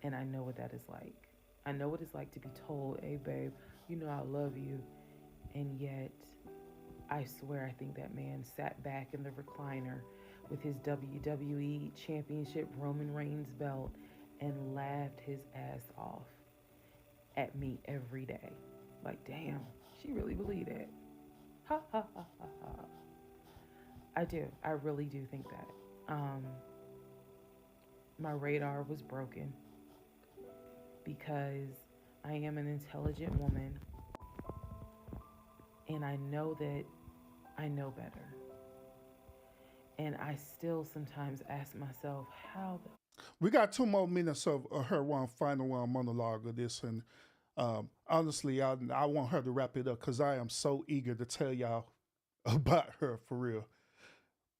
And I know what that is like. I know what it's like to be told, hey, babe, I love you. And yet, I swear I think that man sat back in the recliner with his WWE Championship Roman Reigns belt and laughed his ass off at me every day. Like, damn, she really believed it. Ha, ha, ha, ha, ha. I do. I really do think that. My radar was broken because I am an intelligent woman, and I know that I know better. And I still sometimes ask myself, how the... We got 2 more minutes of her final monologue of this, and honestly, I want her to wrap it up because I am so eager to tell y'all about her for real.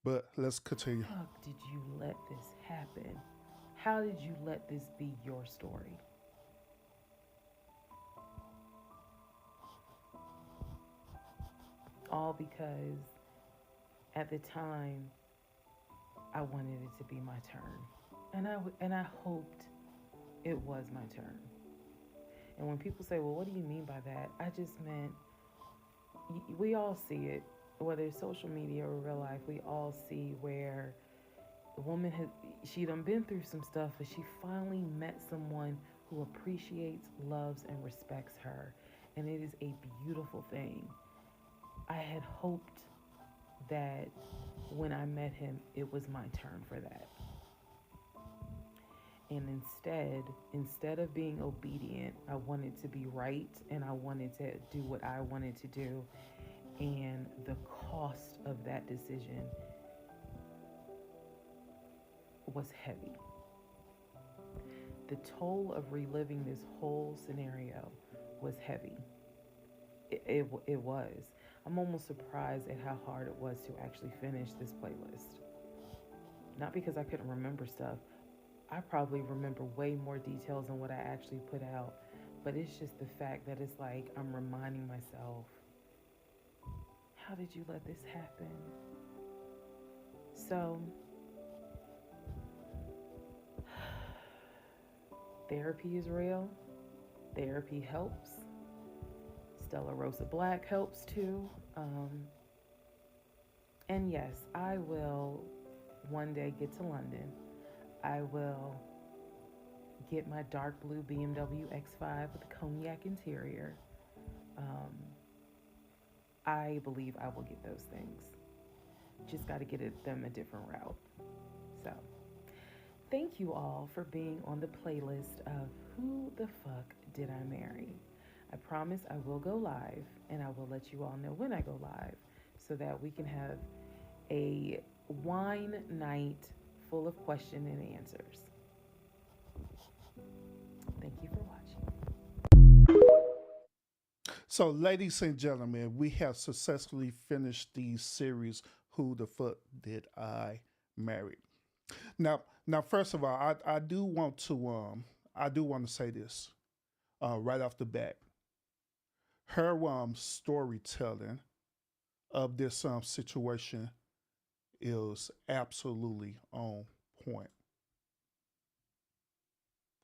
But let's continue. How did you let this happen? How did you let this be your story? All because at the time I wanted it to be my turn, and I hoped it was my turn. And when people say, well, what do you mean by that? I just meant, we all see it, whether it's social media or real life. We all see where the woman she done been through some stuff, but she finally met someone who appreciates, loves, and respects her. And it is a beautiful thing. I had hoped that when I met him, it was my turn for that. And instead of being obedient, I wanted to be right and I wanted to do what I wanted to do. And the cost of that decision was heavy. The toll of reliving this whole scenario was heavy. It was. I'm almost surprised at how hard it was to actually finish this playlist. Not because I couldn't remember stuff. I probably remember way more details than what I actually put out. But it's just the fact that it's like I'm reminding myself, how did you let this happen? So, therapy is real. Therapy helps. Stella Rosa Black helps too. And yes, I will one day get to London. I will get my dark blue BMW X5 with a cognac interior. I believe I will get those things. Just got to get them a different route. So, thank you all for being on the playlist of Who the Fuck Did I Marry? I promise I will go live, and I will let you all know when I go live so that we can have a wine night full of question and answers. Thank you for watching. So, ladies and gentlemen, we have successfully finished the series, Who the Fuck Did I Marry? Now, first of all, I do want to say this right off the bat. Her storytelling of this situation is absolutely on point.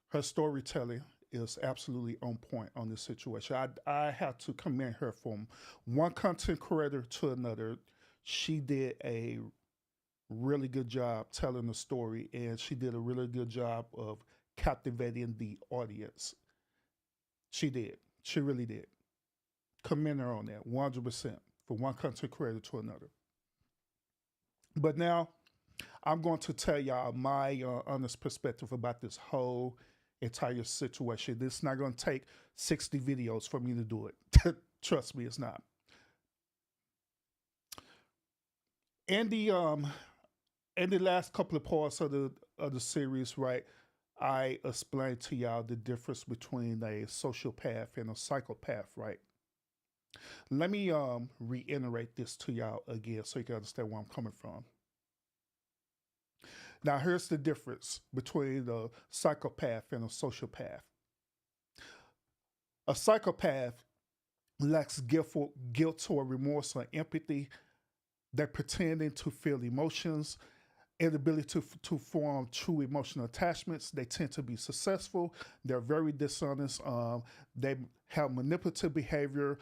Her storytelling is absolutely on point on this situation. I have to commend her from one content creator to another. She did a really good job telling the story, and she did a really good job of captivating the audience. She did. She really did. Commend her on that 100% from one content creator to another. But now I'm going to tell y'all my honest perspective about this whole entire situation. This is not going to take 60 videos for me to do it. Trust me, it's not. In the last couple of parts of the series, right, I explained to y'all the difference between a sociopath and a psychopath, right? Let me reiterate this to y'all again so you can understand where I'm coming from. Now, here's the difference between a psychopath and a sociopath. A psychopath lacks guilt or remorse or empathy. They're pretending to feel emotions, inability to form true emotional attachments. They tend to be successful. They're very dishonest. They have manipulative behavior.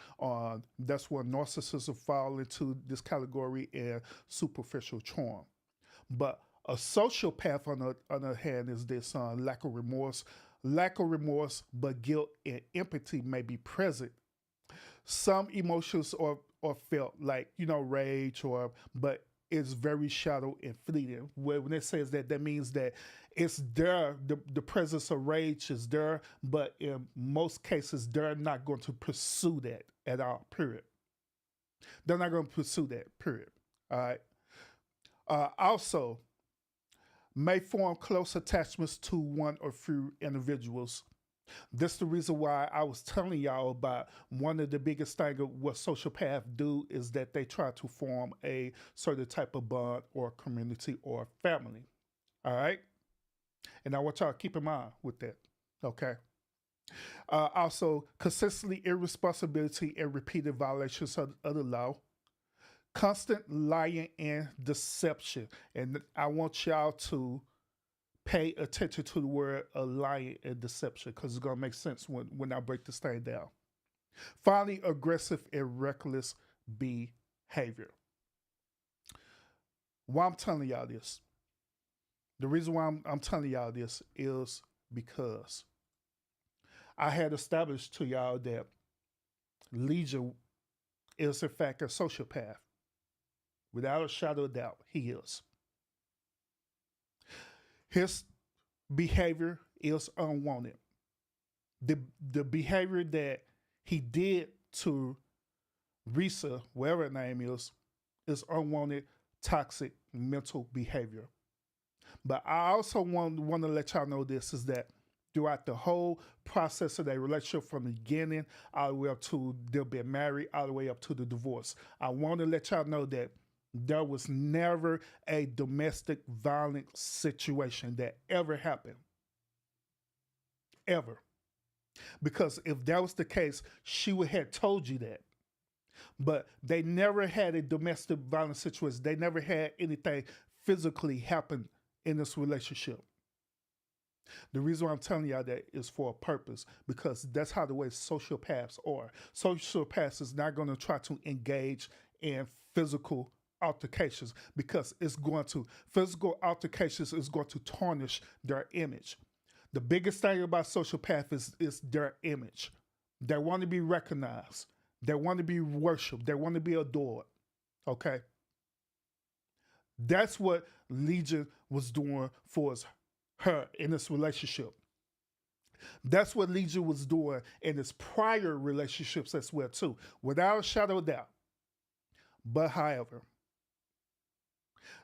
That's where narcissism fall into this category, and superficial charm. But a sociopath, on the other hand, is this lack of remorse. Lack of remorse, but guilt and empathy may be present. Some emotions are felt, like, rage, but it's very shallow and fleeting. When it says that, that means that it's there, the presence of rage is there, but in most cases, they're not going to pursue that at all, period. They're not going to pursue that, period. All right. Also, may form close attachments to one or few individuals. That's the reason why I was telling y'all about one of the biggest things of what sociopaths do is that they try to form a certain type of bond or community or family. All right? And I want y'all to keep in mind with that. Okay? Also, consistently irresponsibility and repeated violations of the law. Constant lying and deception. And I want y'all to pay attention to the word lying and deception, because it's going to make sense when I break this thing down. Finally, aggressive and reckless behavior. Why I'm telling y'all this, The reason why I'm telling y'all this is because I had established to y'all that Legion is in fact a sociopath. Without a shadow of doubt, he is. His behavior is unwanted. The behavior that he did to Risa, whatever her name is unwanted, toxic mental behavior. But I also want to let y'all know this is that throughout the whole process of their relationship from the beginning all the way up to they'll be married, all the way up to the divorce, I want to let y'all know that there was never a domestic violence situation that ever happened. Ever. Because if that was the case, she would have told you that. But they never had a domestic violence situation. They never had anything physically happen in this relationship. The reason why I'm telling y'all that is for a purpose, because that's how the way sociopaths are. Sociopaths is not going to try to engage in physical altercations because physical altercations is going to tarnish their image. The biggest thing about sociopaths is their image. They want to be recognized. They want to be worshipped. They want to be adored. Okay? That's what Legion was doing for her in this relationship. That's what Legion was doing in his prior relationships as well too, without a shadow of doubt. But however,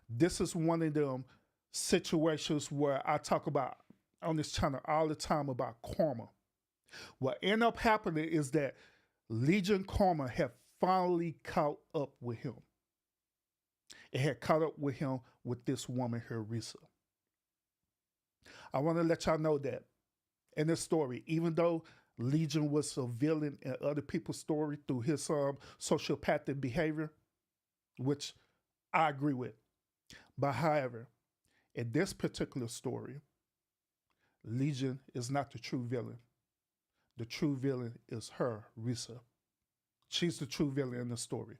this is one of them situations where I talk about on this channel all the time about karma. What ended up happening is that Legion karma had finally caught up with him. It had caught up with him with this woman here, Risa. I want to let y'all know that in this story, even though Legion was a villain in other people's story through his sociopathic behavior, which I agree with. But however, in this particular story, Legion is not the true villain. The true villain is her, Risa. She's the true villain in the story.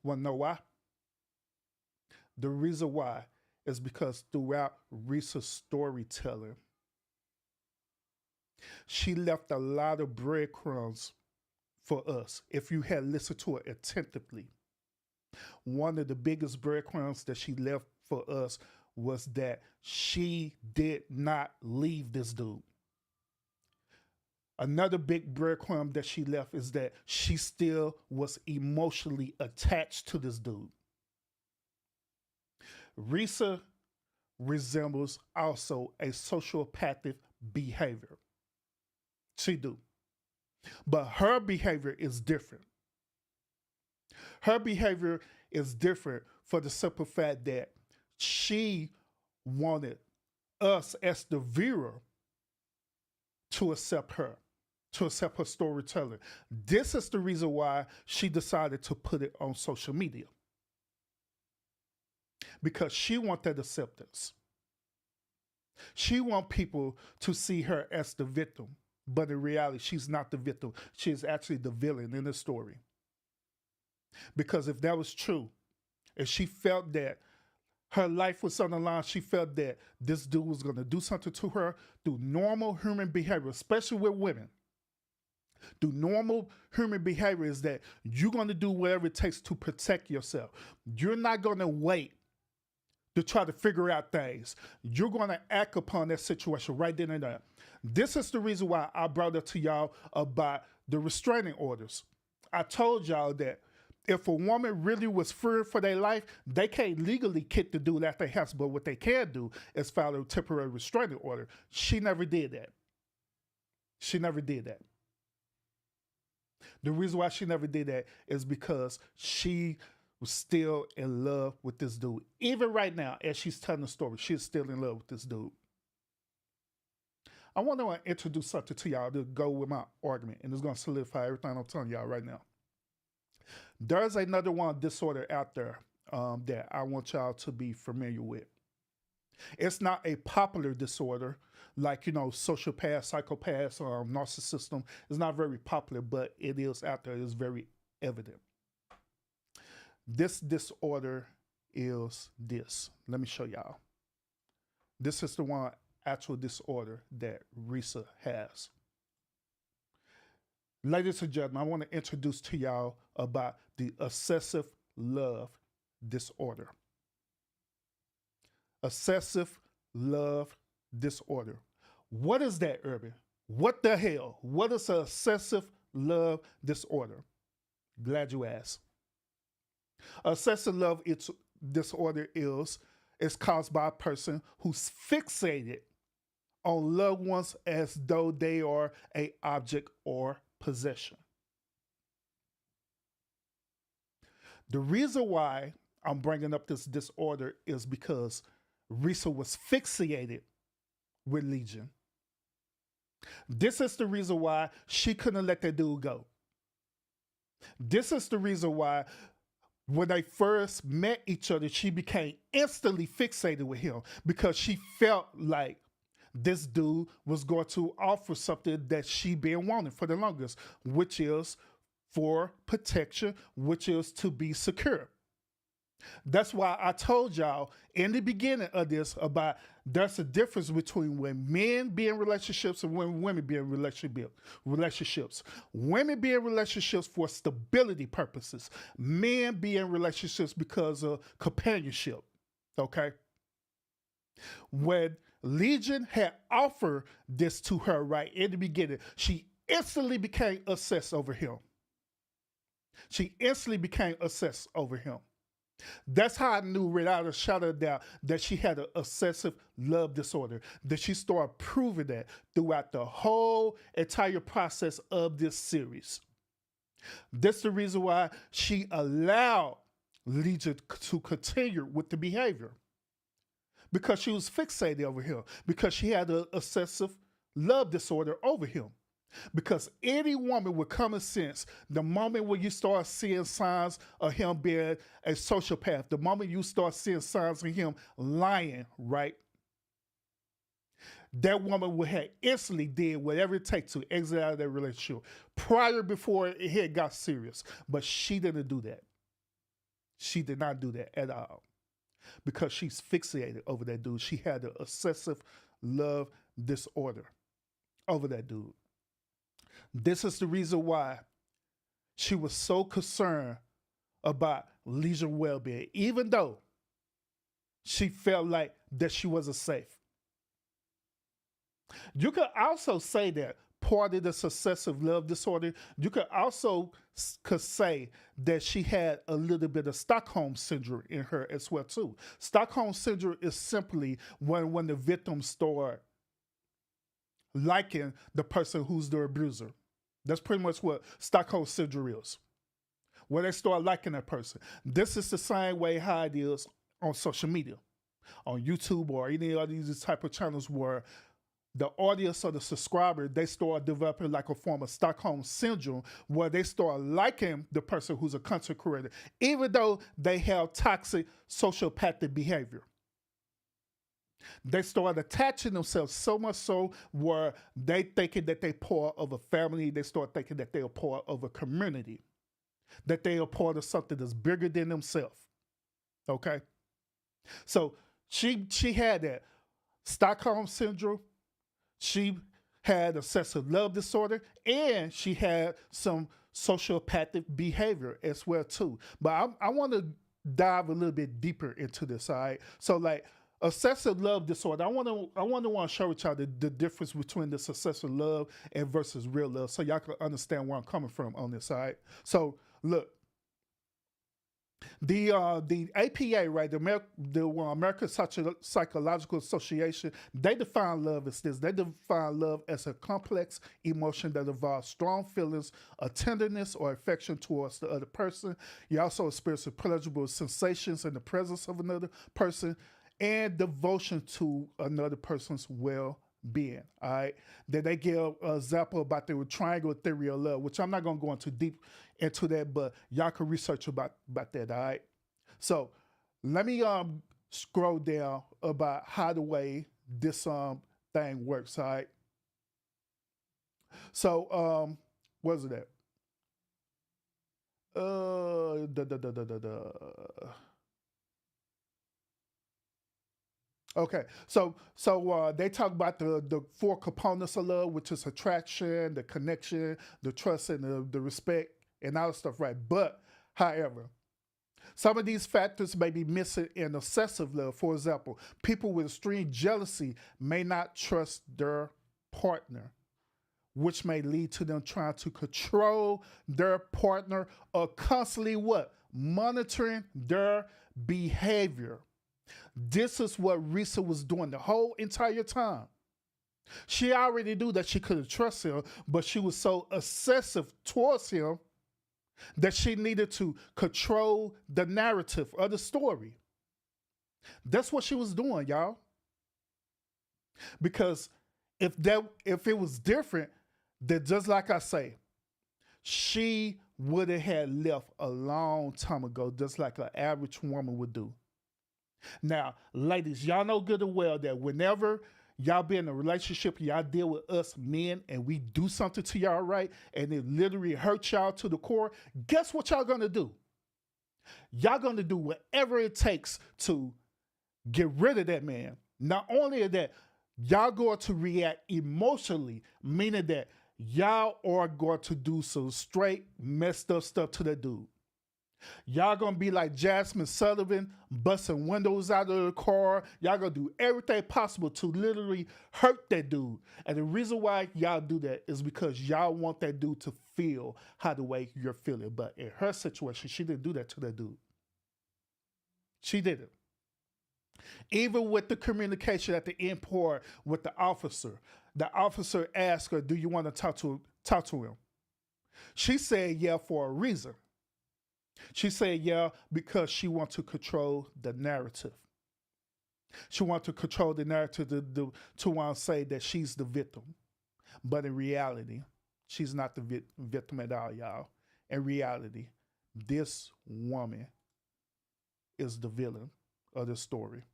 Want to know why? The reason why is because throughout Risa's storytelling, she left a lot of breadcrumbs for us if you had listened to it attentively. One of the biggest breadcrumbs that she left for us was that she did not leave this dude. Another big breadcrumb that she left is that she still was emotionally attached to this dude. Risa resembles also a sociopathic behavior. She do. But her behavior is different. Her behavior is different for the simple fact that she wanted us as the viewer to accept her, to accept her storytelling. This is the reason why she decided to put it on social media. Because she wants that acceptance. She wants people to see her as the victim. But in reality, she's not the victim. She is actually the villain in the story. Because if that was true, if she felt that her life was on the line, she felt that this dude was going to do something to her through normal human behavior, especially with women. Through normal human behavior is that you're going to do whatever it takes to protect yourself. You're not going to wait to try to figure out things. You're going to act upon that situation right then and there. This is the reason why I brought up to y'all about the restraining orders. I told y'all that if a woman really was fearing for their life, they can't legally kick the dude out their house, but what they can do is file a temporary restraining order. She never did that. She never did that. The reason why she never did that is because she was still in love with this dude. Even right now, as she's telling the story, she's still in love with this dude. I want to introduce something to y'all to go with my argument, and it's going to solidify everything I'm telling y'all right now. There's another one disorder out there that I want y'all to be familiar with. It's not a popular disorder like, sociopath, psychopath, narcissism. It's not very popular, but it is out there. It's very evident. This disorder is this. Let me show y'all. This is the one actual disorder that Risa has. Ladies and gentlemen, I want to introduce to y'all about the obsessive love disorder. Obsessive love disorder. What is that, Urban? What the hell? What is an obsessive love disorder? Glad you asked. Obsessive love disorder is caused by a person who's fixated on loved ones as though they are an object or possession. The reason why I'm bringing up this disorder is because Risa was fixated with Legion. This is the reason why she couldn't let that dude go. This is the reason why when they first met each other, she became instantly fixated with him because she felt like this dude was going to offer something that she been wanting for the longest, which is for protection, which is to be secure. That's why I told y'all in the beginning of this about there's a difference between when men be in relationships and when women be in relationships. Women be in relationships for stability purposes. Men be in relationships because of companionship. Okay? When Legion had offered this to her right in the beginning, she instantly became obsessed over him. She instantly became obsessed over him. That's how I knew without a shadow of doubt that she had an obsessive love disorder, that she started proving that throughout the whole entire process of this series. That's the reason why she allowed Legion to continue with the behavior. Because she was fixated over him, because she had an obsessive love disorder over him. Because any woman with common sense, the moment when you start seeing signs of him being a sociopath, the moment you start seeing signs of him lying, right? That woman would have instantly did whatever it takes to exit out of that relationship before it had got serious. But she didn't do that. She did not do that at all. Because she's fixated over that dude. She had an obsessive love disorder over that dude. This is the reason why she was so concerned about Legion's well-being, even though she felt like that she wasn't safe. You could also say that part of this obsessive love disorder, you could also say that she had a little bit of Stockholm syndrome in her as well too. Stockholm syndrome is simply when the victim start liking the person who's the abuser. That's pretty much what Stockholm syndrome is. Where they start liking that person. This is the same way how it is on social media, on YouTube or any of these type of channels where the audience or the subscriber, they start developing like a form of Stockholm syndrome where they start liking the person who's a content creator, even though they have toxic sociopathic behavior. They start attaching themselves so much so where they thinking that they're part of a family. They start thinking that they're part of a community, that they are part of something that's bigger than themselves. Okay? So she had that Stockholm syndrome. She had obsessive love disorder, and she had some sociopathic behavior as well too. But I want to dive a little bit deeper into this. All right. So like obsessive love disorder, I want to share with y'all the difference between this obsessive love and versus real love, so y'all can understand where I'm coming from on this. All right. So look. The APA, right, the American Psychological Association, they define love as this. They define love as a complex emotion that involves strong feelings of tenderness or affection towards the other person. You also experience pleasurable sensations in the presence of another person and devotion to another person's well-being. All right. Then they give an example about the triangle theory of love, which I'm not going to go into deep into that, but y'all can research about that. All right. So let me scroll down about how the way this thing works. All right. So what's it at? Okay, they talk about the four components of love, which is attraction, the connection, the trust, and the respect, and all that stuff, right? But, however, some of these factors may be missing in obsessive love. For example, people with extreme jealousy may not trust their partner, which may lead to them trying to control their partner or constantly what? Monitoring their behavior. This is what Risa was doing the whole entire time. She already knew that she couldn't trust him, but she was so obsessive towards him that she needed to control the narrative of the story. That's what she was doing, y'all. Because if it was different, then just like I say, she would have had left a long time ago, just like an average woman would do. Now, ladies, y'all know good and well that whenever y'all be in a relationship, y'all deal with us men and we do something to y'all, right? And it literally hurts y'all to the core. Guess what y'all gonna do? Y'all gonna do whatever it takes to get rid of that man. Not only that, y'all going to react emotionally, meaning that y'all are going to do some straight messed up stuff to that dude. Y'all gonna be like Jasmine Sullivan, busting windows out of the car. Y'all gonna do everything possible to literally hurt that dude. And the reason why y'all do that is because y'all want that dude to feel how the way you're feeling. But in her situation, she didn't do that to that dude. She didn't. Even with the communication at the end part with the officer asked her, "Do you want to talk to him?" She said, "Yeah," for a reason. She said, "Yeah," because she wants to control the narrative. She wants to control the narrative to want to say that she's the victim. But in reality, she's not the victim at all, y'all. In reality, this woman is the villain of the story.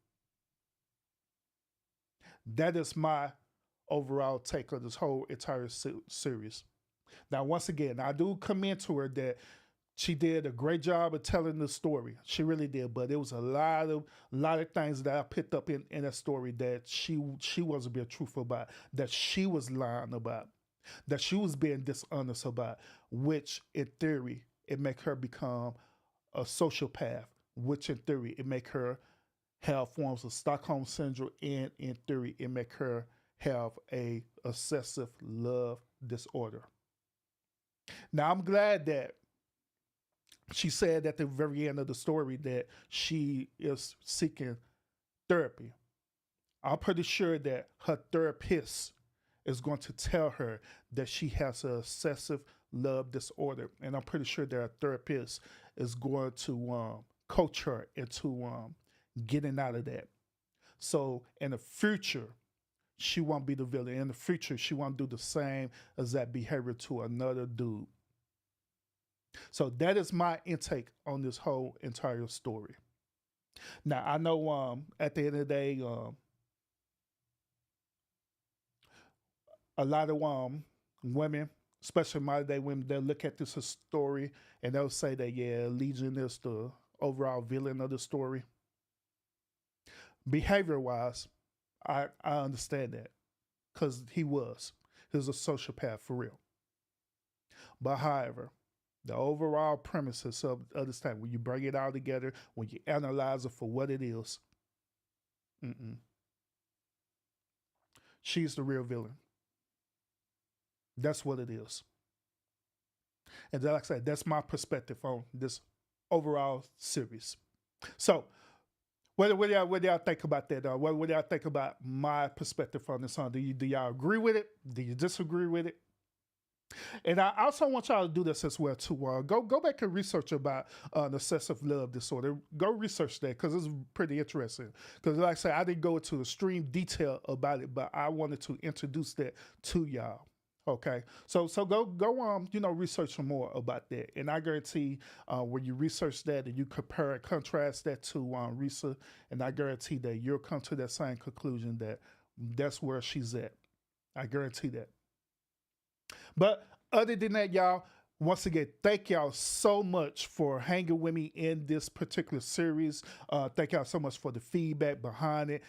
That is my overall take of this whole entire series. Now, once again, I do commend to her that she did a great job of telling the story. She really did, but there was a lot of things that I picked up in that story that she wasn't being truthful about, that she was lying about, that she was being dishonest about, which in theory it make her become a sociopath, which in theory it make her have forms of Stockholm syndrome, and in theory it make her have a obsessive love disorder. Now I'm glad that she said at the very end of the story that she is seeking therapy. I'm pretty sure that her therapist is going to tell her that she has an obsessive love disorder. And I'm pretty sure that her therapist is going to coach her into getting out of that. So in the future, she won't be the villain. In the future, she won't do the same exact behavior to another dude. So that is my intake on this whole entire story. Now, I know at the end of the day, a lot of women, especially modern day women, they'll look at this story and they'll say that, yeah, Legion is the overall villain of the story. Behavior-wise, I understand that because he was a sociopath for real. But however, the overall premises of this time, when you bring it all together, when you analyze it for what it is, she's the real villain. That's what it is. And like I said, that's my perspective on this overall series. So, what do y'all think about that? What do y'all think about my perspective on this song? Do y'all agree with it? Do you disagree with it? And I also want y'all to do this as well too. Go back and research about obsessive love disorder. Go research that because it's pretty interesting. Because like I said, I didn't go into extreme detail about it, but I wanted to introduce that to y'all. Okay, so go research some more about that, and I guarantee when you research that and you compare and contrast that to Risa, and I guarantee that you'll come to that same conclusion that that's where she's at. I guarantee that. But other than that, y'all, once again, thank y'all so much for hanging with me in this particular series. Thank y'all so much for the feedback behind it.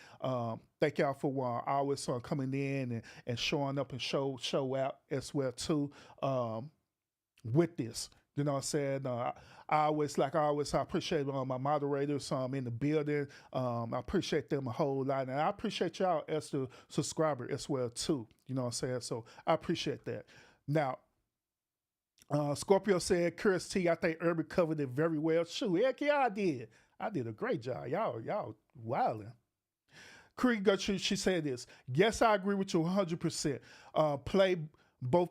Thank y'all for always coming in and showing up and show out as well too with this. You know what I'm saying? I always appreciate my moderators in the building. I appreciate them a whole lot. And I appreciate y'all as the subscriber as well too. You know what I'm saying? So I appreciate that. Now, Scorpio said, Chris T, I think Urban covered it very well. Shoot, heck yeah, I did. I did a great job. Y'all wilding. Krieg, she said this. Yes, I agree with you 100%. Play both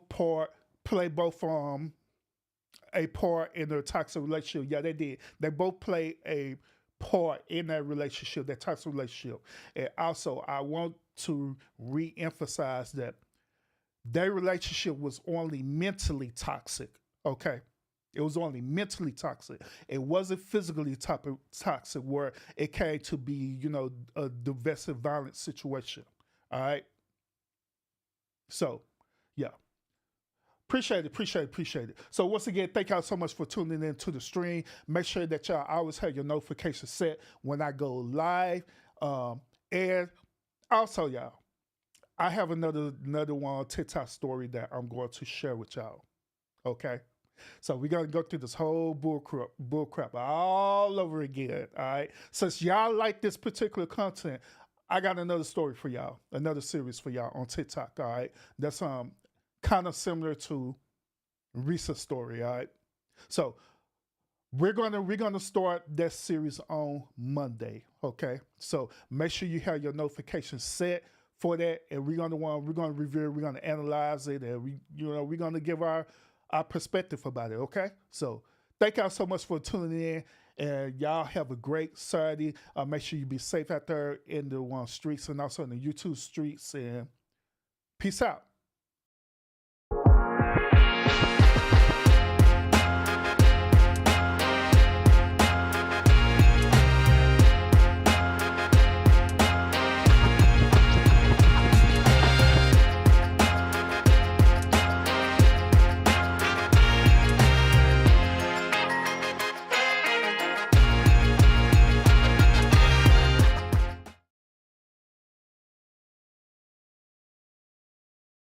a part in their toxic relationship. Yeah, they did. They both play a part in that relationship, that toxic relationship. And also, I want to re-emphasize that their relationship was only mentally toxic, okay? It was only mentally toxic. It wasn't physically toxic where it came to be, a domestic violence situation, all right? So, yeah. Appreciate it. So once again, thank y'all so much for tuning in to the stream. Make sure that y'all always have your notifications set when I go live. And also, y'all, I have another one TikTok story that I'm going to share with y'all. Okay? So we're going to go through this whole bull crap all over again, all right? Since y'all like this particular content, I got another story for y'all, another series for y'all on TikTok, all right? That's kind of similar to Risa's story, all right? So we're gonna start that series on Monday, okay? So make sure you have your notifications set for that, and we're gonna review, we're gonna analyze it, and we're gonna give our perspective about it, okay? So thank y'all so much for tuning in, and y'all have a great Saturday. Make sure you be safe out there in the streets and also in the YouTube streets, and peace out.